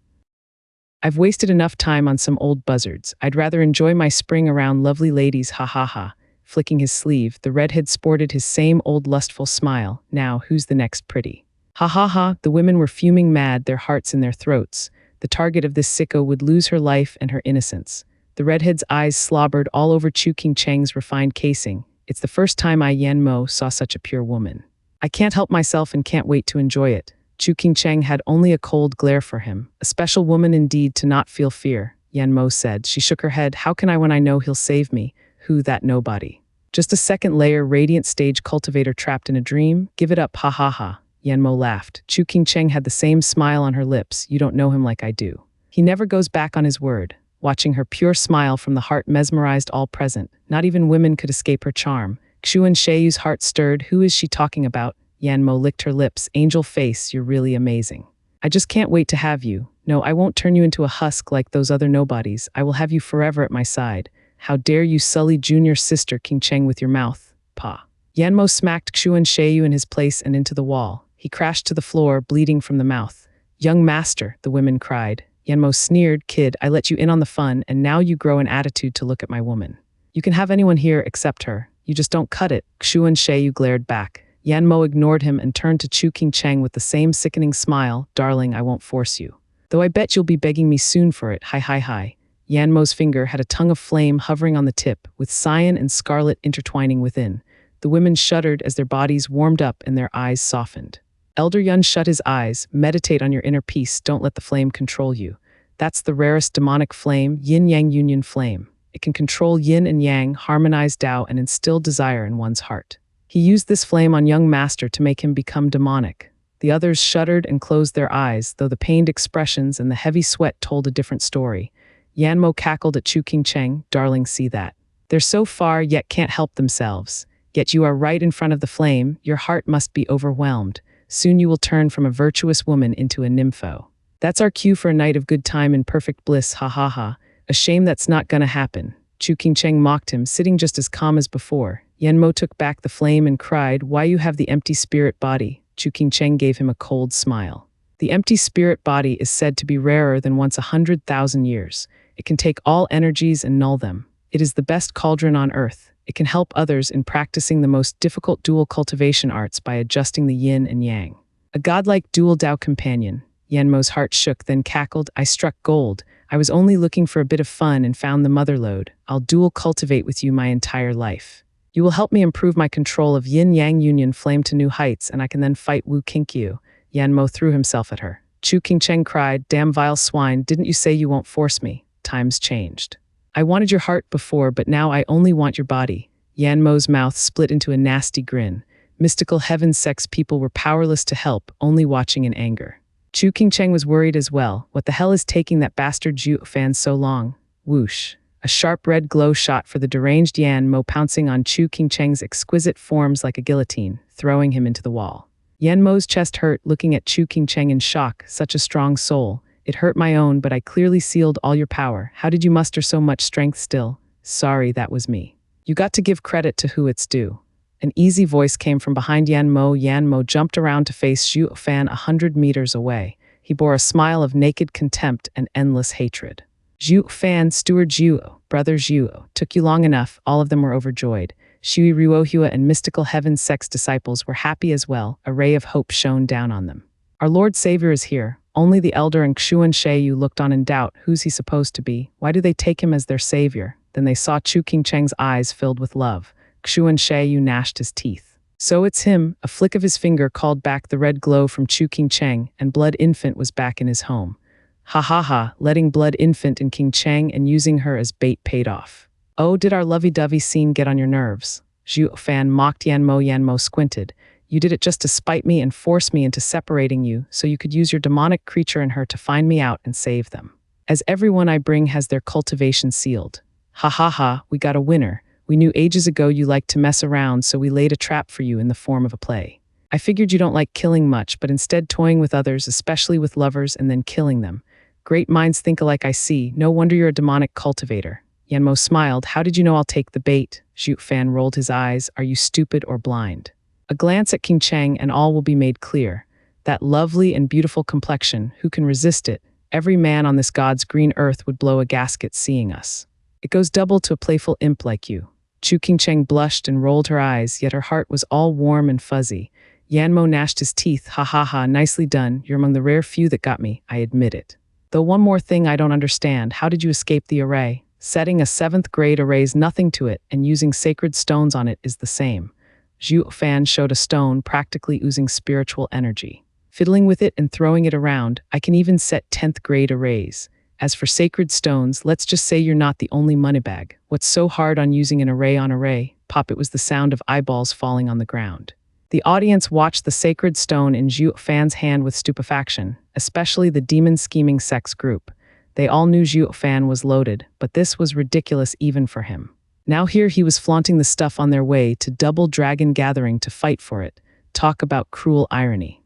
I've wasted enough time on some old buzzards. I'd rather enjoy my spring around lovely ladies, ha. Flicking his sleeve, the redhead sported his same old lustful smile. Now, who's the next pretty? Ha. The women were fuming mad, their hearts in their throats. The target of this sicko would lose her life and her innocence. The redhead's eyes slobbered all over Chu King Cheng's refined casing. It's the first time I Yanmo saw such a pure woman. I can't help myself and can't wait to enjoy it. Chu Qingcheng had only a cold glare for him. A special woman indeed to not feel fear, Yanmo said. She shook her head. How can I when I know he'll save me? Who that nobody? Just a second layer, radiant stage cultivator trapped in a dream? Give it up, ha ha ha. Yanmo laughed. Chu Qingcheng had the same smile on her lips. You don't know him like I do. He never goes back on his word. Watching her pure smile from the heart mesmerized all present. Not even women could escape her charm. Xuan Sheiyu's heart stirred. Who is she talking about? Yanmo licked her lips. Angel face, you're really amazing. I just can't wait to have you. No, I won't turn you into a husk like those other nobodies. I will have you forever at my side. How dare you sully junior sister Qingcheng with your mouth? Pa. Yanmo smacked Xuan Sheiyu in his place and into the wall. He crashed to the floor, bleeding from the mouth. Young master, the women cried. Yanmo sneered, kid, I let you in on the fun, and now you grow an attitude to look at my woman. You can have anyone here except her. You just don't cut it. Xuan Sheiyu glared back. Yanmo ignored him and turned to Chu Qingcheng with the same sickening smile. Darling, I won't force you. Though I bet you'll be begging me soon for it. Hi hi hi. Yanmo's finger had a tongue of flame hovering on the tip, with cyan and scarlet intertwining within. The women shuddered as their bodies warmed up and their eyes softened. Elder Yun shut his eyes. Meditate on your inner peace. Don't let the flame control you. That's the rarest demonic flame, yin-yang union flame. It can control yin and yang, harmonize Tao, and instill desire in one's heart. He used this flame on young master to make him become demonic. The others shuddered and closed their eyes, though the pained expressions and the heavy sweat told a different story. Yanmo cackled at Chu Qingcheng. Darling, see that. They're so far yet can't help themselves. Yet you are right in front of the flame. Your heart must be overwhelmed. Soon you will turn from a virtuous woman into a nympho. That's our cue for a night of good time and perfect bliss, ha ha ha. A shame that's not gonna happen. Chu Qingcheng mocked him, sitting just as calm as before. Yanmo took back the flame and cried, why you have the empty spirit body? Chu Qingcheng gave him a cold smile. The empty spirit body is said to be rarer than once 100,000 years. It can take all energies and null them. It is the best cauldron on earth. It can help others in practicing the most difficult dual cultivation arts by adjusting the yin and yang. A godlike dual Tao companion. Yanmo's heart shook, then cackled. I struck gold. I was only looking for a bit of fun and found the mother lode. I'll dual cultivate with you my entire life. You will help me improve my control of yin-yang union flame to new heights, and I can then fight Wu Kinkyu. Yanmo threw himself at her. Chu Qingcheng cried, damn vile swine, didn't you say you won't force me? Times changed. I wanted your heart before, but now I only want your body. Yanmo's mouth split into a nasty grin. Mystical heaven sex people were powerless to help, only watching in anger. Chu Qingcheng was worried as well. What the hell is taking that bastard Zhuo Fan so long? Whoosh. A sharp red glow shot for the deranged Yanmo, pouncing on Chu Qingcheng's exquisite forms like a guillotine, throwing him into the wall. Yanmo's chest hurt, looking at Chu Qingcheng in shock. Such a strong soul. It hurt my own, but I clearly sealed all your power. How did you muster so much strength still? Sorry, that was me. You got to give credit to who it's due. An easy voice came from behind Yanmo. Yanmo jumped around to face Zhuo Fan 100 meters away. He bore a smile of naked contempt and endless hatred. Zhuo Fan, Steward Zhuo, Brother Zhuo, took you long enough. All of them were overjoyed. Shui Ruohua and mystical heaven sex disciples were happy as well. A ray of hope shone down on them. Our Lord Savior is here. Only the elder and Xuan Sheiyu looked on in doubt. Who's he supposed to be? Why do they take him as their savior? Then they saw Chu Qingcheng's eyes filled with love. Xuan Sheiyu gnashed his teeth. So it's him. A flick of his finger called back the red glow from Chu Qingcheng, and Blood Infant was back in his home. Ha ha ha, letting Blood Infant in Qingcheng and using her as bait paid off. Oh, did our lovey-dovey scene get on your nerves? Zhuo Fan mocked Yanmo. Yanmo squinted. You did it just to spite me and force me into separating you, so you could use your demonic creature in her to find me out and save them. As everyone I bring has their cultivation sealed. Ha ha ha, we got a winner. We knew ages ago you liked to mess around, so we laid a trap for you in the form of a play. I figured you don't like killing much, but instead toying with others, especially with lovers, and then killing them. Great minds think alike, I see. No wonder you're a demonic cultivator. Yanmo smiled. How did you know I'll take the bait? Zhuo Fan rolled his eyes. Are you stupid or blind? A glance at Qingcheng and all will be made clear. That lovely and beautiful complexion, who can resist it? Every man on this God's green earth would blow a gasket seeing us. It goes double to a playful imp like you. Chu Qingcheng blushed and rolled her eyes, yet her heart was all warm and fuzzy. Yanmo gnashed his teeth. Ha ha ha, nicely done. You're among the rare few that got me, I admit it. Though one more thing I don't understand, how did you escape the array? Setting a 7th grade arrays nothing to it and using sacred stones on it is the same. Zhuo Fan showed a stone practically oozing spiritual energy. Fiddling with it and throwing it around, I can even set 10th grade arrays. As for sacred stones, let's just say you're not the only moneybag. What's so hard on using an array on array? Pop, it was the sound of eyeballs falling on the ground. The audience watched the sacred stone in Zhuo Fan's hand with stupefaction, especially the demon-scheming sex group. They all knew Zhuo Fan was loaded, but this was ridiculous even for him. Now here he was flaunting the stuff on their way to Double Dragon Gathering to fight for it. Talk about cruel irony.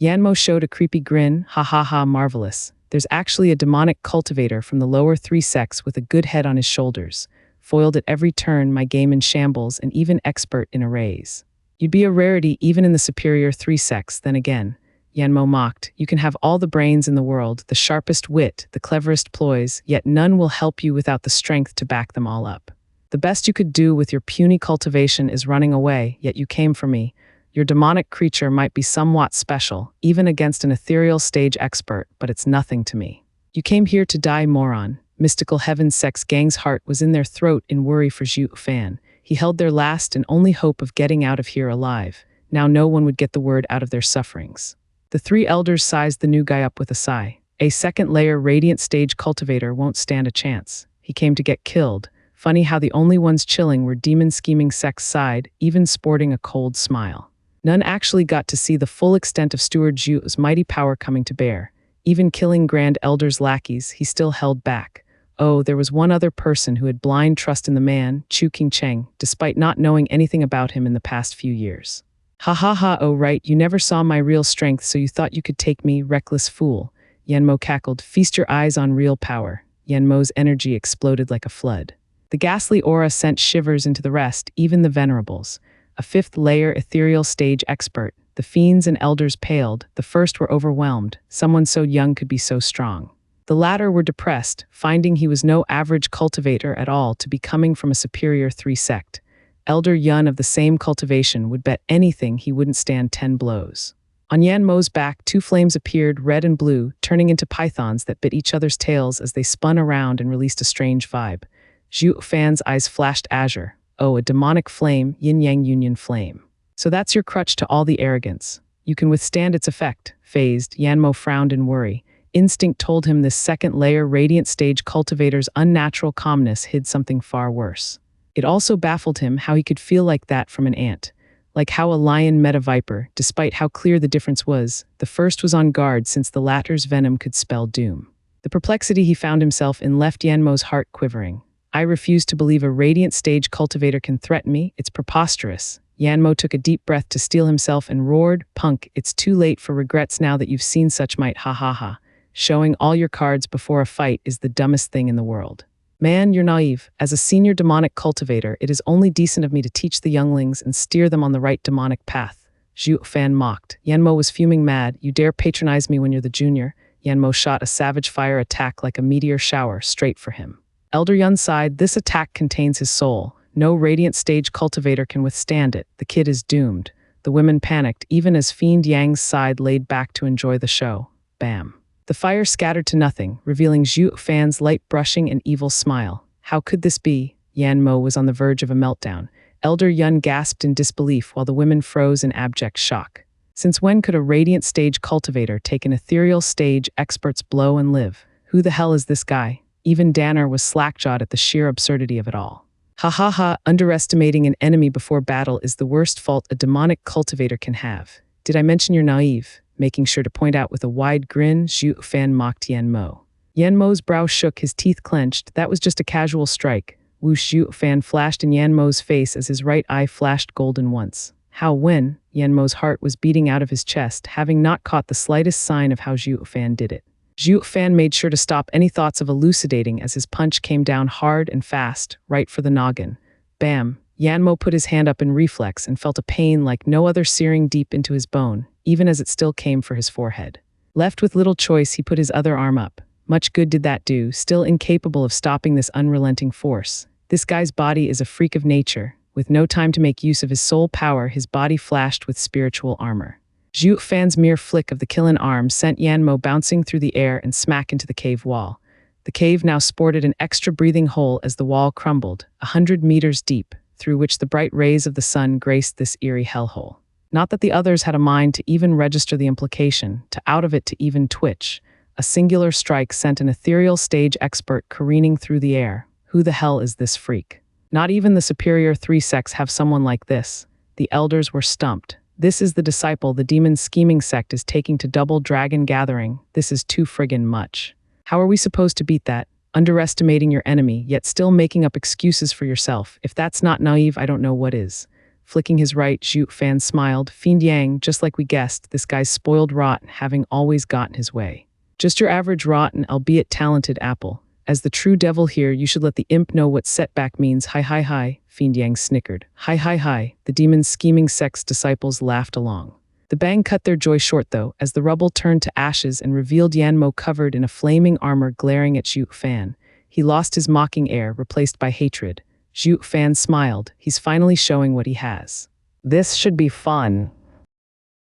Yanmo showed a creepy grin, ha ha ha, marvelous. There's actually a demonic cultivator from the lower 3 sects with a good head on his shoulders. Foiled at every turn, my game in shambles, and even expert in arrays. You'd be a rarity even in the superior 3 sects, then again. Yanmo mocked, you can have all the brains in the world, the sharpest wit, the cleverest ploys, yet none will help you without the strength to back them all up. The best you could do with your puny cultivation is running away, yet you came for me. Your demonic creature might be somewhat special, even against an ethereal stage expert, but it's nothing to me. You came here to die, moron. Mystical Heaven Sect's gang's heart was in their throat in worry for Zhuo Fan. He held their last and only hope of getting out of here alive. Now no one would get the word out of their sufferings. The 3 elders sized the new guy up with a sigh. A 2nd layer radiant stage cultivator won't stand a chance. He came to get killed. Funny how the only ones chilling were demon-scheming sect's side, even sporting a cold smile. None actually got to see the full extent of Steward Zhuo's mighty power coming to bear. Even killing Grand Elder's lackeys, he still held back. Oh, there was one other person who had blind trust in the man, Chu Qingcheng, despite not knowing anything about him in the past few years. Ha ha ha, oh right, you never saw my real strength, so you thought you could take me, reckless fool. Yanmo cackled, feast your eyes on real power. Yanmo's energy exploded like a flood. The ghastly aura sent shivers into the rest, even the venerables. A 5th layer ethereal stage expert. The fiends and elders paled, the first were overwhelmed. Someone so young could be so strong. The latter were depressed, finding he was no average cultivator at all to be coming from a superior 3 sect. Elder Yun of the same cultivation would bet anything he wouldn't stand 10 blows. On Yanmo's back, 2 flames appeared, red and blue, turning into pythons that bit each other's tails as they spun around and released a strange vibe. Zhuo Fan's eyes flashed azure. Oh, a demonic flame, yin-yang union flame. So that's your crutch to all the arrogance. You can withstand its effect. Phased, Yanmo frowned in worry. Instinct told him this 2nd layer radiant stage cultivator's unnatural calmness hid something far worse. It also baffled him how he could feel like that from an ant. Like how a lion met a viper, despite how clear the difference was. The first was on guard since the latter's venom could spell doom. The perplexity he found himself in left Yanmo's heart quivering. I refuse to believe a radiant stage cultivator can threaten me. It's preposterous. Yanmo took a deep breath to steel himself and roared, Punk, it's too late for regrets now that you've seen such might, ha ha ha. Showing all your cards before a fight is the dumbest thing in the world. Man, you're naive. As a senior demonic cultivator, it is only decent of me to teach the younglings and steer them on the right demonic path. Zhuo Fan mocked. Yanmo was fuming mad. You dare patronize me when you're the junior? Yanmo shot a savage fire attack like a meteor shower straight for him. Elder Yun sighed. This attack contains his soul. No radiant stage cultivator can withstand it. The kid is doomed. The women panicked, even as Fiend Yang's side laid back to enjoy the show. Bam. The fire scattered to nothing, revealing Zhuo Fan's light brushing and evil smile. How could this be? Yanmo was on the verge of a meltdown. Elder Yun gasped in disbelief while the women froze in abject shock. Since when could a radiant stage cultivator take an ethereal stage expert's blow and live? Who the hell is this guy? Even Danner was slack-jawed at the sheer absurdity of it all. Ha ha ha, underestimating an enemy before battle is the worst fault a demonic cultivator can have. Did I mention you're naive? Making sure to point out with a wide grin, Zhuo Fan mocked Yanmo. Yanmo's brow shook, his teeth clenched. That was just a casual strike. Whoosh, Zhuo Fan flashed in Yanmo's face as his right eye flashed golden once. How when? Yanmo's heart was beating out of his chest, having not caught the slightest sign of how Zhuo Fan did it. Zhuo Fan made sure to stop any thoughts of elucidating as his punch came down hard and fast, right for the noggin. Bam! Yanmo put his hand up in reflex and felt a pain like no other searing deep into his bone, even as it still came for his forehead. Left with little choice, he put his other arm up. Much good did that do, still incapable of stopping this unrelenting force. This guy's body is a freak of nature. With no time to make use of his soul power, his body flashed with spiritual armor. Zhuo Fan's mere flick of the killing arm sent Yanmo bouncing through the air and smack into the cave wall. The cave now sported an extra breathing hole as the wall crumbled, 100 meters deep, through which the bright rays of the sun graced this eerie hellhole. Not that the others had a mind to even register the implication, to out of it to even twitch. A singular strike sent an ethereal stage expert careening through the air. Who the hell is this freak? Not even the superior 3 sects have someone like this. The elders were stumped. This is the disciple the demon scheming sect is taking to double dragon gathering. This is too friggin' much. How are we supposed to beat that? Underestimating your enemy, yet still making up excuses for yourself. If that's not naive, I don't know what is. Flicking his right, Zhuo Fan smiled. Fiend Yang, just like we guessed, this guy's spoiled rotten, having always gotten his way. Just your average rotten, albeit talented apple. As the true devil here, you should let the imp know what setback means. Hi hi hi, Fiend Yang snickered. Hi hi hi, the demon's scheming sect's disciples laughed along. The bang cut their joy short though, as the rubble turned to ashes and revealed Yanmo covered in a flaming armor glaring at Zhuo Fan. He lost his mocking air, replaced by hatred. Zhuo Fan smiled. He's finally showing what he has. This should be fun.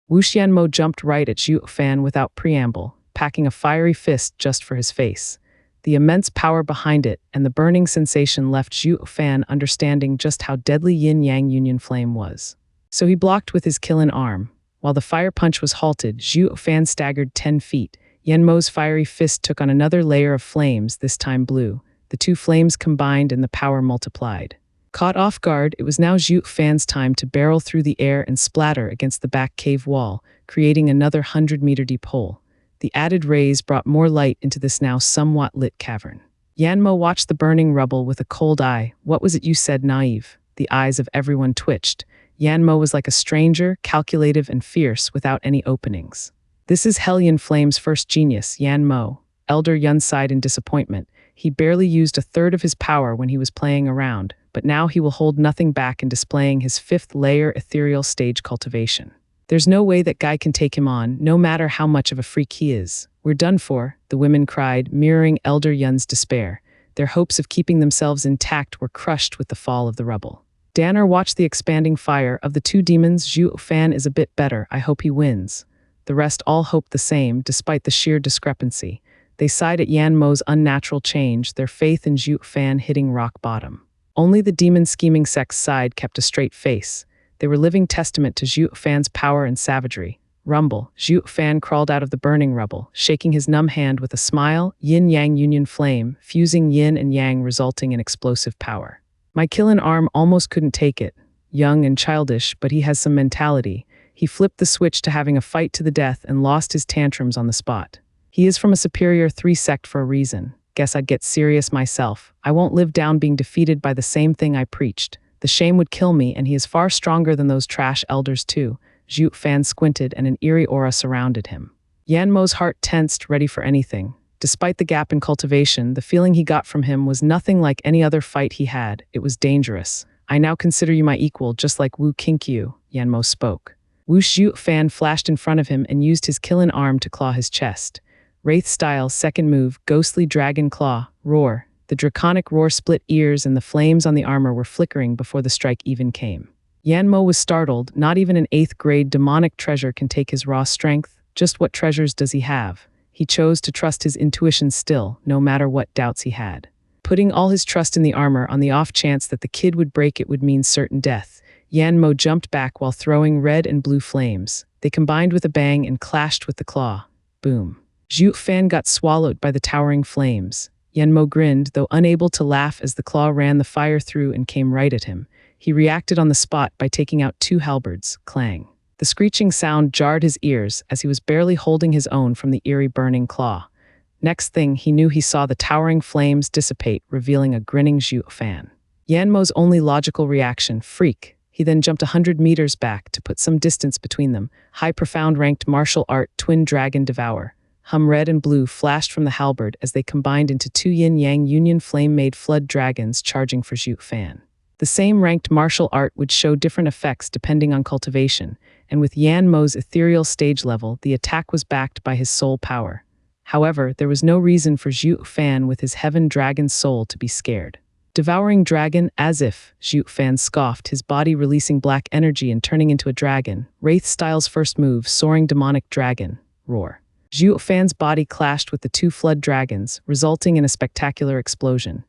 Wush Yanmo jumped right at Zhuo Fan without preamble, packing a fiery fist just for his face. The immense power behind it and the burning sensation left Zhuo Fan understanding just how deadly yin-yang union flame was. So he blocked with his killing arm. While the fire punch was halted, Zhuo Fan staggered 10 feet. Yanmo's fiery fist took on another layer of flames, this time blue. The two flames combined and the power multiplied. Caught off guard, it was now Zhuo Fan's time to barrel through the air and splatter against the back cave wall, creating another 100-meter deep hole. The added rays brought more light into this now somewhat lit cavern. Yanmo watched the burning rubble with a cold eye. What was it you said, naive? The eyes of everyone twitched. Yanmo was like a stranger, calculative and fierce, without any openings. This is Hellion Flame's first genius, Yanmo. Elder Yun sighed in disappointment. He barely used a third of his power when he was playing around, but now he will hold nothing back in displaying his 5th layer ethereal stage cultivation. There's no way that guy can take him on, no matter how much of a freak he is. We're done for, the women cried, mirroring Elder Yun's despair. Their hopes of keeping themselves intact were crushed with the fall of the rubble. Danner watched the expanding fire. Of the two demons, Zhuo Fan is a bit better. I hope he wins. The rest all hoped the same, despite the sheer discrepancy. They sighed at Yanmo's unnatural change, their faith in Zhuo Fan hitting rock bottom. Only the demon scheming sect's side kept a straight face. They were living testament to Zhuo Fan's power and savagery. Rumble, Zhuo Fan crawled out of the burning rubble, shaking his numb hand with a smile, yin-yang union flame, fusing yin and yang resulting in explosive power. My killing arm almost couldn't take it. Young and childish, but he has some mentality. He flipped the switch to having a fight to the death and lost his tantrums on the spot. He is from a superior 3 sect for a reason. Guess I'd get serious myself. I won't live down being defeated by the same thing I preached. The shame would kill me, and he is far stronger than those trash elders too. Zhuo Fan squinted and an eerie aura surrounded him. Yanmo's heart tensed, ready for anything. Despite the gap in cultivation, the feeling he got from him was nothing like any other fight he had. It was dangerous. I now consider you my equal, just like Wu Kinkyu, Yanmo spoke. Wu Zhuo Fan flashed in front of him and used his killing arm to claw his chest. Wraith-style second move, ghostly dragon claw, roar. The draconic roar split ears and the flames on the armor were flickering before the strike even came. Yanmo was startled. Not even an 8th-grade demonic treasure can take his raw strength. Just what treasures does he have? He chose to trust his intuition still, no matter what doubts he had. Putting all his trust in the armor on the off chance that the kid would break it would mean certain death. Yanmo jumped back while throwing red and blue flames. They combined with a bang and clashed with the claw. Boom. Zhuo Fan got swallowed by the towering flames. Yanmo grinned, though unable to laugh as the claw ran the fire through and came right at him. He reacted on the spot by taking out 2 halberds, clang. The screeching sound jarred his ears as he was barely holding his own from the eerie burning claw. Next thing, he knew he saw the towering flames dissipate, revealing a grinning Zhuo Fan. Yanmo's only logical reaction, freak. He then jumped 100 meters back to put some distance between them. High profound ranked martial art, twin dragon devour. Hum red and blue flashed from the halberd as they combined into 2 yin-yang union flame-made flood dragons charging for Zhuo Fan. The same ranked martial art would show different effects depending on cultivation, and with Yanmo's ethereal stage level, the attack was backed by his soul power. However, there was no reason for Zhuo Fan with his heaven dragon soul to be scared. Devouring dragon, as if, Zhuo Fan scoffed, his body releasing black energy and turning into a dragon. Wraith Style's first move, soaring demonic dragon, roar. Zhuo Fan's body clashed with the two flood dragons, resulting in a spectacular explosion.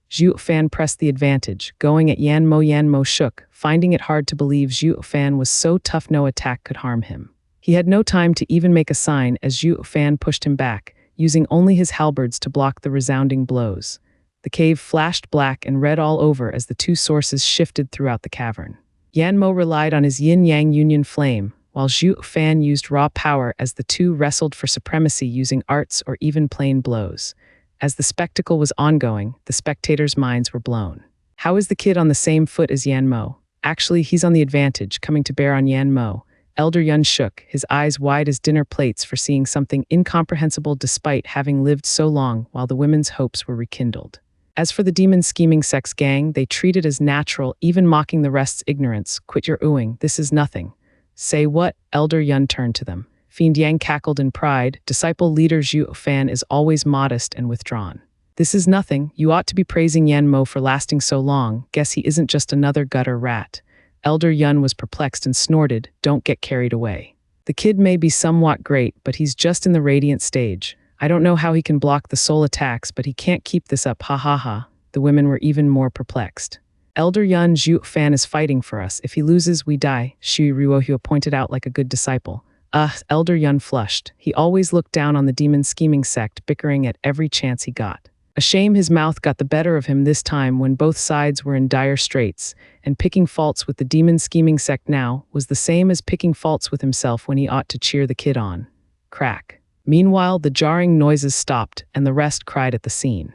Zhuo Fan pressed the advantage, going at Yan Mo. Yan Mo shook, finding it hard to believe Zhuo Fan was so tough no attack could harm him. He had no time to even make a sign as Zhuo Fan pushed him back, using only his halberds to block the resounding blows. The cave flashed black and red all over as the two sources shifted throughout the cavern. Yan Mo relied on his yin-yang union flame, while Zhuo Fan used raw power as the two wrestled for supremacy using arts or even plain blows. As the spectacle was ongoing, the spectators' minds were blown. How is the kid on the same foot as Yan Mo? Actually, he's on the advantage, coming to bear on Yan Mo. Elder Yun shook, his eyes wide as dinner plates for seeing something incomprehensible despite having lived so long, while the women's hopes were rekindled. As for the demon-scheming sex gang, they treated as natural, even mocking the rest's ignorance. Quit your oohing, this is nothing. Say what? Elder Yun turned to them. Fiend Yang cackled in pride. Disciple leader Zhuo Fan is always modest and withdrawn. This is nothing. You ought to be praising Yan Mo for lasting so long. Guess he isn't just another gutter rat. Elder Yun was perplexed and snorted, don't get carried away. The kid may be somewhat great, but he's just in the radiant stage. I don't know how he can block the soul attacks, but he can't keep this up, ha ha ha. The women were even more perplexed. Elder Yun, Zhuo Fan is fighting for us. If he loses, we die, Shui Ruohua pointed out like a good disciple. Elder Yun flushed. He always looked down on the demon-scheming sect, bickering at every chance he got. A shame his mouth got the better of him this time when both sides were in dire straits, and picking faults with the demon-scheming sect now was the same as picking faults with himself when he ought to cheer the kid on. Crack. Meanwhile, the jarring noises stopped, and the rest cried at the scene.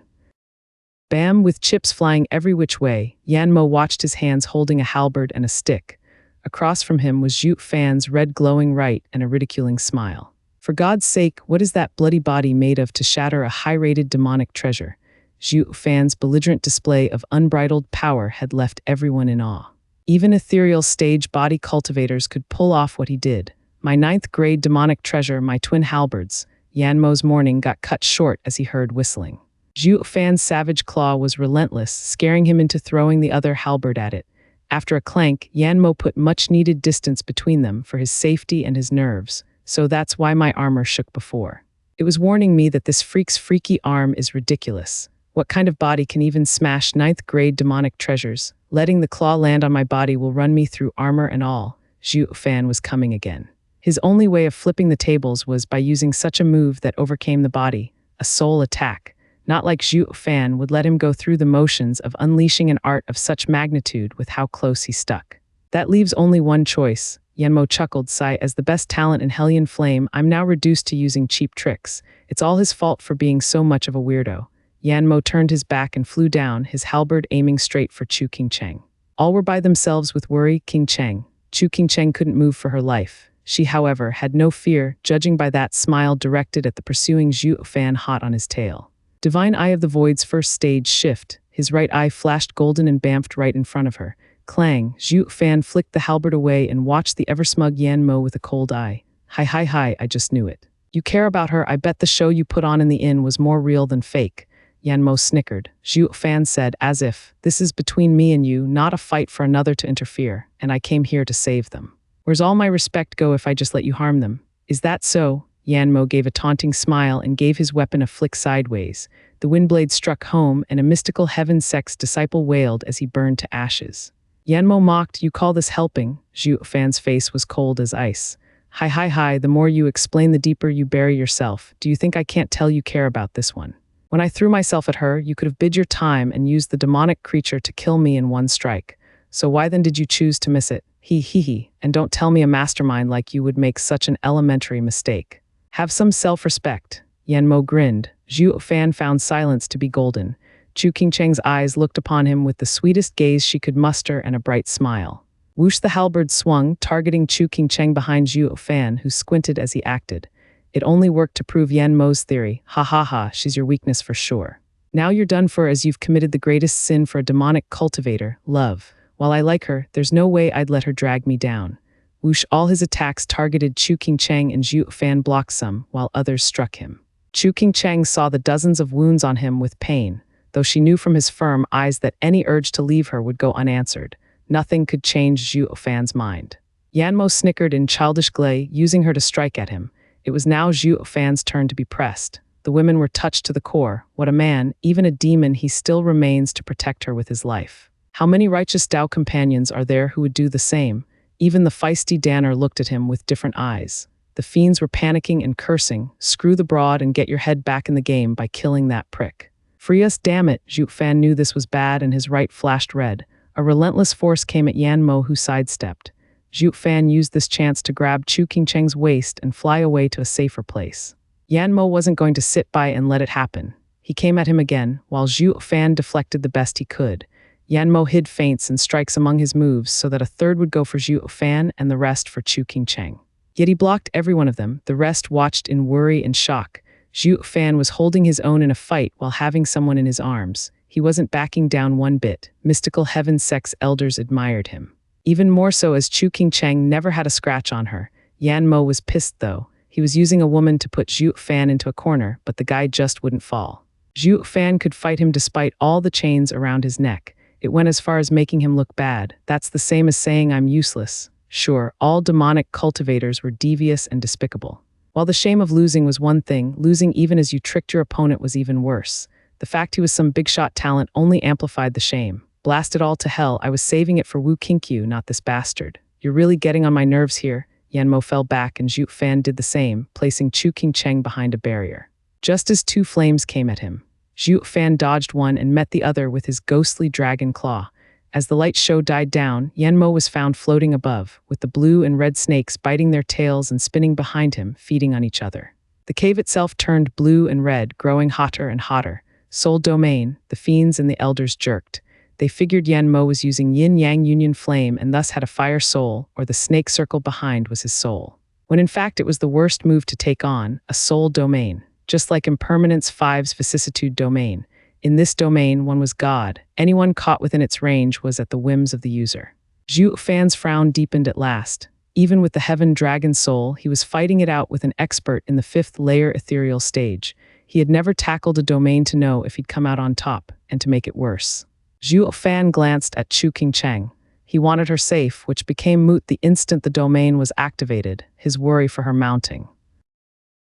Bam! With chips flying every which way, Yan Mo watched his hands holding a halberd and a stick. Across from him was Zhuo Fan's red glowing right and a ridiculing smile. For God's sake, what is that bloody body made of to shatter a high-rated demonic treasure? Zhuo Fan's belligerent display of unbridled power had left everyone in awe. Even ethereal stage body cultivators could pull off what he did. My 9th-grade demonic treasure, my twin halberds. Yan Mo's morning got cut short as he heard whistling. Zhuo Fan's savage claw was relentless, scaring him into throwing the other halberd at it. After a clank, Yan Mo put much-needed distance between them for his safety and his nerves. So that's why my armor shook before. It was warning me that this freak's freaky arm is ridiculous. What kind of body can even smash 9th-grade demonic treasures? Letting the claw land on my body will run me through armor and all. Zhuo Fan was coming again. His only way of flipping the tables was by using such a move that overcame the body, a soul attack. Not like Zhuo Fan would let him go through the motions of unleashing an art of such magnitude with how close he stuck. That leaves only one choice. Yan Mo chuckled, sigh, as the best talent in Hellion Flame, I'm now reduced to using cheap tricks. It's all his fault for being so much of a weirdo. Yan Mo turned his back and flew down, his halberd aiming straight for Chu Qingcheng. All were by themselves with worry. Qingcheng. Chu Qingcheng couldn't move for her life. She, however, had no fear, judging by that smile directed at the pursuing Zhuo Fan hot on his tail. Divine Eye of the Void's first stage shift. His right eye flashed golden and bamfed right in front of her. Clang, Zhuo Fan flicked the halberd away and watched the ever-smug Yan Mo with a cold eye. Hi, I just knew it. You care about her, I bet the show you put on in the inn was more real than fake. Yan Mo snickered. Zhuo Fan said, as if, this is between me and you, not a fight for another to interfere, and I came here to save them. Where's all my respect go if I just let you harm them? Is that so? Yan Mo gave a taunting smile and gave his weapon a flick sideways. The windblade struck home, and a mystical heaven sect's disciple wailed as he burned to ashes. Yan Mo mocked, you call this helping? Zhuo Fan's face was cold as ice. Hi, the more you explain the deeper you bury yourself. Do you think I can't tell you care about this one? When I threw myself at her, you could have bid your time and used the demonic creature to kill me in one strike. So why then did you choose to miss it? He, and don't tell me a mastermind like you would make such an elementary mistake. Have some self-respect. Yan Mo grinned. Zhuo Fan found silence to be golden. Chu Qingcheng's eyes looked upon him with the sweetest gaze she could muster and a bright smile. Whoosh, the halberd swung, targeting Chu Qingcheng behind Zhuo Fan, who squinted as he acted. It only worked to prove Yan Mo's theory. Ha, she's your weakness for sure. Now you're done for, as you've committed the greatest sin for a demonic cultivator, love. While I like her, there's no way I'd let her drag me down. Whoosh, all his attacks targeted Chu Qingcheng, and Zhuo Fan blocked some, while others struck him. Chu Qingcheng saw the dozens of wounds on him with pain, though she knew from his firm eyes that any urge to leave her would go unanswered. Nothing could change Zhuo Fan's mind. Yan Mo snickered in childish glee, using her to strike at him. It was now Zhuo Fan's turn to be pressed. The women were touched to the core. What a man, even a demon, he still remains to protect her with his life. How many righteous Tao companions are there who would do the same? Even the feisty Danner looked at him with different eyes. The fiends were panicking and cursing. Screw the broad and get your head back in the game by killing that prick. Free us, damn it. Zhuo Fan knew this was bad and his right flashed red. A relentless force came at Yan Mo, who sidestepped. Zhuo Fan used this chance to grab Chu Qingcheng's waist and fly away to a safer place. Yan Mo wasn't going to sit by and let it happen. He came at him again, while Zhuo Fan deflected the best he could. Yan Mo hid feints and strikes among his moves so that a third would go for Zhuo Fan and the rest for Chu Qingcheng. Yet he blocked every one of them. The rest watched in worry and shock. Zhuo Fan was holding his own in a fight while having someone in his arms. He wasn't backing down one bit. Mystical Heaven sect's elders admired him. Even more so as Chu Qingcheng never had a scratch on her. Yan Mo was pissed though. He was using a woman to put Zhuo Fan into a corner, but the guy just wouldn't fall. Zhuo Fan could fight him despite all the chains around his neck. It went as far as making him look bad. That's the same as saying I'm useless. Sure, all demonic cultivators were devious and despicable. While the shame of losing was one thing, losing even as you tricked your opponent was even worse. The fact he was some big shot talent only amplified the shame. Blast it all to hell, I was saving it for Wu Qinkyu, not this bastard. You're really getting on my nerves here. Yan Mo fell back and Zhuo Fan did the same, placing Chu Qingcheng behind a barrier. Just as two flames came at him, Zhuo Fan dodged one and met the other with his ghostly dragon claw. As the light show died down, Yan Mo was found floating above, with the blue and red snakes biting their tails and spinning behind him, feeding on each other. The cave itself turned blue and red, growing hotter and hotter. Soul domain, the fiends and the elders jerked. They figured Yan Mo was using yin-yang union flame and thus had a fire soul, or the snake circle behind was his soul. When in fact it was the worst move to take on, a soul domain. Just like Impermanence 5's vicissitude domain. In this domain, one was God. Anyone caught within its range was at the whims of the user. Zhuo Fan's frown deepened at last. Even with the Heaven Dragon soul, he was fighting it out with an expert in the 5th layer ethereal stage. He had never tackled a domain to know if he'd come out on top, and to make it worse. Zhuo Fan glanced at Chu Qingcheng. He wanted her safe, which became moot the instant the domain was activated, his worry for her mounting.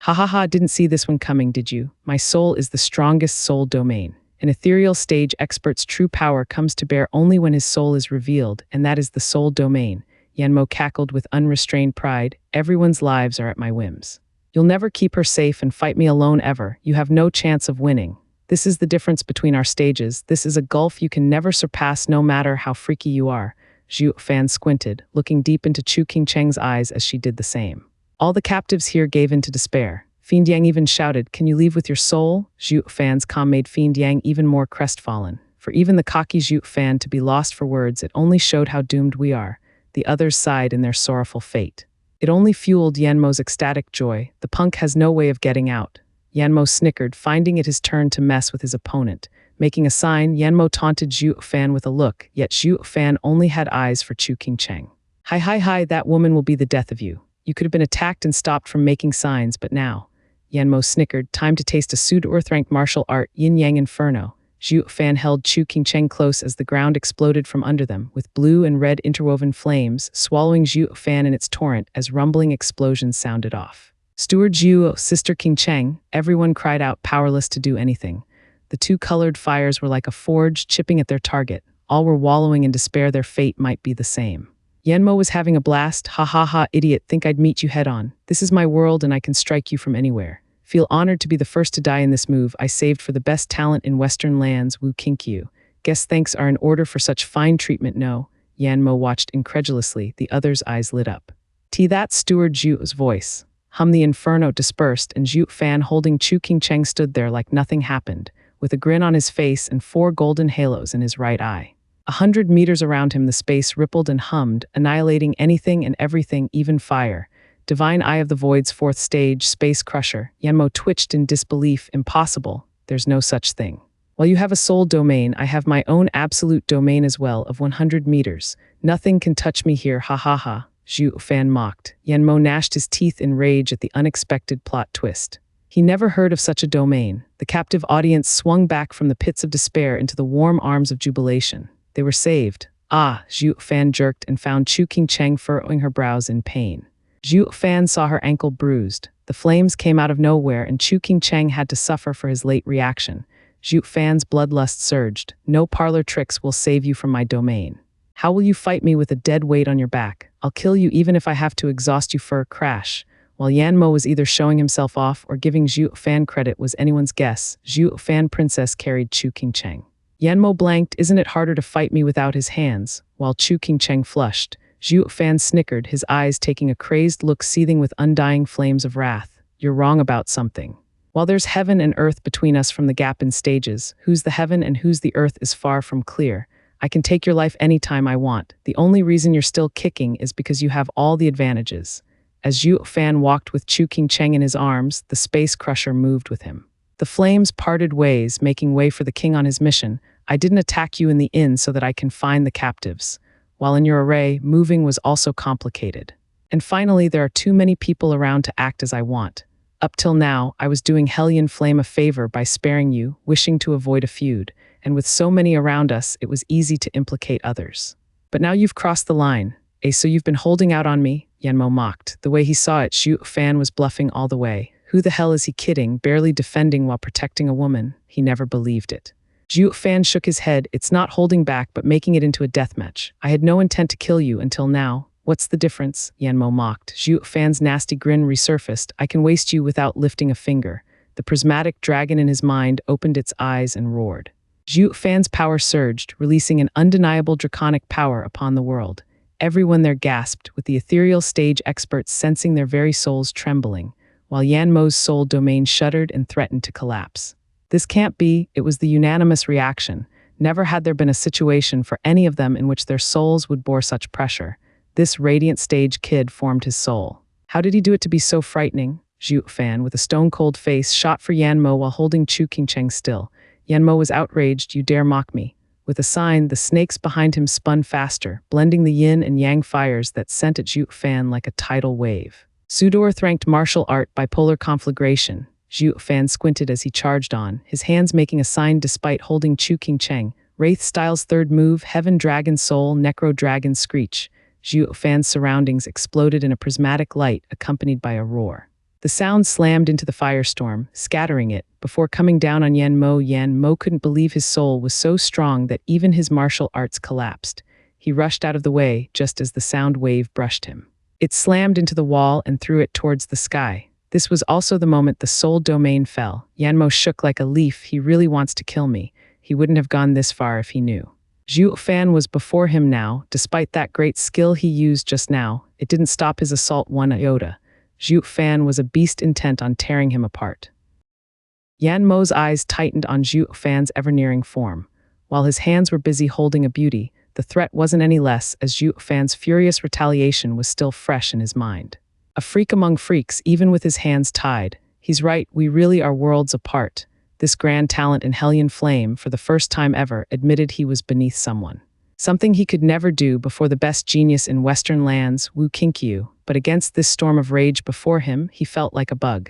Ha ha ha, didn't see this one coming, did you? My soul is the strongest soul domain. An ethereal stage expert's true power comes to bear only when his soul is revealed, and that is the soul domain. Yan Mo cackled with unrestrained pride. Everyone's lives are at my whims. You'll never keep her safe and fight me alone ever. You have no chance of winning. This is the difference between our stages. This is a gulf you can never surpass no matter how freaky you are. Zhuo Fan squinted, looking deep into Chu Qingcheng's eyes as she did the same. All the captives here gave in to despair. Fiend Yang even shouted, "Can you leave with your soul?" Zhuo Fan's calm made Fiend Yang even more crestfallen. For even the cocky Zhuo Fan to be lost for words, it only showed how doomed we are. The others sighed in their sorrowful fate. It only fueled Yan Mo's ecstatic joy. The punk has no way of getting out. Yan Mo snickered, finding it his turn to mess with his opponent. Making a sign, Yan Mo taunted Zhuo Fan with a look, yet Zhuo Fan only had eyes for Chu Qingcheng. Hi, that woman will be the death of you. You could have been attacked and stopped from making signs, but now. Yan Mo snickered, time to taste a pseudo-earth-ranked martial art, yin-yang inferno. Zhuo Fan held Chu Qingcheng close as the ground exploded from under them, with blue and red interwoven flames, swallowing Zhuo Fan in its torrent as rumbling explosions sounded off. Steward Zhuo, Sister Qingcheng, everyone cried out, powerless to do anything. The two colored fires were like a forge chipping at their target. All were wallowing in despair their fate might be the same. Yan Mo was having a blast. Ha ha ha, idiot, think I'd meet you head on. This is my world and I can strike you from anywhere. Feel honored to be the first to die in this move I saved for the best talent in Western lands, Wu Qinkyu. Guess thanks are in order for such fine treatment, no? Yan Mo watched incredulously, the other's eyes lit up. That's Steward Zhuo's voice. The inferno dispersed and Zhuo Fan holding Chu Qingcheng stood there like nothing happened, with a grin on his face and 4 golden halos in his right eye. 100 meters around him the space rippled and hummed, annihilating anything and everything, even fire. Divine Eye of the Void's 4th stage, Space Crusher. Yan Mo twitched in disbelief. Impossible. There's no such thing. While you have a soul domain, I have my own absolute domain as well, of 100 meters. Nothing can touch me here, ha ha ha. Zhuo Fan mocked. Yan Mo gnashed his teeth in rage at the unexpected plot twist. He never heard of such a domain. The captive audience swung back from the pits of despair into the warm arms of jubilation. They were saved. Ah, Zhuo Fan jerked and found Chu Qingcheng furrowing her brows in pain. Zhuo Fan saw her ankle bruised. The flames came out of nowhere and Chu Qingcheng had to suffer for his late reaction. Zhuo Fan's bloodlust surged. No parlor tricks will save you from my domain. How will you fight me with a dead weight on your back? I'll kill you even if I have to exhaust you for a crash. While Yanmo was either showing himself off or giving Zhuo Fan credit was anyone's guess, Zhuo Fan princess carried Chu Qingcheng. Yanmo blanked, isn't it harder to fight me without his hands? While Chu Qingcheng flushed, Zhuo Fan snickered, his eyes taking a crazed look seething with undying flames of wrath. You're wrong about something. While there's heaven and earth between us from the gap in stages, who's the heaven and who's the earth is far from clear. I can take your life anytime I want. The only reason you're still kicking is because you have all the advantages. As Zhuo Fan walked with Chu Qingcheng in his arms, the space crusher moved with him. The flames parted ways, making way for the king on his mission. I didn't attack you in the inn so that I can find the captives. While in your array, moving was also complicated. And finally, there are too many people around to act as I want. Up till now, I was doing Hellion Flame a favor by sparing you, wishing to avoid a feud, and with so many around us, it was easy to implicate others. But now you've crossed the line. So you've been holding out on me? Yanmo mocked. The way he saw it, Zhuo Fan was bluffing all the way. Who the hell is he kidding, barely defending while protecting a woman? He never believed it. Zhuo Fan shook his head. It's not holding back, but making it into a deathmatch. I had no intent to kill you until now. What's the difference? Yanmo mocked. Zhuo Fan's nasty grin resurfaced. I can waste you without lifting a finger. The prismatic dragon in his mind opened its eyes and roared. Zhuo Fan's power surged, releasing an undeniable draconic power upon the world. Everyone there gasped, with the ethereal stage experts sensing their very souls trembling, while Yanmo's soul domain shuddered and threatened to collapse. This can't be, it was the unanimous reaction. Never had there been a situation for any of them in which their souls would bore such pressure. This radiant stage kid formed his soul. How did he do it to be so frightening? Zhuo Fan, with a stone-cold face, shot for Yanmo while holding Chu Qingcheng still. Yanmo was outraged. You dare mock me. With a sign, the snakes behind him spun faster, blending the yin and yang fires that sent at Zhuo Fan like a tidal wave. Sudorth ranked martial art bipolar conflagration. Zhuo Fan squinted as he charged on, his hands making a sign despite holding Chu Qingcheng. Wraith Style's third move, Heaven Dragon Soul, Necro Dragon Screech. Zhuo Fan's surroundings exploded in a prismatic light accompanied by a roar. The sound slammed into the firestorm, scattering it, before coming down on Yanmo. Yanmo couldn't believe his soul was so strong that even his martial arts collapsed. He rushed out of the way just as the sound wave brushed him. It slammed into the wall and threw it towards the sky. This was also the moment the soul domain fell. Yanmo shook like a leaf. He really wants to kill me. He wouldn't have gone this far if he knew. Zhuo Fan was before him now. Despite that great skill he used just now, it didn't stop his assault one iota. Zhuo Fan was a beast intent on tearing him apart. Yanmo's eyes tightened on Zhuo Fan's ever-nearing form. While his hands were busy holding a beauty, the threat wasn't any less, as Zhuo Fan's furious retaliation was still fresh in his mind. A freak among freaks, even with his hands tied. He's right, we really are worlds apart. This grand talent in Hellion Flame, for the first time ever, admitted he was beneath someone. Something he could never do before the best genius in Western lands, Wu Qinkyu, but against this storm of rage before him, he felt like a bug.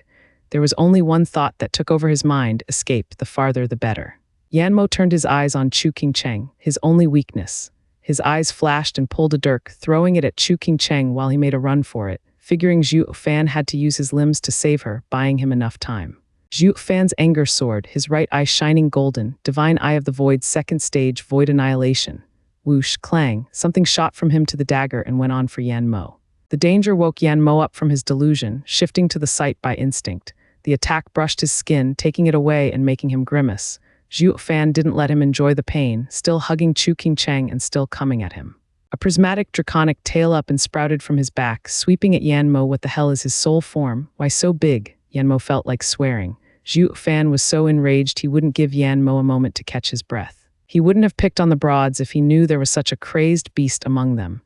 There was only one thought that took over his mind, escape, the farther the better. Yanmo turned his eyes on Chu Qingcheng, his only weakness. His eyes flashed and pulled a dirk, throwing it at Chu Qingcheng while he made a run for it, figuring Zhuo Fan had to use his limbs to save her, buying him enough time. Zhuo Fan's anger soared, his right eye shining golden, divine eye of the void's second stage, void annihilation. Whoosh, clang, something shot from him to the dagger and went on for Yanmo. The danger woke Yanmo up from his delusion, shifting to the sight by instinct. The attack brushed his skin, taking it away and making him grimace. Zhuo Fan didn't let him enjoy the pain, still hugging Chu Qingcheng and still coming at him. A prismatic draconic tail up and sprouted from his back, sweeping at Yanmo. What the hell is his soul form? Why so big? Yanmo felt like swearing. Zhuo Fan was so enraged he wouldn't give Yanmo a moment to catch his breath. He wouldn't have picked on the broads if he knew there was such a crazed beast among them.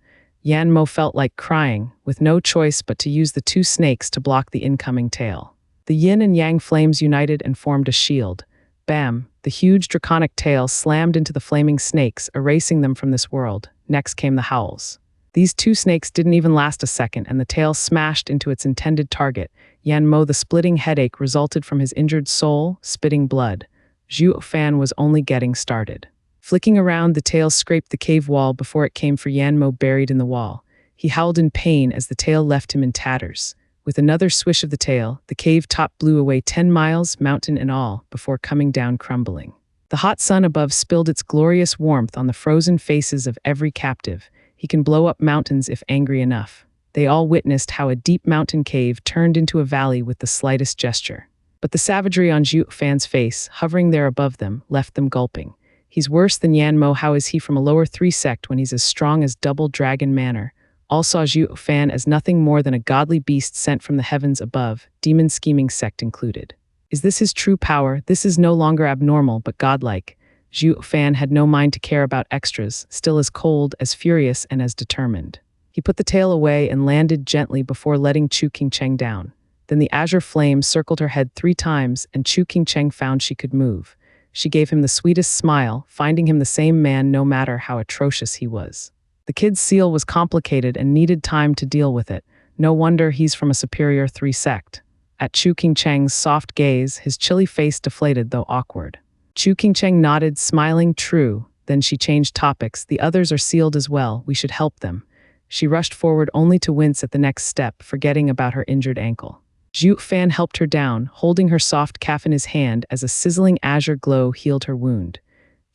Yanmo felt like crying, with no choice but to use the two snakes to block the incoming tail. The yin and yang flames united and formed a shield. Bam! The huge draconic tail slammed into the flaming snakes, erasing them from this world. Next came the howls. These two snakes didn't even last a second, and the tail smashed into its intended target. Yanmo, the splitting headache resulted from his injured soul, spitting blood. Zhuo Fan was only getting started. Flicking around, the tail scraped the cave wall before it came for Yanmo, buried in the wall. He howled in pain as the tail left him in tatters. With another swish of the tail, the cave top blew away 10 miles, mountain and all, before coming down crumbling. The hot sun above spilled its glorious warmth on the frozen faces of every captive. He can blow up mountains if angry enough. They all witnessed how a deep mountain cave turned into a valley with the slightest gesture. But the savagery on Zhuo Fan's face, hovering there above them, left them gulping. He's worse than Yan Mo. How is he from a lower 3 sect when he's as strong as double dragon manner? All saw Zhuo Fan as nothing more than a godly beast sent from the heavens above, demon scheming sect included. Is this his true power? This is no longer abnormal, but godlike. Zhuo Fan had no mind to care about extras, still as cold, as furious, and as determined. He put the tail away and landed gently before letting Chu Qingcheng down. Then the azure flame circled her head 3 times, and Chu Qingcheng found she could move. She gave him the sweetest smile, finding him the same man no matter how atrocious he was. The kid's seal was complicated and needed time to deal with it. No wonder he's from a superior 3 sect. At Chu Qingcheng's soft gaze, his chilly face deflated though awkward. Chu Qingcheng nodded, smiling true. Then she changed topics. The others are sealed as well. We should help them. She rushed forward only to wince at the next step, forgetting about her injured ankle. Zhuo Fan helped her down, holding her soft calf in his hand as a sizzling azure glow healed her wound.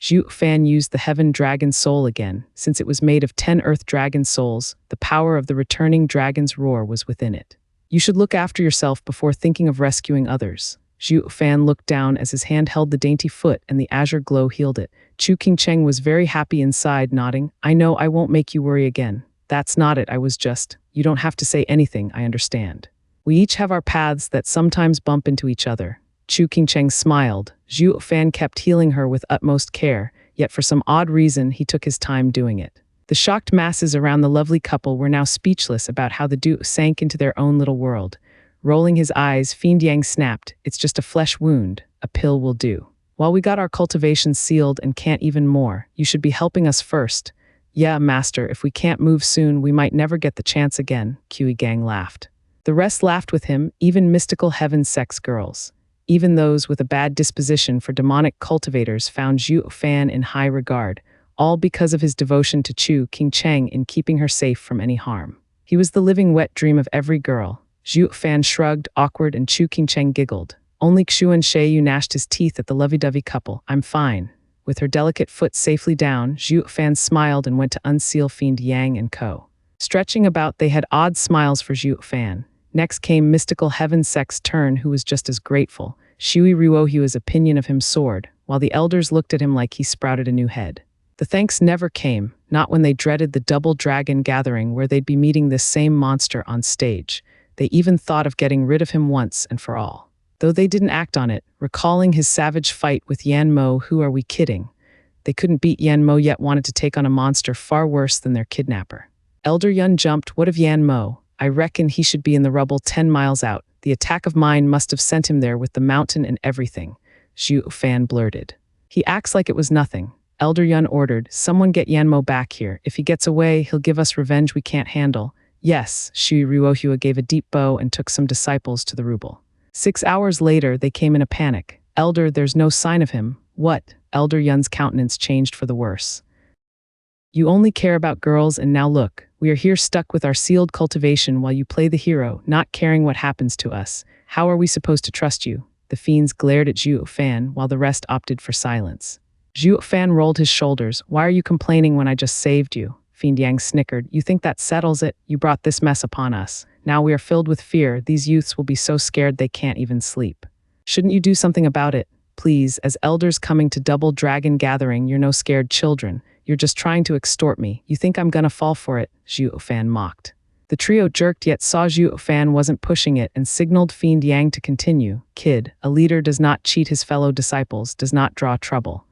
Zhuo Fan used the Heaven Dragon Soul again. Since it was made of 10 Earth Dragon Souls, the power of the returning dragon's roar was within it. You should look after yourself before thinking of rescuing others. Zhuo Fan looked down as his hand held the dainty foot and the azure glow healed it. Chu Qingcheng was very happy inside, nodding. I know I won't make you worry again. That's not it, I was just. You don't have to say anything, I understand. We each have our paths that sometimes bump into each other. Chu Qingcheng smiled. Zhuo Fan kept healing her with utmost care, yet for some odd reason he took his time doing it. The shocked masses around the lovely couple were now speechless about how the duo sank into their own little world. Rolling his eyes, Fiend Yang snapped, "It's just a flesh wound. A pill will do. While we got our cultivation sealed and can't even more, you should be helping us first." "Yeah, master, if we can't move soon, we might never get the chance again," Kui Gang laughed. The rest laughed with him, even mystical heaven sex girls. Even those with a bad disposition for demonic cultivators found Zhuo Fan in high regard, all because of his devotion to Chu Qingcheng in keeping her safe from any harm. He was the living wet dream of every girl. Zhuo Fan shrugged, awkward, and Chu Qingcheng giggled. Only Xuan Sheiyu gnashed his teeth at the lovey-dovey couple. "I'm fine." With her delicate foot safely down, Zhuo Fan smiled and went to unseal Fiend Yang and Co. Stretching about, they had odd smiles for Zhuo Fan. Next came mystical heaven sect's turn, who was just as grateful. Shui Ruohua's opinion of him soared, while the elders looked at him like he sprouted a new head. The thanks never came, not when they dreaded the double dragon gathering where they'd be meeting this same monster on stage. They even thought of getting rid of him once and for all. Though they didn't act on it, recalling his savage fight with Yan Mo. Who are we kidding? They couldn't beat Yan Mo yet wanted to take on a monster far worse than their kidnapper. Elder Yun jumped. "What of Yan Mo? I reckon he should be in the rubble 10 miles out. The attack of mine must have sent him there with the mountain and everything," Zhuo Fan blurted. "He acts like it was nothing." Elder Yun ordered, "Someone get Yan Mo back here. If he gets away, he'll give us revenge we can't handle." "Yes," Shui Ruohua gave a deep bow and took some disciples to the ruble. 6 hours later, they came in a panic. "Elder, there's no sign of him." "What?" Elder Yun's countenance changed for the worse. "You only care about girls, and now look. We are here stuck with our sealed cultivation while you play the hero, not caring what happens to us. How are we supposed to trust you?" The fiends glared at Zhuo Fan while the rest opted for silence. Zhuo Fan rolled his shoulders. "Why are you complaining when I just saved you?" Fiend Yang snickered. "You think that settles it? You brought this mess upon us. Now we are filled with fear. These youths will be so scared they can't even sleep. Shouldn't you do something about it? Please, as elders coming to Double Dragon Gathering, you're no scared children. You're just trying to extort me. You think I'm gonna fall for it?" Zhuo Fan mocked. The trio jerked yet saw Zhuo Fan wasn't pushing it and signaled Fiend Yang to continue. "Kid, a leader does not cheat his fellow disciples, does not draw trouble."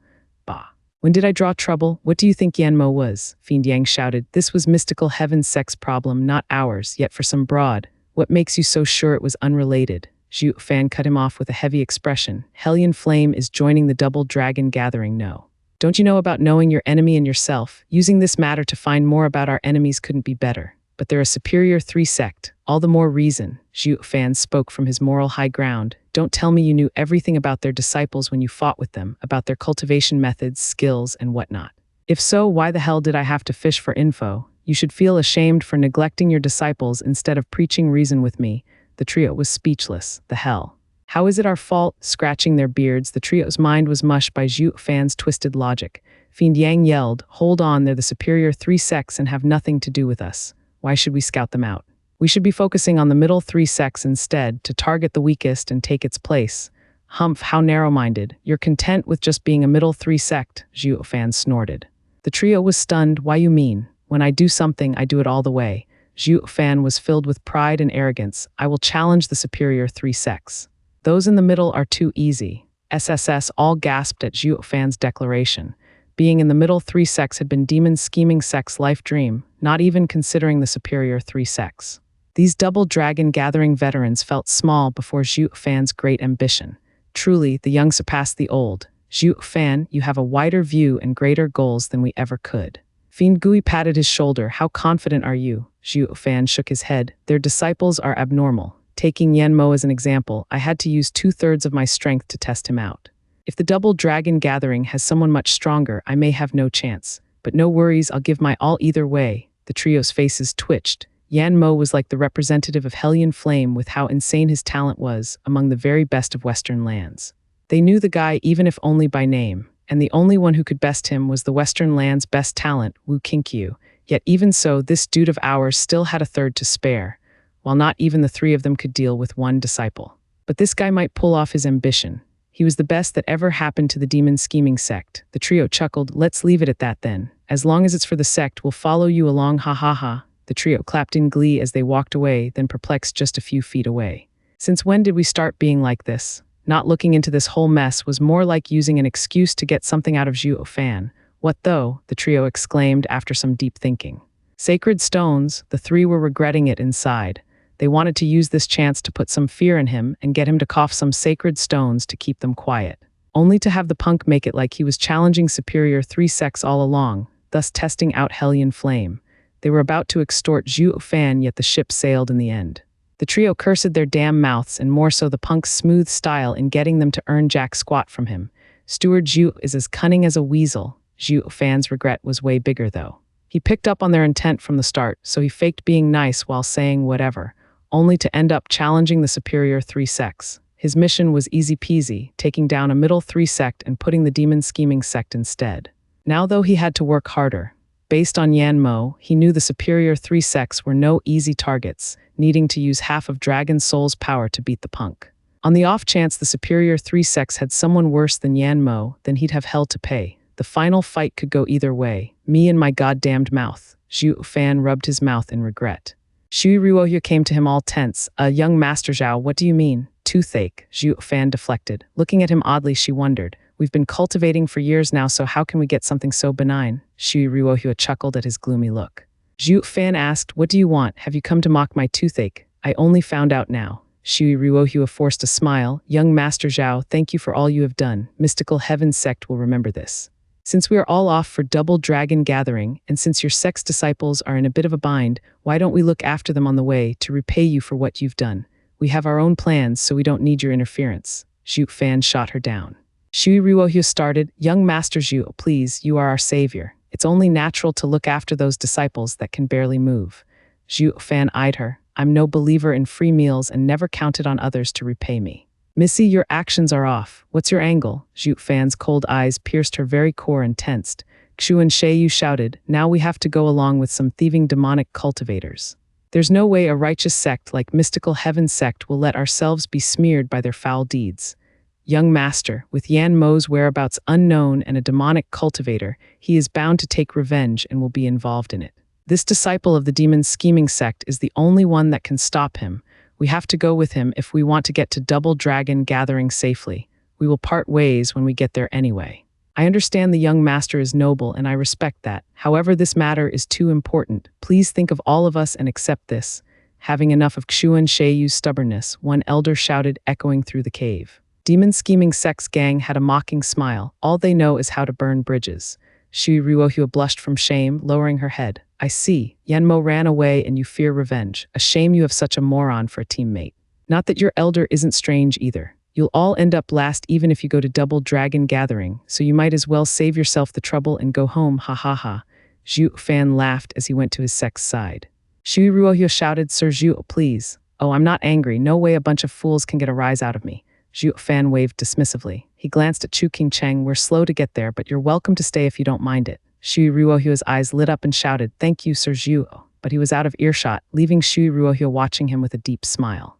"Bah. When did I draw trouble? What do you think Yan Mo was?" Fiend Yang shouted. "This was mystical heaven sex problem, not ours, yet for some broad. What makes you so sure it was unrelated?" Zhuo Fan cut him off with a heavy expression. "Hellion Flame is joining the Double Dragon Gathering, no. Don't you know about knowing your enemy and yourself? Using this matter to find more about our enemies couldn't be better. But they're a superior 3 sect. All the more reason." Zhuo Fan spoke from his moral high ground. "Don't tell me you knew everything about their disciples when you fought with them, about their cultivation methods, skills, and whatnot. If so, why the hell did I have to fish for info?" You should feel ashamed for neglecting your disciples instead of preaching reason with me. The trio was speechless. The hell. How is it our fault? Scratching their beards, the trio's mind was mushed by Zhuo Fan's twisted logic. Fiend Yang yelled, hold on, they're the superior 3 sects and have nothing to do with us. Why should we scout them out? We should be focusing on the middle 3 sects instead, to target the weakest and take its place. Humph, how narrow-minded. You're content with just being a middle 3 sect, Zhuo Fan snorted. The trio was stunned. Why you mean? When I do something, I do it all the way. Zhuo Fan was filled with pride and arrogance. I will challenge the superior 3 sects. Those in the middle are too easy. SSS all gasped at Zhuo Fan's declaration. Being in the middle 3 sects had been demon scheming sect's life dream, not even considering the superior 3 sects. These double dragon gathering veterans felt small before Zhuo Fan's great ambition. Truly, the young surpass the old. Zhuo Fan, you have a wider view and greater goals than we ever could. Fiend Gui patted his shoulder. How confident are you? Zhuo Fan shook his head. Their disciples are abnormal. Taking Yanmo as an example, I had to use 2/3 of my strength to test him out. If the double dragon gathering has someone much stronger, I may have no chance. But no worries, I'll give my all either way. The trio's faces twitched. Yanmo was like the representative of Hellion Flame with how insane his talent was, among the very best of Western lands. They knew the guy even if only by name, and the only one who could best him was the Western land's best talent, Wu Qinkyu. Yet even so, this dude of ours still had a third to spare, while not even the 3 of them could deal with one disciple. But this guy might pull off his ambition. He was the best that ever happened to the demon scheming sect. The trio chuckled. Let's leave it at that then. As long as it's for the sect, we'll follow you along, ha ha ha. The trio clapped in glee as they walked away, then perplexed just a few feet away. Since when did we start being like this? Not looking into this whole mess was more like using an excuse to get something out of Zhuo Fan. What though? The trio exclaimed after some deep thinking. Sacred stones, the 3 were regretting it inside. They wanted to use this chance to put some fear in him and get him to cough some sacred stones to keep them quiet. Only to have the punk make it like he was challenging superior 3 sects all along, thus testing out Hellion Flame. They were about to extort Zhuo Fan, yet the ship sailed in the end. The trio cursed their damn mouths, and more so the punk's smooth style in getting them to earn jack squat from him. Steward Zhuo is as cunning as a weasel. Zhuo Fan's regret was way bigger though. He picked up on their intent from the start, so he faked being nice while saying whatever, only to end up challenging the superior 3 sects. His mission was easy peasy, taking down a middle 3 sect and putting the demon scheming sect instead. Now though he had to work harder. Based on Yanmo, he knew the superior 3 sects were no easy targets, needing to use half of Dragon Soul's power to beat the punk. On the off chance the superior 3 sects had someone worse than Yanmo, then he'd have hell to pay. The final fight could go either way. Me and my goddamned mouth. Zhuo Fan rubbed his mouth in regret. Shui Ruohua came to him all tense. Young Master Zhao, what do you mean? Toothache, Zhuo Fan deflected. Looking at him oddly, she wondered. We've been cultivating for years now, so how can we get something so benign? Shui Ruohua chuckled at his gloomy look. Zhuo Fan asked, what do you want? Have you come to mock my toothache? I only found out now. Shui Ruohua forced a smile. Young Master Zhao, thank you for all you have done. Mystical Heaven sect will remember this. Since we are all off for double dragon gathering, and since your sect's disciples are in a bit of a bind, why don't we look after them on the way to repay you for what you've done? We have our own plans, so we don't need your interference. Zhuo Fan shot her down. Shui Ruohua started, Young Master Zhuo, please, you are our savior. It's only natural to look after those disciples that can barely move. Zhuo Fan eyed her. I'm no believer in free meals and never counted on others to repay me. Missy, your actions are off. What's your angle? Zhuo Fan's cold eyes pierced her very core and tensed. Xuan Sheiyu shouted, now we have to go along with some thieving demonic cultivators. There's no way a righteous sect like Mystical Heaven sect will let ourselves be smeared by their foul deeds. Young Master, with Yan Mo's whereabouts unknown and a demonic cultivator, he is bound to take revenge and will be involved in it. This disciple of the demon scheming sect is the only one that can stop him. We have to go with him if we want to get to Double Dragon Gathering safely. We will part ways when we get there anyway. I understand the young master is noble and I respect that. However, this matter is too important. Please think of all of us and accept this. Having enough of Xuan Sheiyu's stubbornness, one elder shouted, echoing through the cave. Demon Scheming Sect's gang had a mocking smile. All they know is how to burn bridges. Shui Ruohua blushed from shame, lowering her head. I see. Yanmo ran away and you fear revenge. A shame you have such a moron for a teammate. Not that your elder isn't strange either. You'll all end up last even if you go to Double Dragon Gathering, so you might as well save yourself the trouble and go home, ha ha ha. Zhuo Fan laughed as he went to his sect's side. Shui Ruohyo shouted, Sir Zhuo, please. Oh, I'm not angry. No way a bunch of fools can get a rise out of me. Zhuo Fan waved dismissively. He glanced at Chu Qingcheng. We're slow to get there, but you're welcome to stay if you don't mind it. Shui Ruohyo's eyes lit up and shouted, Thank you, Sir Zhuo. But he was out of earshot, leaving Shui Ruohyo watching him with a deep smile.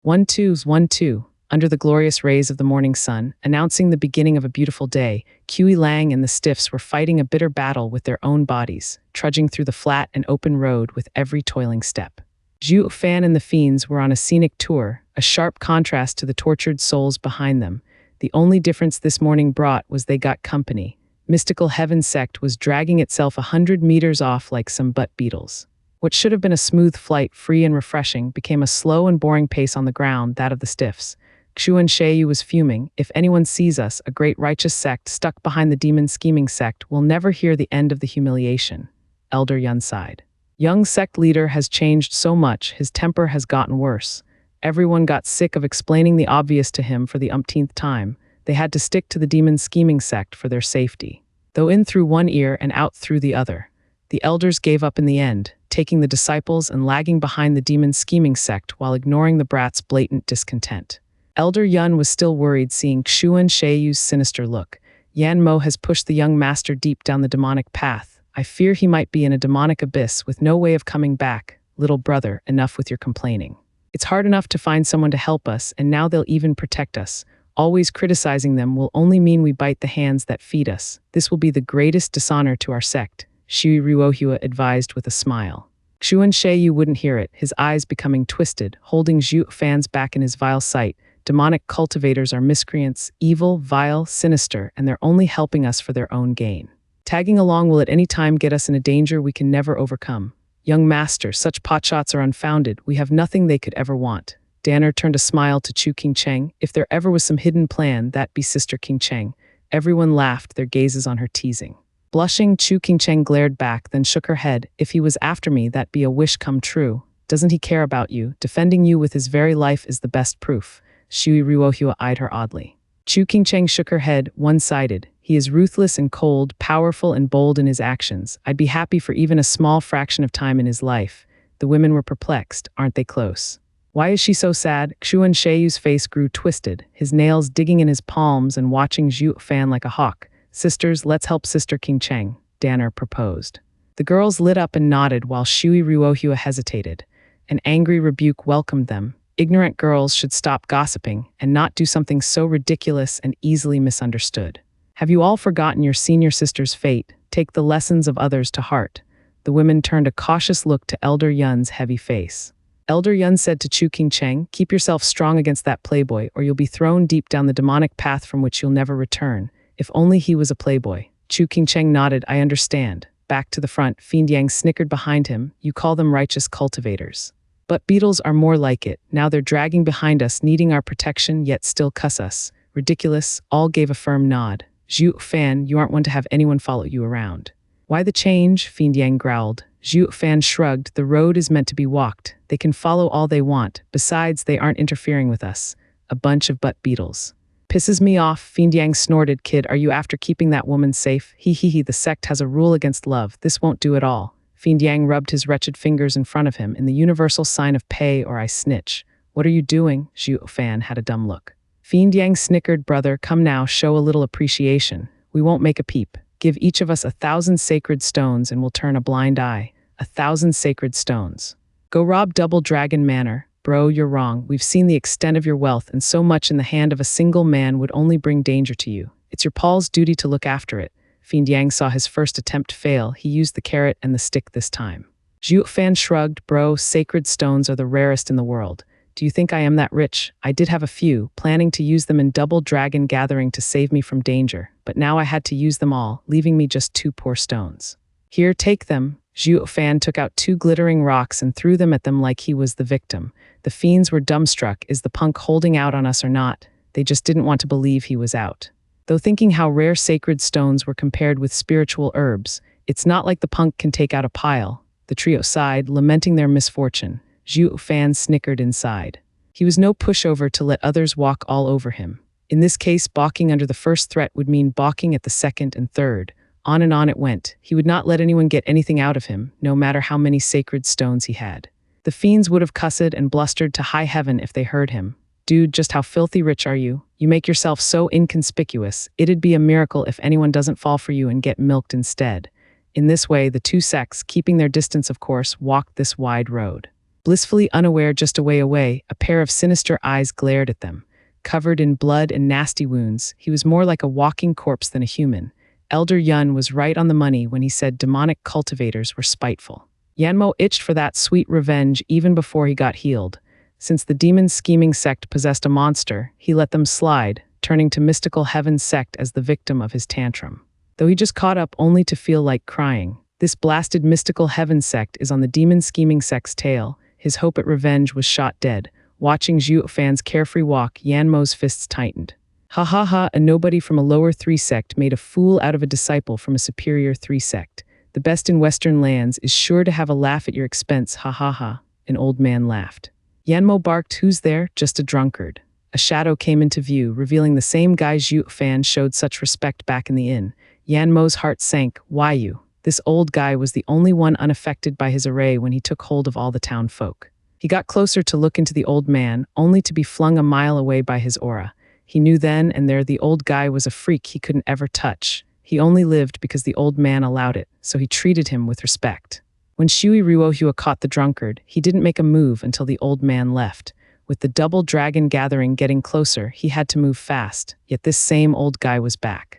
1-2's 1-2. Under the glorious rays of the morning sun, announcing the beginning of a beautiful day, Kui Lang and the Stiffs were fighting a bitter battle with their own bodies, trudging through the flat and open road with every toiling step. Zhuo Fan and the Fiends were on a scenic tour, a sharp contrast to the tortured souls behind them. The only difference this morning brought was they got company. Mystical Heaven Sect was dragging itself 100 meters off like some butt beetles. What should have been a smooth flight, free and refreshing, became a slow and boring pace on the ground, that of the Stiffs. Xuan Sheiyu was fuming. If anyone sees us, a great righteous sect stuck behind the demon scheming sect, will never hear the end of the humiliation. Elder Yun sighed. Young sect leader has changed so much, his temper has gotten worse. Everyone got sick of explaining the obvious to him for the umpteenth time. They had to stick to the demon scheming sect for their safety. Though in through one ear and out through the other. The elders gave up in the end, taking the disciples and lagging behind the demon scheming sect while ignoring the brats' blatant discontent. Elder Yun was still worried seeing Xuan Sheiyu's sinister look. Yan Mo has pushed the young master deep down the demonic path. I fear he might be in a demonic abyss with no way of coming back. Little brother, enough with your complaining. It's hard enough to find someone to help us, and now they'll even protect us. Always criticizing them will only mean we bite the hands that feed us. This will be the greatest dishonor to our sect, Shui Ruohua advised with a smile. Xuan Sheiyu wouldn't hear it, his eyes becoming twisted, holding Zhuo Fan's back in his vile sight. Demonic cultivators are miscreants, evil, vile, sinister, and they're only helping us for their own gain. Tagging along will at any time get us in a danger we can never overcome. Young master, such potshots are unfounded. We have nothing they could ever want. Danner turned a smile to Chu Qingcheng. If there ever was some hidden plan, that be Sister Qingcheng. Everyone laughed, their gazes on her teasing. Blushing, Chu Qingcheng glared back, then shook her head. If he was after me, that be a wish come true. Doesn't he care about you? Defending you with his very life is the best proof. Shui Ruohua eyed her oddly. Chu Qingcheng shook her head, one-sided. He is ruthless and cold, powerful and bold in his actions. I'd be happy for even a small fraction of time in his life. The women were perplexed. Aren't they close? Why is she so sad? Xuan Sheiyu's face grew twisted, his nails digging in his palms and watching Zhuo Fan like a hawk. Sisters, let's help Sister Qingcheng, Danner proposed. The girls lit up and nodded while Shui Ruohua hesitated. An angry rebuke welcomed them. Ignorant girls should stop gossiping and not do something so ridiculous and easily misunderstood. Have you all forgotten your senior sister's fate? Take the lessons of others to heart. The women turned a cautious look to Elder Yun's heavy face. Elder Yun said to Chu Qingcheng, keep yourself strong against that playboy or you'll be thrown deep down the demonic path from which you'll never return. If only he was a playboy. Chu Qingcheng nodded, I understand. Back to the front, Fiend Yang snickered behind him. You call them righteous cultivators. But beetles are more like it. Now they're dragging behind us, needing our protection, yet still cuss us. Ridiculous. All gave a firm nod. Zhuo Fan, you aren't one to have anyone follow you around. Why the change? Fiend Yang growled. Zhuo Fan shrugged. The road is meant to be walked. They can follow all they want. Besides, they aren't interfering with us. A bunch of butt beetles. Pisses me off, Fiend Yang snorted. Kid, are you after keeping that woman safe? He, the sect has a rule against love. This won't do at all. Fiend Yang rubbed his wretched fingers in front of him in the universal sign of pay or I snitch. What are you doing? Zhuo Fan had a dumb look. Fiend Yang snickered. Brother, come now, show a little appreciation. We won't make a peep. Give each of us 1,000 sacred stones and we'll turn a blind eye. 1,000 sacred stones. Go rob Double Dragon Manor. Bro, you're wrong. We've seen the extent of your wealth and so much in the hand of a single man would only bring danger to you. It's your Paul's duty to look after it. Fiend Yang saw his first attempt fail. He used the carrot and the stick this time. Zhuo Fan shrugged. Bro, sacred stones are the rarest in the world. Do you think I am that rich? I did have a few, planning to use them in Double Dragon Gathering to save me from danger, but now I had to use them all, leaving me just 2 poor stones. Here, take them. Zhuo Fan took out 2 glittering rocks and threw them at them like he was the victim. The fiends were dumbstruck. Is the punk holding out on us or not? They just didn't want to believe he was out. Though thinking how rare sacred stones were compared with spiritual herbs, it's not like the punk can take out a pile. The trio sighed, lamenting their misfortune. Zhuo Fan snickered inside. He was no pushover to let others walk all over him. In this case, balking under the first threat would mean balking at the second and third. On and on it went. He would not let anyone get anything out of him, no matter how many sacred stones he had. The fiends would have cussed and blustered to high heaven if they heard him. Dude, just how filthy rich are you? You make yourself so inconspicuous. It'd be a miracle if anyone doesn't fall for you and get milked instead. In this way, the two sects, keeping their distance of course, walked this wide road. Blissfully unaware just away, a pair of sinister eyes glared at them. Covered in blood and nasty wounds, he was more like a walking corpse than a human. Elder Yun was right on the money when he said demonic cultivators were spiteful. Yanmo itched for that sweet revenge even before he got healed. Since the demon-scheming sect possessed a monster, he let them slide, turning to mystical heaven sect as the victim of his tantrum. Though he just caught up only to feel like crying, this blasted mystical heaven sect is on the demon-scheming sect's tail. His hope at revenge was shot dead. Watching Zhuo Fan's carefree walk, Yanmo's fists tightened. Ha ha ha, a nobody from a lower 3 sect made a fool out of a disciple from a superior 3 sect. The best in Western lands is sure to have a laugh at your expense, ha ha ha. An old man laughed. Yanmo barked, who's there? Just a drunkard. A shadow came into view, revealing the same guy Zhuo Fan showed such respect back in the inn. Yanmo's heart sank. Why you? This old guy was the only one unaffected by his array when he took hold of all the town folk. He got closer to look into the old man, only to be flung a mile away by his aura. He knew then and there the old guy was a freak he couldn't ever touch. He only lived because the old man allowed it, so he treated him with respect. When Shui Ruohua caught the drunkard, he didn't make a move until the old man left. With the double dragon gathering getting closer, he had to move fast, yet this same old guy was back.